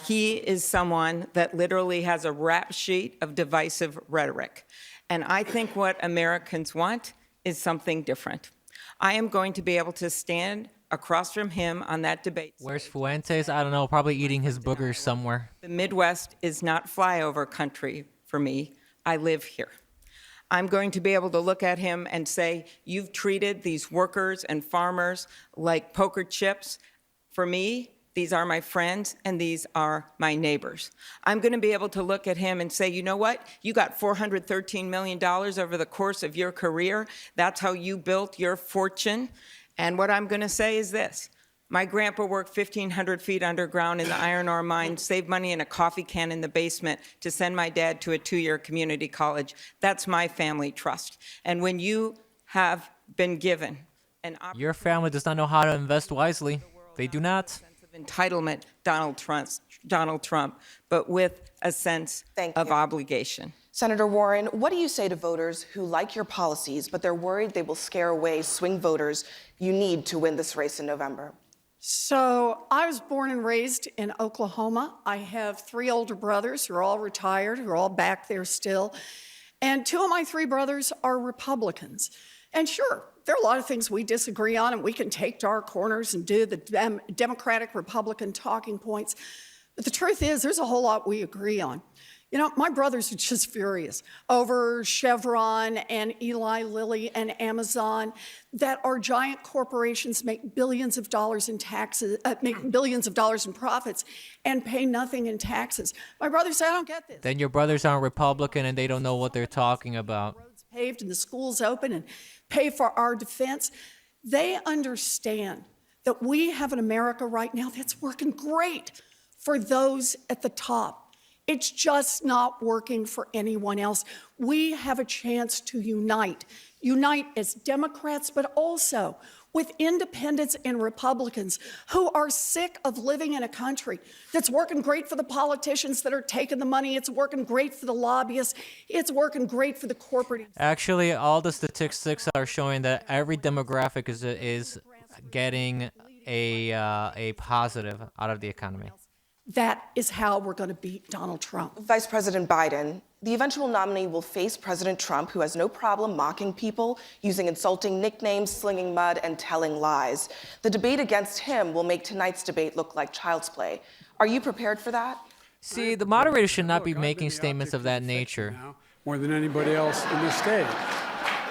He is someone that literally has a rap sheet of divisive rhetoric. And I think what Americans want is something different. I am going to be able to stand across from him on that debate. Where's Fuentes? I don't know, probably eating his boogers somewhere. The Midwest is not flyover country for me. I live here. I'm going to be able to look at him and say, you've treated these workers and farmers like poker chips. For me, these are my friends and these are my neighbors. I'm going to be able to look at him and say, you know what? You got $413 million over the course of your career. That's how you built your fortune. And what I'm going to say is this. My grandpa worked 1,500 feet underground in the iron ore mine, saved money in a coffee can in the basement to send my dad to a 2-year community college. That's my family trust. And when you have been given an opportunity... Your family does not know how to invest wisely. They do not. ...sense of entitlement, Donald Trump, but with a sense of obligation. Senator Warren, what do you say to voters who like your policies, but they're worried they will scare away swing voters you need to win this race in November? So I was born and raised in Oklahoma. I have 3 older brothers who are all retired, who are all back there still. And 2 of my 3 brothers are Republicans. And sure, there are a lot of things we disagree on, and we can take to our corners and do the Democratic Republican talking points. But the truth is, there's a whole lot we agree on. You know, my brothers are just furious over Chevron and Eli Lilly and Amazon, that our giant corporations make billions of dollars in taxes, make billions of dollars in profits, and pay nothing in taxes. My brothers say, I don't get this. Then your brothers aren't Republican and they don't know what they're talking about. Roads paved and the schools open and pay for our defense. They understand that we have an America right now that's working great for those at the top. It's just not working for anyone else. We have a chance to unite as Democrats, but also with independents and Republicans who are sick of living in a country that's working great for the politicians that are taking the money. It's working great for the lobbyists. It's working great for the corporate. Actually, all the statistics are showing that every demographic is getting a positive out of the economy. That is how we're going to beat Donald Trump. Vice President Biden, the eventual nominee will face President Trump, who has no problem mocking people, using insulting nicknames, slinging mud, and telling lies. The debate against him will make tonight's debate look like child's play. Are you prepared for that? See, the moderator should not be making statements of that nature. More than anybody else in this state.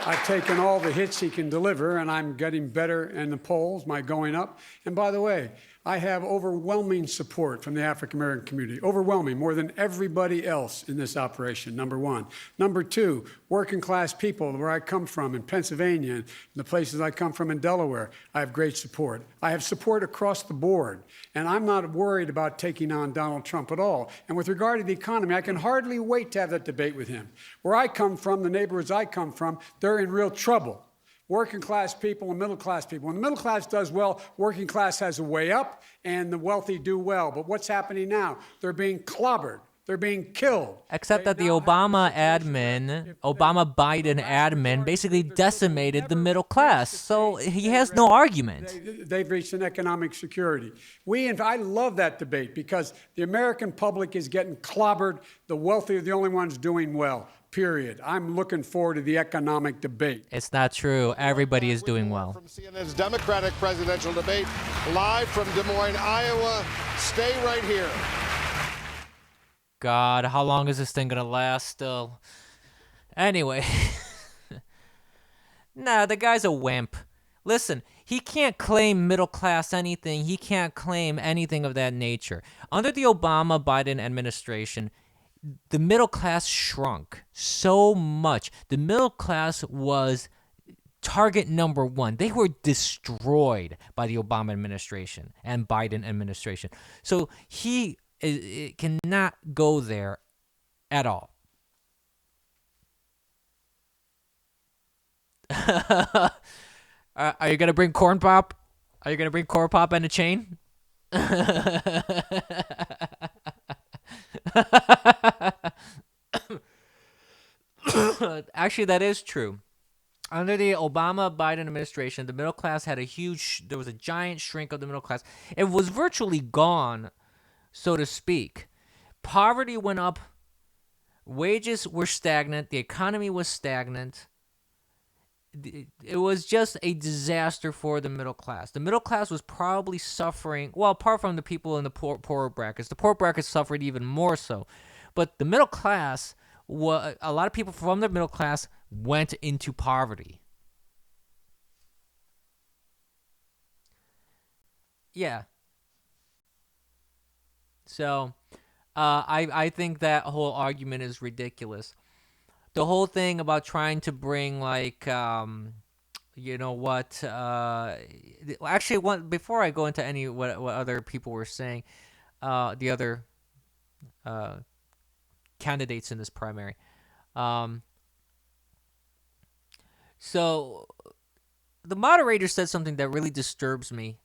I've taken all the hits he can deliver, and I'm getting better in the polls, my going up. And by the way, I have overwhelming support from the African-American community, overwhelming, more than everybody else in this operation, number one. Number two, working class people, where I come from in Pennsylvania and the places I come from in Delaware, I have great support. I have support across the board, and I'm not worried about taking on Donald Trump at all. And with regard to the economy, I can hardly wait to have that debate with him. Where I come from, the neighborhoods I come from, they're in real trouble. Working class people and middle class people. When the middle class does well, working class has a way up, and the wealthy do well. But what's happening now? They're being clobbered. They're being killed. Except that the Obama Biden admin basically decimated the middle class. So he has no argument. They've reached an economic security. I love that debate because the American public is getting clobbered. The wealthy are the only ones doing well. Period. I'm looking forward to the economic debate. It's not true. Everybody is doing well. From CNN's Democratic presidential debate, live from Des Moines, Iowa. Stay right here. God, how long is this thing gonna last still? Anyway. Nah, the guy's a wimp. Listen, he can't claim middle class anything. He can't claim anything of that nature. Under the Obama-Biden administration, the middle class shrunk so much. The middle class was target number one. They were destroyed by the Obama administration and Biden administration. So he cannot go there at all. Are you going to bring corn pop? Are you going to bring corn pop and a chain? Actually, that is true. Under the Obama-Biden administration, the middle class had there was a giant shrink of the middle class. It was virtually gone, so to speak. Poverty went up. Wages were stagnant. The economy was stagnant. It was just a disaster for the middle class. The middle class was probably suffering, well, apart from the people in the poorer brackets. The poor brackets suffered even more so. But the middle class, a lot of people from the middle class went into poverty. Yeah. So, I think that whole argument is ridiculous. The whole thing about trying to bring before I go into what other people were saying, the other candidates in this primary. So the moderator said something that really disturbs me,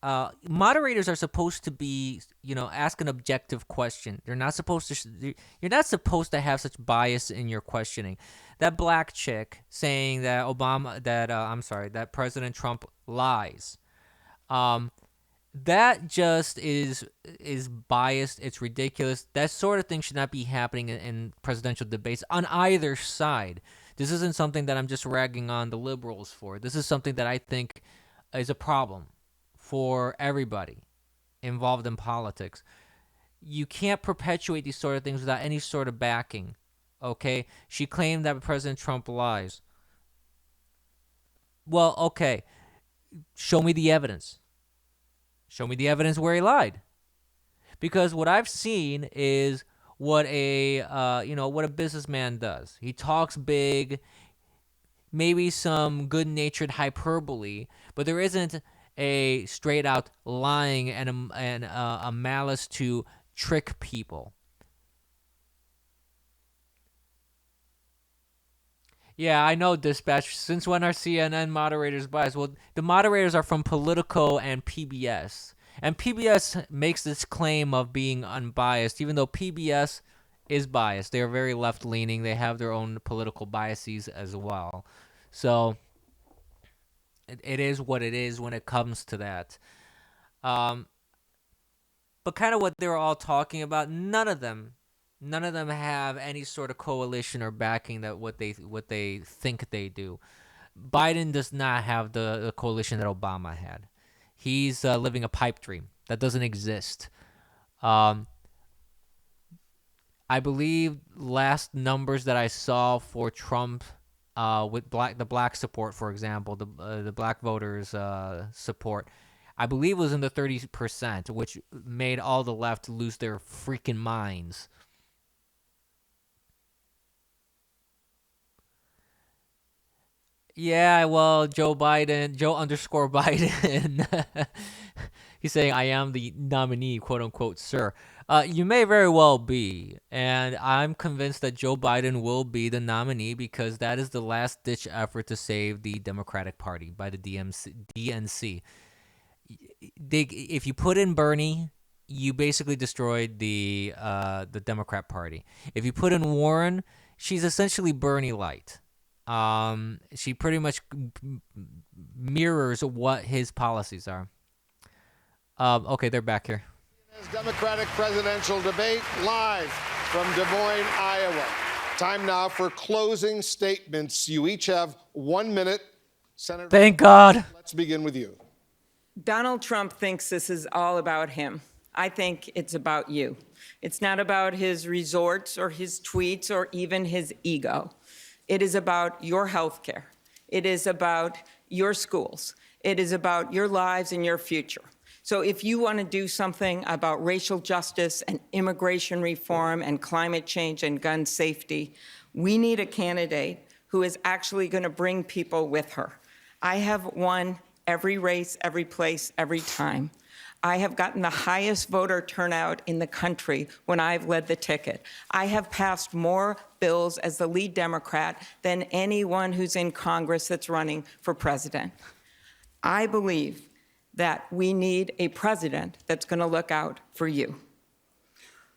moderators are supposed to be, ask an objective question. They're not supposed to. You're not supposed to have such bias in your questioning. That black chick saying that that President Trump lies. That just is biased. It's ridiculous. That sort of thing should not be happening in presidential debates on either side. This isn't something that I'm just ragging on the liberals for. This is something that I think is a problem for everybody involved in politics. You can't perpetuate these sort of things without any sort of backing. Okay? She claimed that President Trump lies. Well, okay. Show me the evidence. Show me the evidence where he lied. Because what I've seen is what a businessman does. He talks big, maybe some good-natured hyperbole, but there isn't a straight-out lying and a malice to trick people. Yeah, I know, Dispatch. Since when are CNN moderators biased? Well, the moderators are from Politico and PBS. And PBS makes this claim of being unbiased, even though PBS is biased. They are very left-leaning. They have their own political biases as well. So it is what it is when it comes to that. But kind of what they were all talking about, none of them have any sort of coalition or backing that what they think they do. Biden does not have the coalition that Obama had. He's living a pipe dream that doesn't exist. I believe last numbers that I saw for Trump with the black support, for example, the black voters support, I believe was in the 30%, which made all the left lose their freaking minds. Yeah, well, Joe underscore Biden. He's saying, I am the nominee, quote unquote, sir. You may very well be. And I'm convinced that Joe Biden will be the nominee because that is the last ditch effort to save the Democratic Party by the DNC. If you put in Bernie, you basically destroyed the Democrat Party. If you put in Warren, she's essentially Bernie light. She pretty much mirrors what his policies are. Okay, they're back here. Democratic presidential debate live from Des Moines, Iowa. Time now for closing statements. You each have 1 minute. Senator, thank God. Let's begin with you. Donald Trump thinks this is all about him. I think it's about you. It's not about his resorts or his tweets or even his ego. It is about your health care. It is about your schools. It is about your lives and your future. So if you want to do something about racial justice and immigration reform and climate change and gun safety, we need a candidate who is actually going to bring people with her. I have won every race, every place, every time. I have gotten the highest voter turnout in the country when I've led the ticket. I have passed more bills as the lead Democrat than anyone who's in Congress that's running for president. I believe that we need a president that's going to look out for you.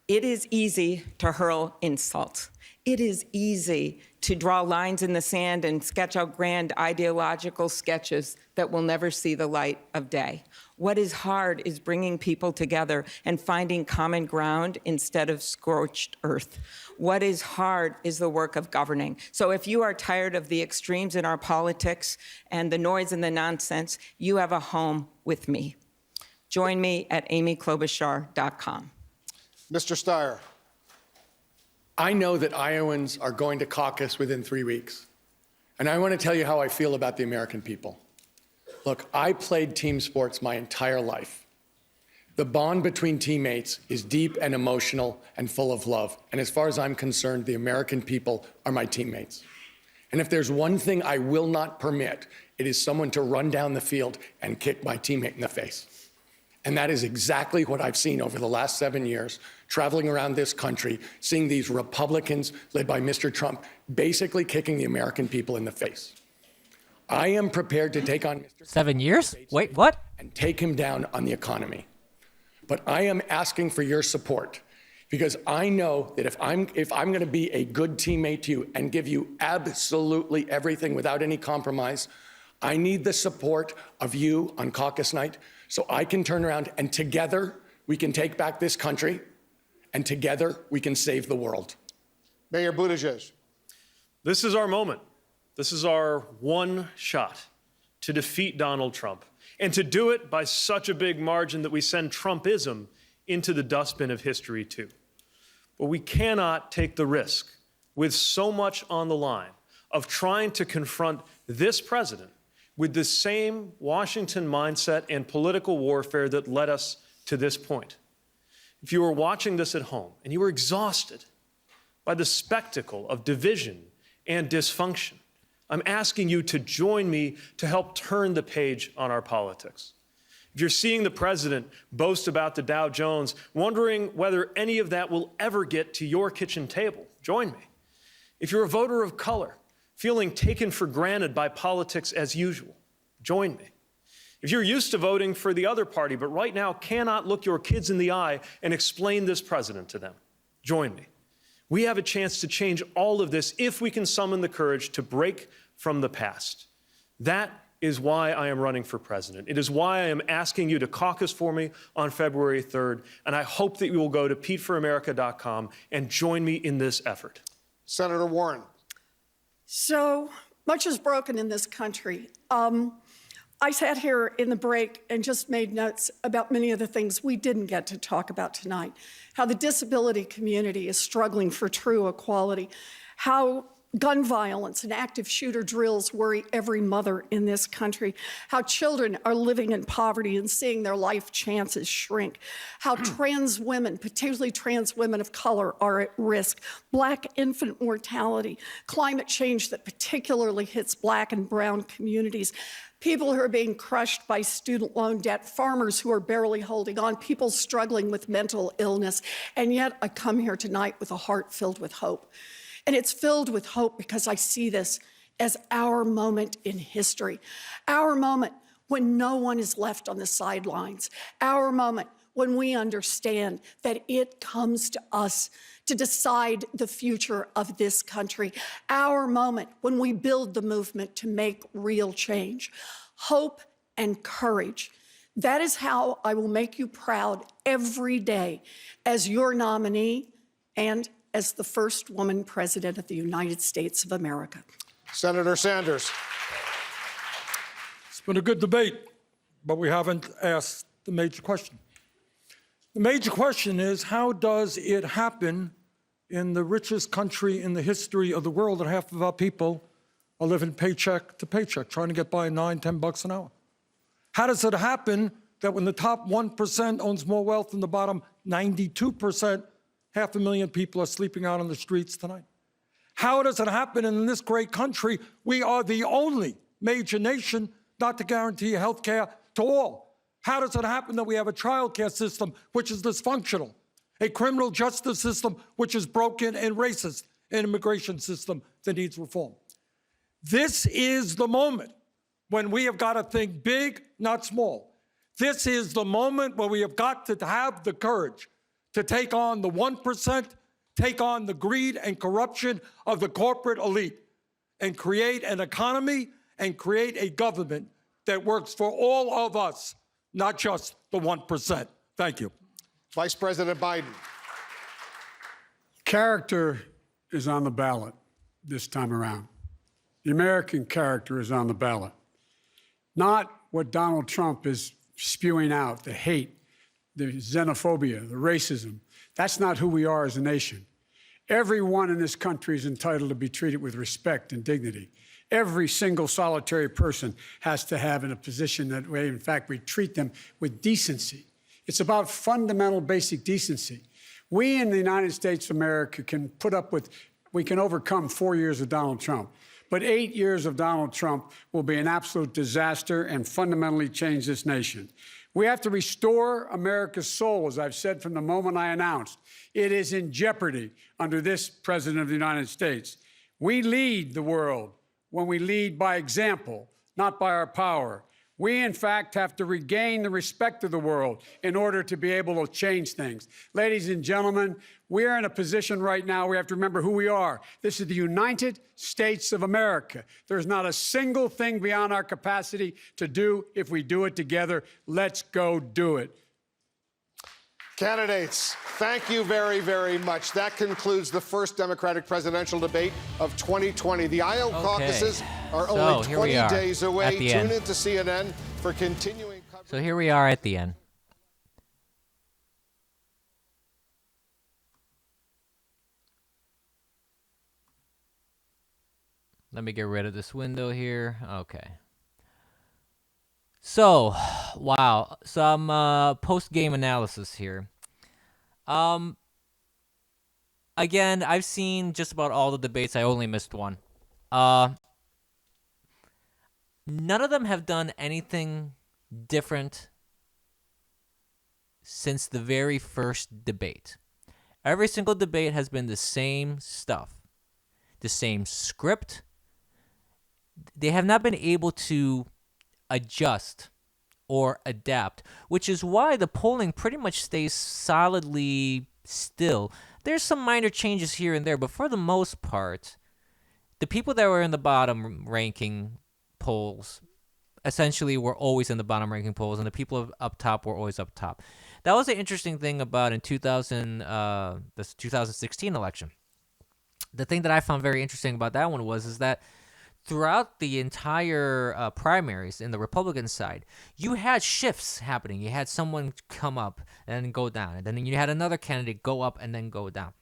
It is easy to hurl insults. It is easy to draw lines in the sand and sketch out grand ideological sketches that will never see the light of day. What is hard is bringing people together and finding common ground instead of scorched earth. What is hard is the work of governing. So if you are tired of the extremes in our politics and the noise and the nonsense, you have a home with me. Join me at amyklobuchar.com. Mr. Steyer. I know that Iowans are going to caucus within 3 weeks. And I want to tell you how I feel about the American people. Look, I played team sports my entire life. The bond between teammates is deep and emotional and full of love. And as far as I'm concerned, the American people are my teammates. And if there's one thing I will not permit, it is someone to run down the field and kick my teammate in the face. And that is exactly what I've seen over the last 7 years, traveling around this country, seeing these Republicans led by Mr. Trump basically kicking the American people in the face. I am prepared to take on Mr. 7 years? Wait, what? and take him down on the economy. But I am asking for your support because I know that if I'm going to be a good teammate to you and give you absolutely everything without any compromise, I need the support of you on caucus night so I can turn around and together we can take back this country and together we can save the world. Mayor Buttigieg. This is our moment. This is our one shot to defeat Donald Trump and to do it by such a big margin that we send Trumpism into the dustbin of history too. But we cannot take the risk with so much on the line of trying to confront this president with the same Washington mindset and political warfare that led us to this point. If you were watching this at home and you were exhausted by the spectacle of division and dysfunction, I'm asking you to join me to help turn the page on our politics. If you're seeing the president boast about the Dow Jones, wondering whether any of that will ever get to your kitchen table, join me. If you're a voter of color, feeling taken for granted by politics as usual, join me. If you're used to voting for the other party, but right now cannot look your kids in the eye and explain this president to them, join me. We have a chance to change all of this if we can summon the courage to break from the past. That is why I am running for president. It is why I am asking you to caucus for me on February 3rd, and I hope that you will go to PeteForAmerica.com and join me in this effort. Senator Warren. So much is broken in this country. I sat here in the break and just made notes about many of the things we didn't get to talk about tonight. How the disability community is struggling for true equality. How gun violence and active shooter drills worry every mother in this country. How children are living in poverty and seeing their life chances shrink. How trans women, particularly trans women of color, are at risk. Black infant mortality, climate change that particularly hits Black and brown communities. People who are being crushed by student loan debt, farmers who are barely holding on, people struggling with mental illness. And yet I come here tonight with a heart filled with hope. And it's filled with hope because I see this as our moment in history. Our moment when no one is left on the sidelines. Our moment when we understand that it comes to us to decide the future of this country. Our moment when we build the movement to make real change. Hope and courage. That is how I will make you proud every day as your nominee and as the first woman president of the United States of America. Senator Sanders. It's been a good debate, but we haven't asked the major question. The major question is, how does it happen in the richest country in the history of the world that half of our people are living paycheck to paycheck, trying to get by $9, $10 an hour? How does it happen that when the top 1% owns more wealth than the bottom 92%, 500,000 people are sleeping out on the streets tonight? How does it happen in this great country? We are the only major nation not to guarantee health care to all. How does it happen that we have a child care system which is dysfunctional, a criminal justice system which is broken and racist, an immigration system that needs reform? This is the moment when we have got to think big, not small. This is the moment where we have got to have the courage to take on the 1%, take on the greed and corruption of the corporate elite, and create an economy and create a government that works for all of us, not just the 1%. Thank you. Vice President Biden. Character is on the ballot this time around. The American character is on the ballot. Not what Donald Trump is spewing out, the hate, the xenophobia, the racism. That's not who we are as a nation. Everyone in this country is entitled to be treated with respect and dignity. Every single solitary person has to have in a position that way, in fact, we treat them with decency. It's about fundamental basic decency. We in the United States of America can we can overcome 4 years of Donald Trump. But 8 years of Donald Trump will be an absolute disaster and fundamentally change this nation. We have to restore America's soul, as I've said from the moment I announced. It is in jeopardy under this President of the United States. We lead the world when we lead by example, not by our power. We, in fact, have to regain the respect of the world in order to be able to change things. Ladies and gentlemen, we are in a position right now where we have to remember who we are. This is the United States of America. There's not a single thing beyond our capacity to do if we do it together. Let's go do it. Candidates, thank you very, very much. That concludes the first Democratic presidential debate of 2020. The Iowa caucuses are only 20 days away. Tune in to CNN for continuing coverage. So here we are at the end. Let me get rid of this window here. Okay. So, wow, some post-game analysis here. Again, I've seen just about all the debates. I only missed one. None of them have done anything different since the very first debate. Every single debate has been the same stuff, the same script. They have not been able to adjust or adapt, which is why the polling pretty much stays solidly still. There's some minor changes here and there, but for the most part, the people that were in the bottom ranking polls essentially were always in the bottom ranking polls, and the people up top were always up top. That was the interesting thing about in 2016 election. The thing that I found very interesting about that one is that throughout the entire primaries in the Republican side, you had shifts happening. You had someone come up and then go down, and then you had another candidate go up and then go down.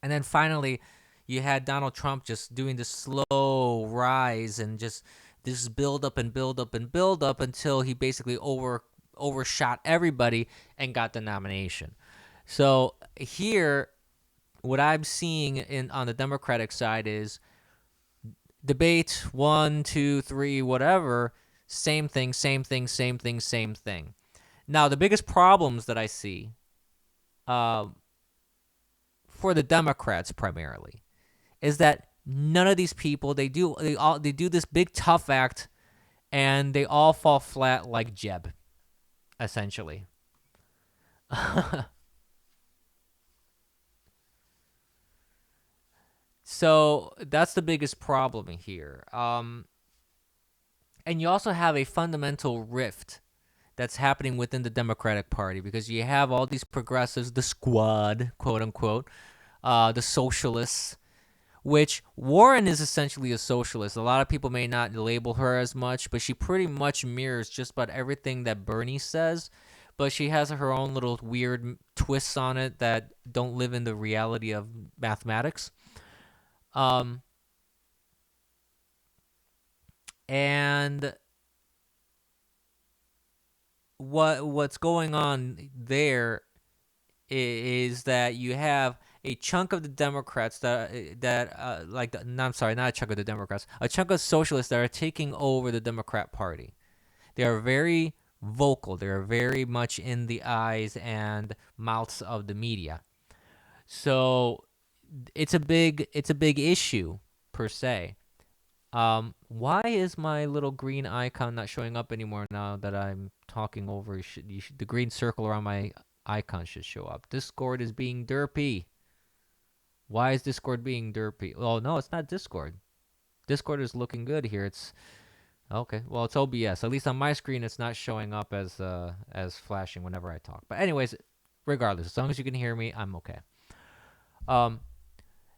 And then finally, you had Donald Trump just doing this slow rise and just this build up and build up and build up until he basically overshot everybody and got the nomination. So here, what I'm seeing on the Democratic side is debate 1, 2, 3, whatever, same thing. Now, the biggest problems that I see for the Democrats primarily is that none of these people, they do this big tough act, and they all fall flat like Jeb, essentially. So that's the biggest problem here. And you also have a fundamental rift that's happening within the Democratic Party, because you have all these progressives, the squad, quote unquote, the socialists, which Warren is essentially a socialist. A lot of people may not label her as much, but she pretty much mirrors just about everything that Bernie says, but she has her own little weird twists on it that don't live in the reality of mathematics. And what's going on there is that you have a chunk of the Democrats not a chunk of the Democrats, a chunk of socialists that are taking over the Democrat Party. They are very vocal. They are very much in the eyes and mouths of the media. So it's a big issue per se. Why is my little green icon not showing up anymore now that I'm talking over? The green circle around my icon should show up. Discord is being derpy. Why is Discord being derpy? Oh, no, it's not Discord. Discord is looking good here. It's okay. Well, it's OBS. At least on my screen, it's not showing up as flashing whenever I talk. But anyways, regardless, as long as you can hear me, I'm okay.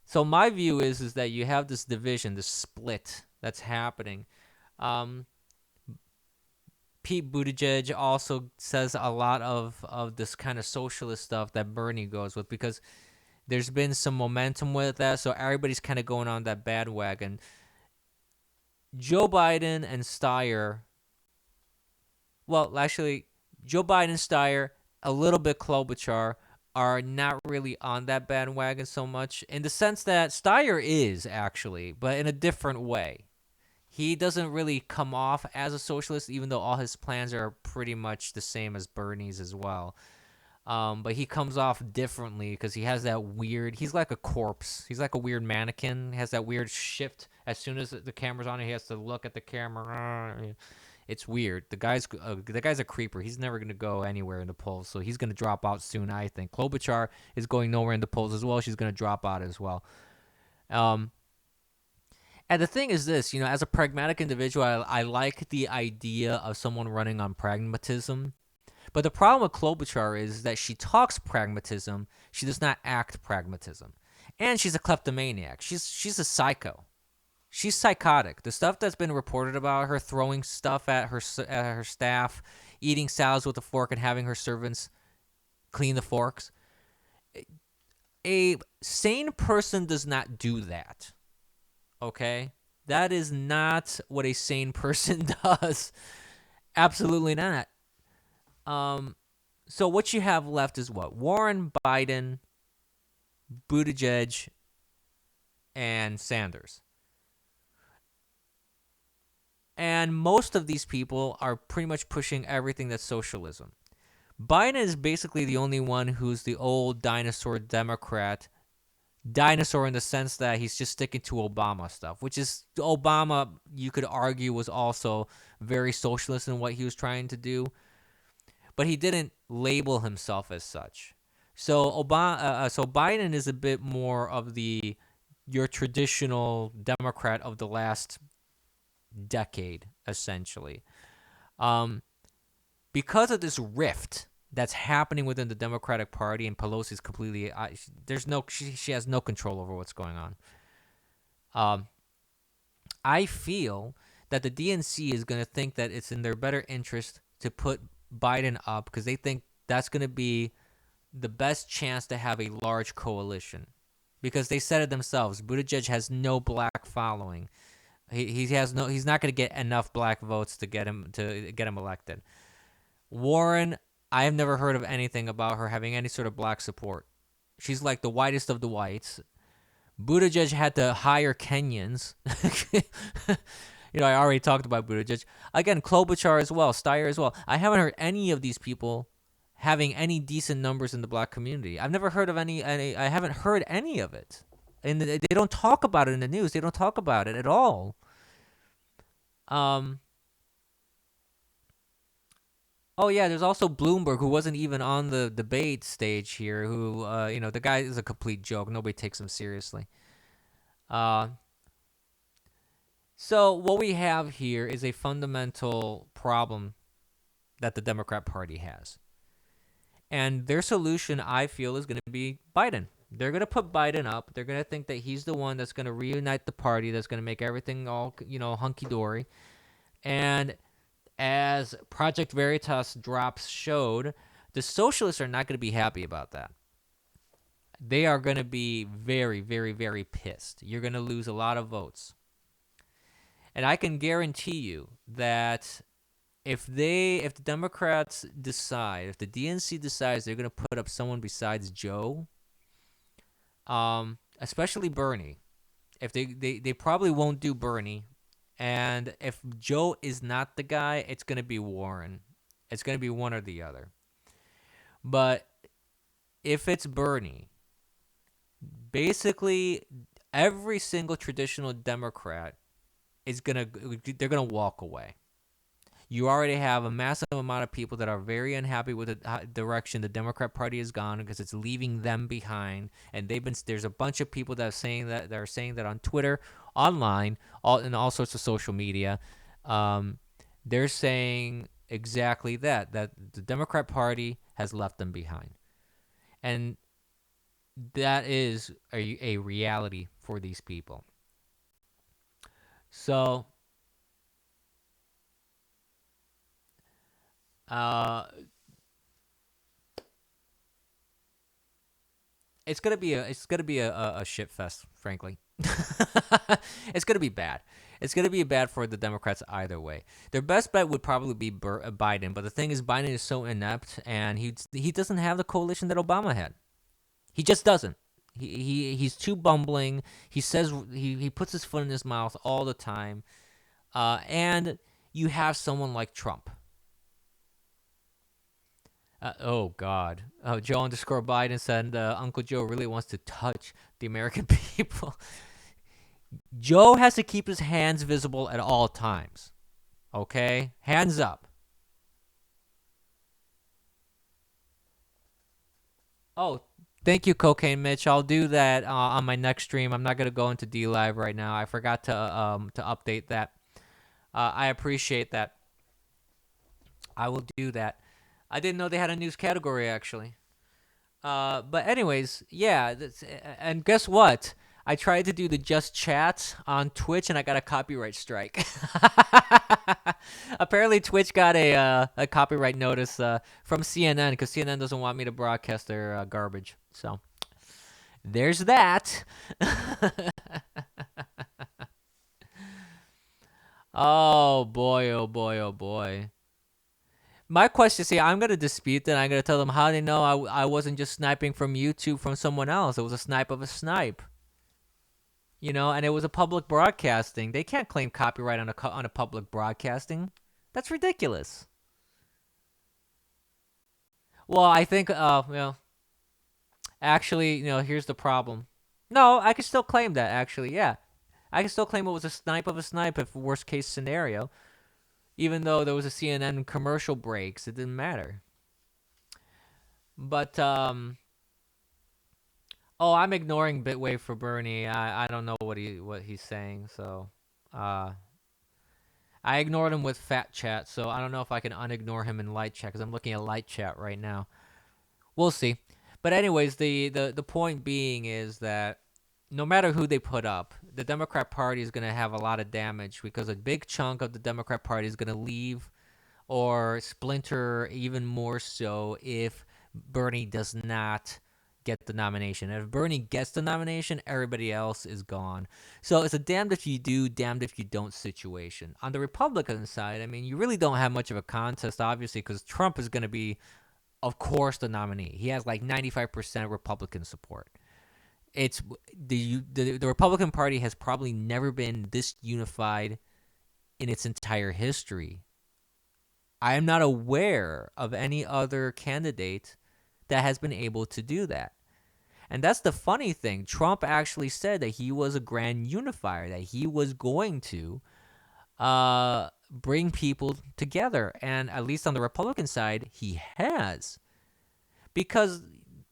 So my view is that you have this division, this split that's happening. Pete Buttigieg also says a lot of this kind of socialist stuff that Bernie goes with, because there's been some momentum with that, so everybody's kind of going on that bandwagon. Joe Biden and Steyer, well, actually, Joe Biden, Steyer, a little bit Klobuchar, are not really on that bandwagon so much, in the sense that Steyer is, actually, but in a different way. He doesn't really come off as a socialist, even though all his plans are pretty much the same as Bernie's as well. But he comes off differently because he has that weird, he's like a corpse. He's like a weird mannequin. He has that weird shift. As soon as the camera's on, he has to look at the camera. It's weird. The guy's a creeper. He's never going to go anywhere in the polls, so he's going to drop out soon, I think. Klobuchar is going nowhere in the polls as well. She's going to drop out as well. And the thing is this, as a pragmatic individual, I like the idea of someone running on pragmatism. But the problem with Klobuchar is that she talks pragmatism. She does not act pragmatism. And she's a kleptomaniac. She's a psycho. She's psychotic. The stuff that's been reported about her, throwing stuff at her staff, eating salads with a fork and having her servants clean the forks. A sane person does not do that. Okay? That is not what a sane person does. Absolutely not. So what you have left is what? Warren, Biden, Buttigieg, and Sanders. And most of these people are pretty much pushing everything that's socialism. Biden is basically the only one who's the old dinosaur Democrat. Dinosaur in the sense that he's just sticking to Obama stuff, which is Obama, you could argue, was also very socialist in what he was trying to do. But he didn't label himself as such. So Biden is a bit more of your traditional Democrat of the last decade, essentially. Because of this rift that's happening within the Democratic Party, and Pelosi's completely, she has no control over what's going on. I feel that the DNC is going to think that it's in their better interest to put Biden up because they think that's going to be the best chance to have a large coalition. Because they said it themselves, Buttigieg has no black following. He's not going to get enough black votes to get him elected. Warren, I have never heard of anything about her having any sort of black support. She's like the whitest of the whites. Buttigieg had to hire Kenyans. I already talked about Buttigieg. Again, Klobuchar as well, Steyer as well. I haven't heard any of these people having any decent numbers in the black community. I've never heard of any. I haven't heard any of it. And they don't talk about it in the news. They don't talk about it at all. Oh yeah, there's also Bloomberg, who wasn't even on the debate stage here. Who, the guy is a complete joke. Nobody takes him seriously. So what we have here is a fundamental problem that the Democrat Party has, and their solution, I feel, is going to be Biden. They're going to put Biden up. They're going to think that he's the one that's going to reunite the party, that's going to make everything all, hunky-dory. And as Project Veritas drops showed, the socialists are not going to be happy about that. They are going to be very, very, very pissed. You're going to lose a lot of votes. And I can guarantee you that if the Democrats decide, if the DNC decides they're going to put up someone besides Joe, especially Bernie, if they probably won't do Bernie, and if Joe is not the guy, it's going to be Warren. It's going to be one or the other. But if it's Bernie, basically every single traditional Democrat they're gonna walk away. You already have a massive amount of people that are very unhappy with the direction the Democrat Party has gone because it's leaving them behind. And there's a bunch of people that are saying that on Twitter, online, in all sorts of social media. They're saying exactly that the Democrat Party has left them behind. And that is a reality for these people. So it's gonna be a shit fest, frankly. It's gonna be bad. It's gonna be bad for the Democrats either way. Their best bet would probably be Biden, but the thing is, Biden is so inept, and he doesn't have the coalition that Obama had. He just doesn't. He's too bumbling. He says he puts his foot in his mouth all the time, and you have someone like Trump. Oh God! Joe _ Biden said Uncle Joe really wants to touch the American people. Joe has to keep his hands visible at all times. Okay? Hands up. Oh, thank you, Cocaine Mitch. I'll do that on my next stream. I'm not gonna go into D Live right now. I forgot to update that. I appreciate that. I will do that. I didn't know they had a news category actually. But anyways, yeah. And guess what? I tried to do the just chat on Twitch and I got a copyright strike. Apparently, Twitch got a copyright notice from CNN because CNN doesn't want me to broadcast their garbage. So there's that. Oh boy! Oh boy! Oh boy! My question, see, I'm gonna dispute that. I'm gonna tell them how they know I wasn't just sniping from YouTube from someone else. It was a snipe of a snipe. You know, and it was a public broadcasting. They can't claim copyright on a public broadcasting. That's ridiculous. Well, I think actually, here's the problem. No, I can still claim that actually. Yeah. I can still claim it was a snipe of a snipe if worst case scenario. Even though there was a CNN commercial breaks, it didn't matter. But I'm ignoring Bitwave for Bernie. I don't know what he's saying, so I ignored him with Fat Chat, so I don't know if I can unignore him in Light Chat because I'm looking at Light Chat right now. We'll see. But anyways, the point being is that no matter who they put up, the Democrat Party is going to have a lot of damage because a big chunk of the Democrat Party is going to leave or splinter even more so if Bernie does not get the nomination. And if Bernie gets the nomination, everybody else is gone. So it's a damned if you do, damned if you don't situation. On the Republican side, I mean, you really don't have much of a contest, obviously, because Trump is going to be, of course, the nominee. He has like 95% Republican support. It's the Republican Party has probably never been this unified in its entire history. I am not aware of any other candidate that has been able to do that. And that's the funny thing. Trump actually said that he was a grand unifier, that he was going to bring people together. And at least on the Republican side, he has. Because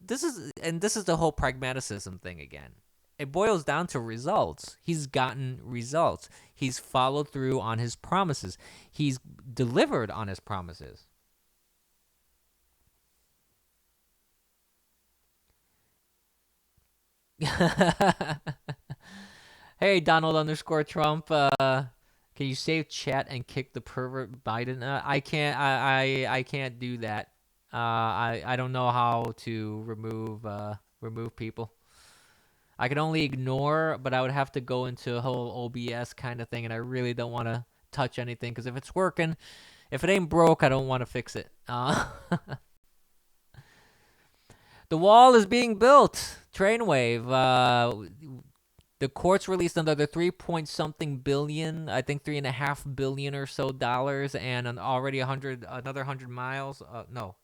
this is the whole pragmaticism thing again. It boils down to results. He's gotten results. He's followed through on his promises. He's delivered on his promises. Hey, Donald_Trump. Can you save chat and kick the pervert Biden? I can't. I can't do that. I don't know how to remove people. I can only ignore, but I would have to go into a whole OBS kind of thing, and I really don't want to touch anything because if it's working, if it ain't broke, I don't want to fix it. The wall is being built. Trainwave. The courts released another 3-point-something billion, I think $3.5 billion or so dollars, and already another 100 miles. No.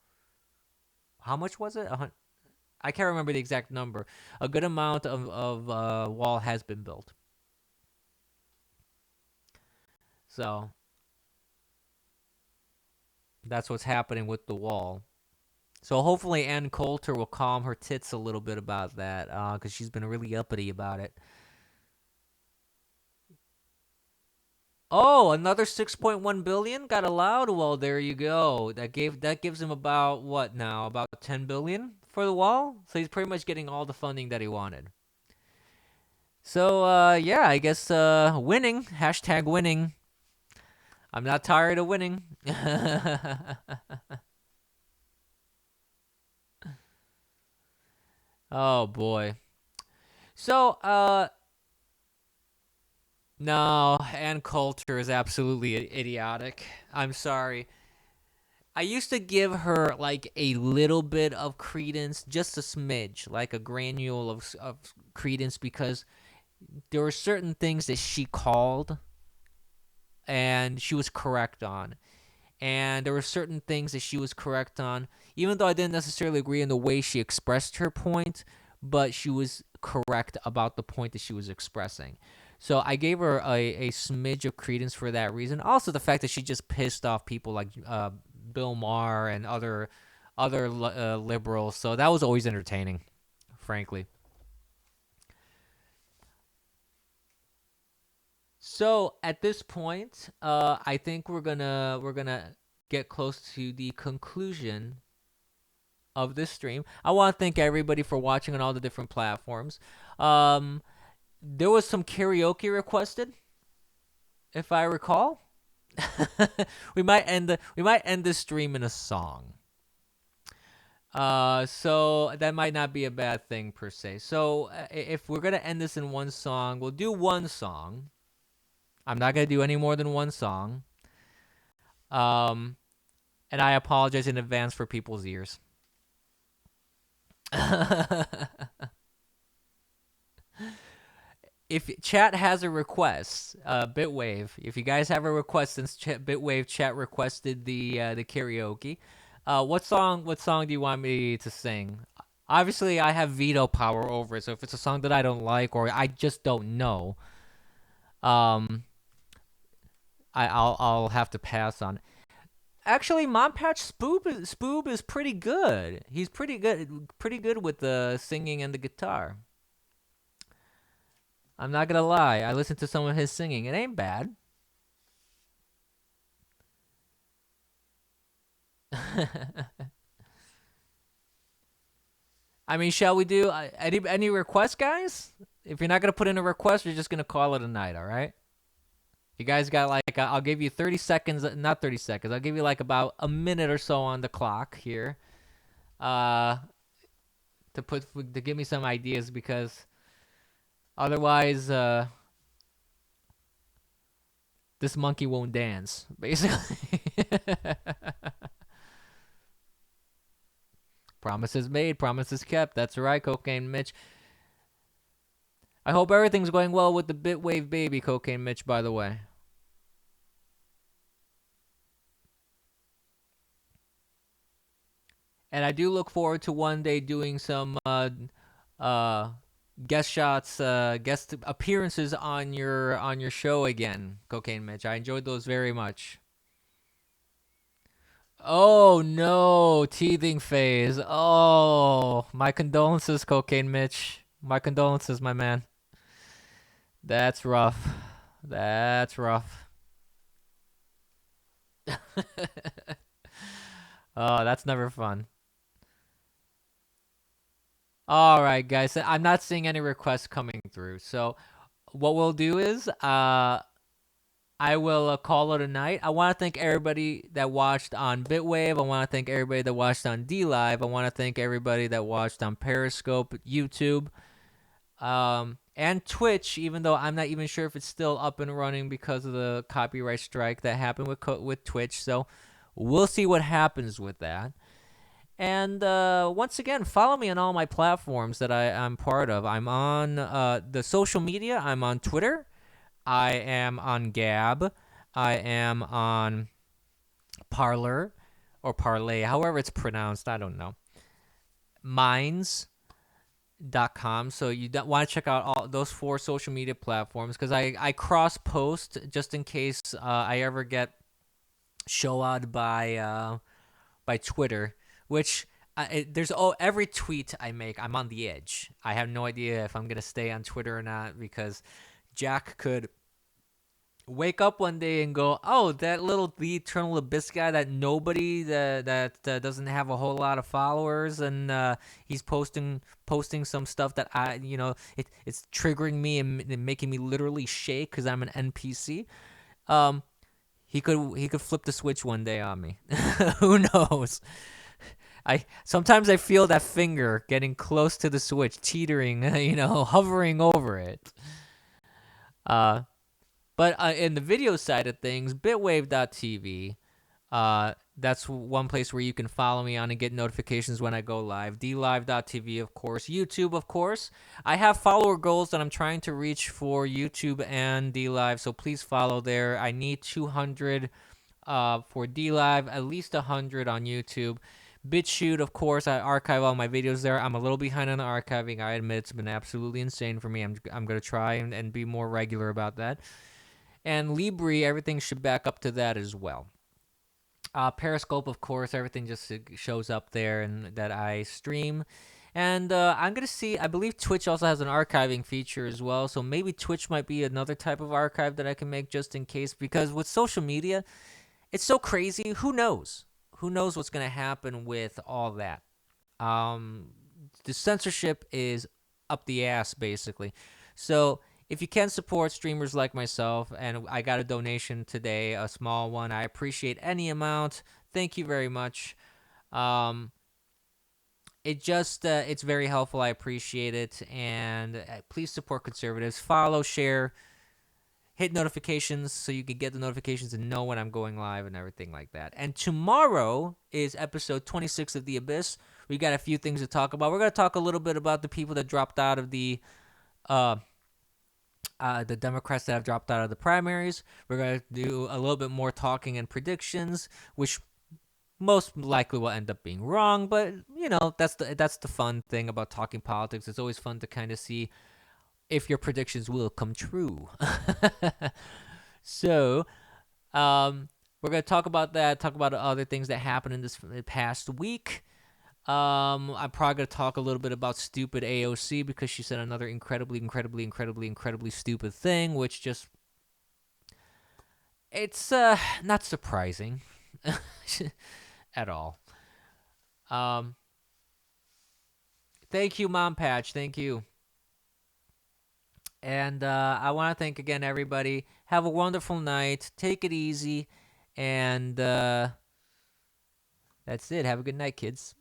How much was it? I can't remember the exact number. A good amount of wall has been built. So that's what's happening with the wall. So hopefully Ann Coulter will calm her tits a little bit about that because she's been really uppity about it. Oh, another 6.1 billion got allowed. Well, there you go. That gives him about what now? About 10 billion for the wall. So he's pretty much getting all the funding that he wanted. So yeah, I guess winning. Hashtag winning. I'm not tired of winning. Oh boy. So no, Ann Coulter is absolutely idiotic. I'm sorry. I used to give her like a little bit of credence, just a smidge, like a granule of credence, because there were certain things that she called and she was correct on. And there were certain things that she was correct on, even though I didn't necessarily agree in the way she expressed her point, but she was correct about the point that she was expressing. So I gave her a smidge of credence for that reason. Also, the fact that she just pissed off people like Bill Maher and other liberals. So that was always entertaining, frankly. So at this point, I think we're gonna get close to the conclusion of this stream. I want to thank everybody for watching on all the different platforms. There was some karaoke requested, if I recall. we might end this stream in a song. So that might not be a bad thing per se. So if we're gonna end this in one song, we'll do one song. I'm not gonna do any more than one song. And I apologize in advance for people's ears. If chat has a request, Bitwave, if you guys have a request, since Bitwave chat requested the karaoke, what song do you want me to sing? Obviously, I have veto power over it, so if it's a song that I don't like or I just don't know, I'll have to pass on. Actually, Monpatch Spoob is pretty good. He's pretty good with the singing and the guitar. I'm not gonna lie. I listened to some of his singing. It ain't bad. I mean, shall we do any requests, guys? If you're not gonna put in a request, you're just gonna call it a night. All right. You guys got like I'll give you 30 seconds, not 30 seconds. I'll give you like about a minute or so on the clock here, to give me some ideas because otherwise, this monkey won't dance, basically. Promises made, promises kept. That's right, Cocaine Mitch. I hope everything's going well with the Bitwave baby, Cocaine Mitch, by the way. And I do look forward to one day doing some guest shots, guest appearances on your show again, Cocaine Mitch. I enjoyed those very much. Oh no, teething phase. Oh, my condolences, Cocaine Mitch. My condolences, my man. That's rough. That's rough. Oh, that's never fun. All right, guys. I'm not seeing any requests coming through. So what we'll do is I will call it a night. I want to thank everybody that watched on Bitwave. I want to thank everybody that watched on DLive. I want to thank everybody that watched on Periscope, YouTube, and Twitch, even though I'm not even sure if it's still up and running because of the copyright strike that happened with Twitch. So we'll see what happens with that. And once again, follow me on all my platforms that I'm part of. I'm on the social media. I'm on Twitter. I am on Gab. I am on Parler or Parlay, however it's pronounced. I don't know. Minds.com. So you want to check out all those 4 social media platforms because I cross post just in case I ever get show out by Twitter, which every tweet I make, I'm on the edge. I have no idea if I'm gonna stay on Twitter or not because Jack could wake up one day and go, "Oh, the Eternal Abyss guy, that nobody that doesn't have a whole lot of followers, and he's posting some stuff that it's triggering me and making me literally shake because I'm an NPC." He could flip the switch one day on me. Who knows? Sometimes I feel that finger getting close to the switch, teetering, hovering over it. But in the video side of things, bitwave.tv, that's one place where you can follow me on and get notifications when I go live. DLive.tv, of course. YouTube, of course. I have follower goals that I'm trying to reach for YouTube and DLive, so please follow there. I need 200 for DLive, at least 100 on YouTube, BitChute, of course, I archive all my videos there. I'm a little behind on the archiving. I admit it's been absolutely insane for me. I'm going to try and be more regular about that. And Libri, everything should back up to that as well. Periscope, of course, everything just shows up there and that I stream. And I'm going to see, I believe Twitch also has an archiving feature as well. So maybe Twitch might be another type of archive that I can make just in case. Because with social media, it's so crazy. Who knows? Who knows what's going to happen with all that? The censorship is up the ass, basically. So if you can support streamers like myself, and I got a donation today, a small one, I appreciate any amount. Thank you very much. It's very helpful. I appreciate it. And please support conservatives. Follow, share, hit notifications so you can get the notifications and know when I'm going live and everything like that. And tomorrow is episode 26 of The Abyss. We got a few things to talk about. We're going to talk a little bit about the people that dropped out of the Democrats that have dropped out of the primaries. We're going to do a little bit more talking and predictions, which most likely will end up being wrong. But, you know, that's the fun thing about talking politics. It's always fun to kind of see if your predictions will come true. So, we're going to talk about that, talk about other things that happened in this past week. I'm probably going to talk a little bit about stupid AOC because she said another incredibly stupid thing, which just, it's not surprising at all. Thank you, Mom Patch. Thank you. And I want to thank again everybody. Have a wonderful night. Take it easy. And that's it. Have a good night, kids.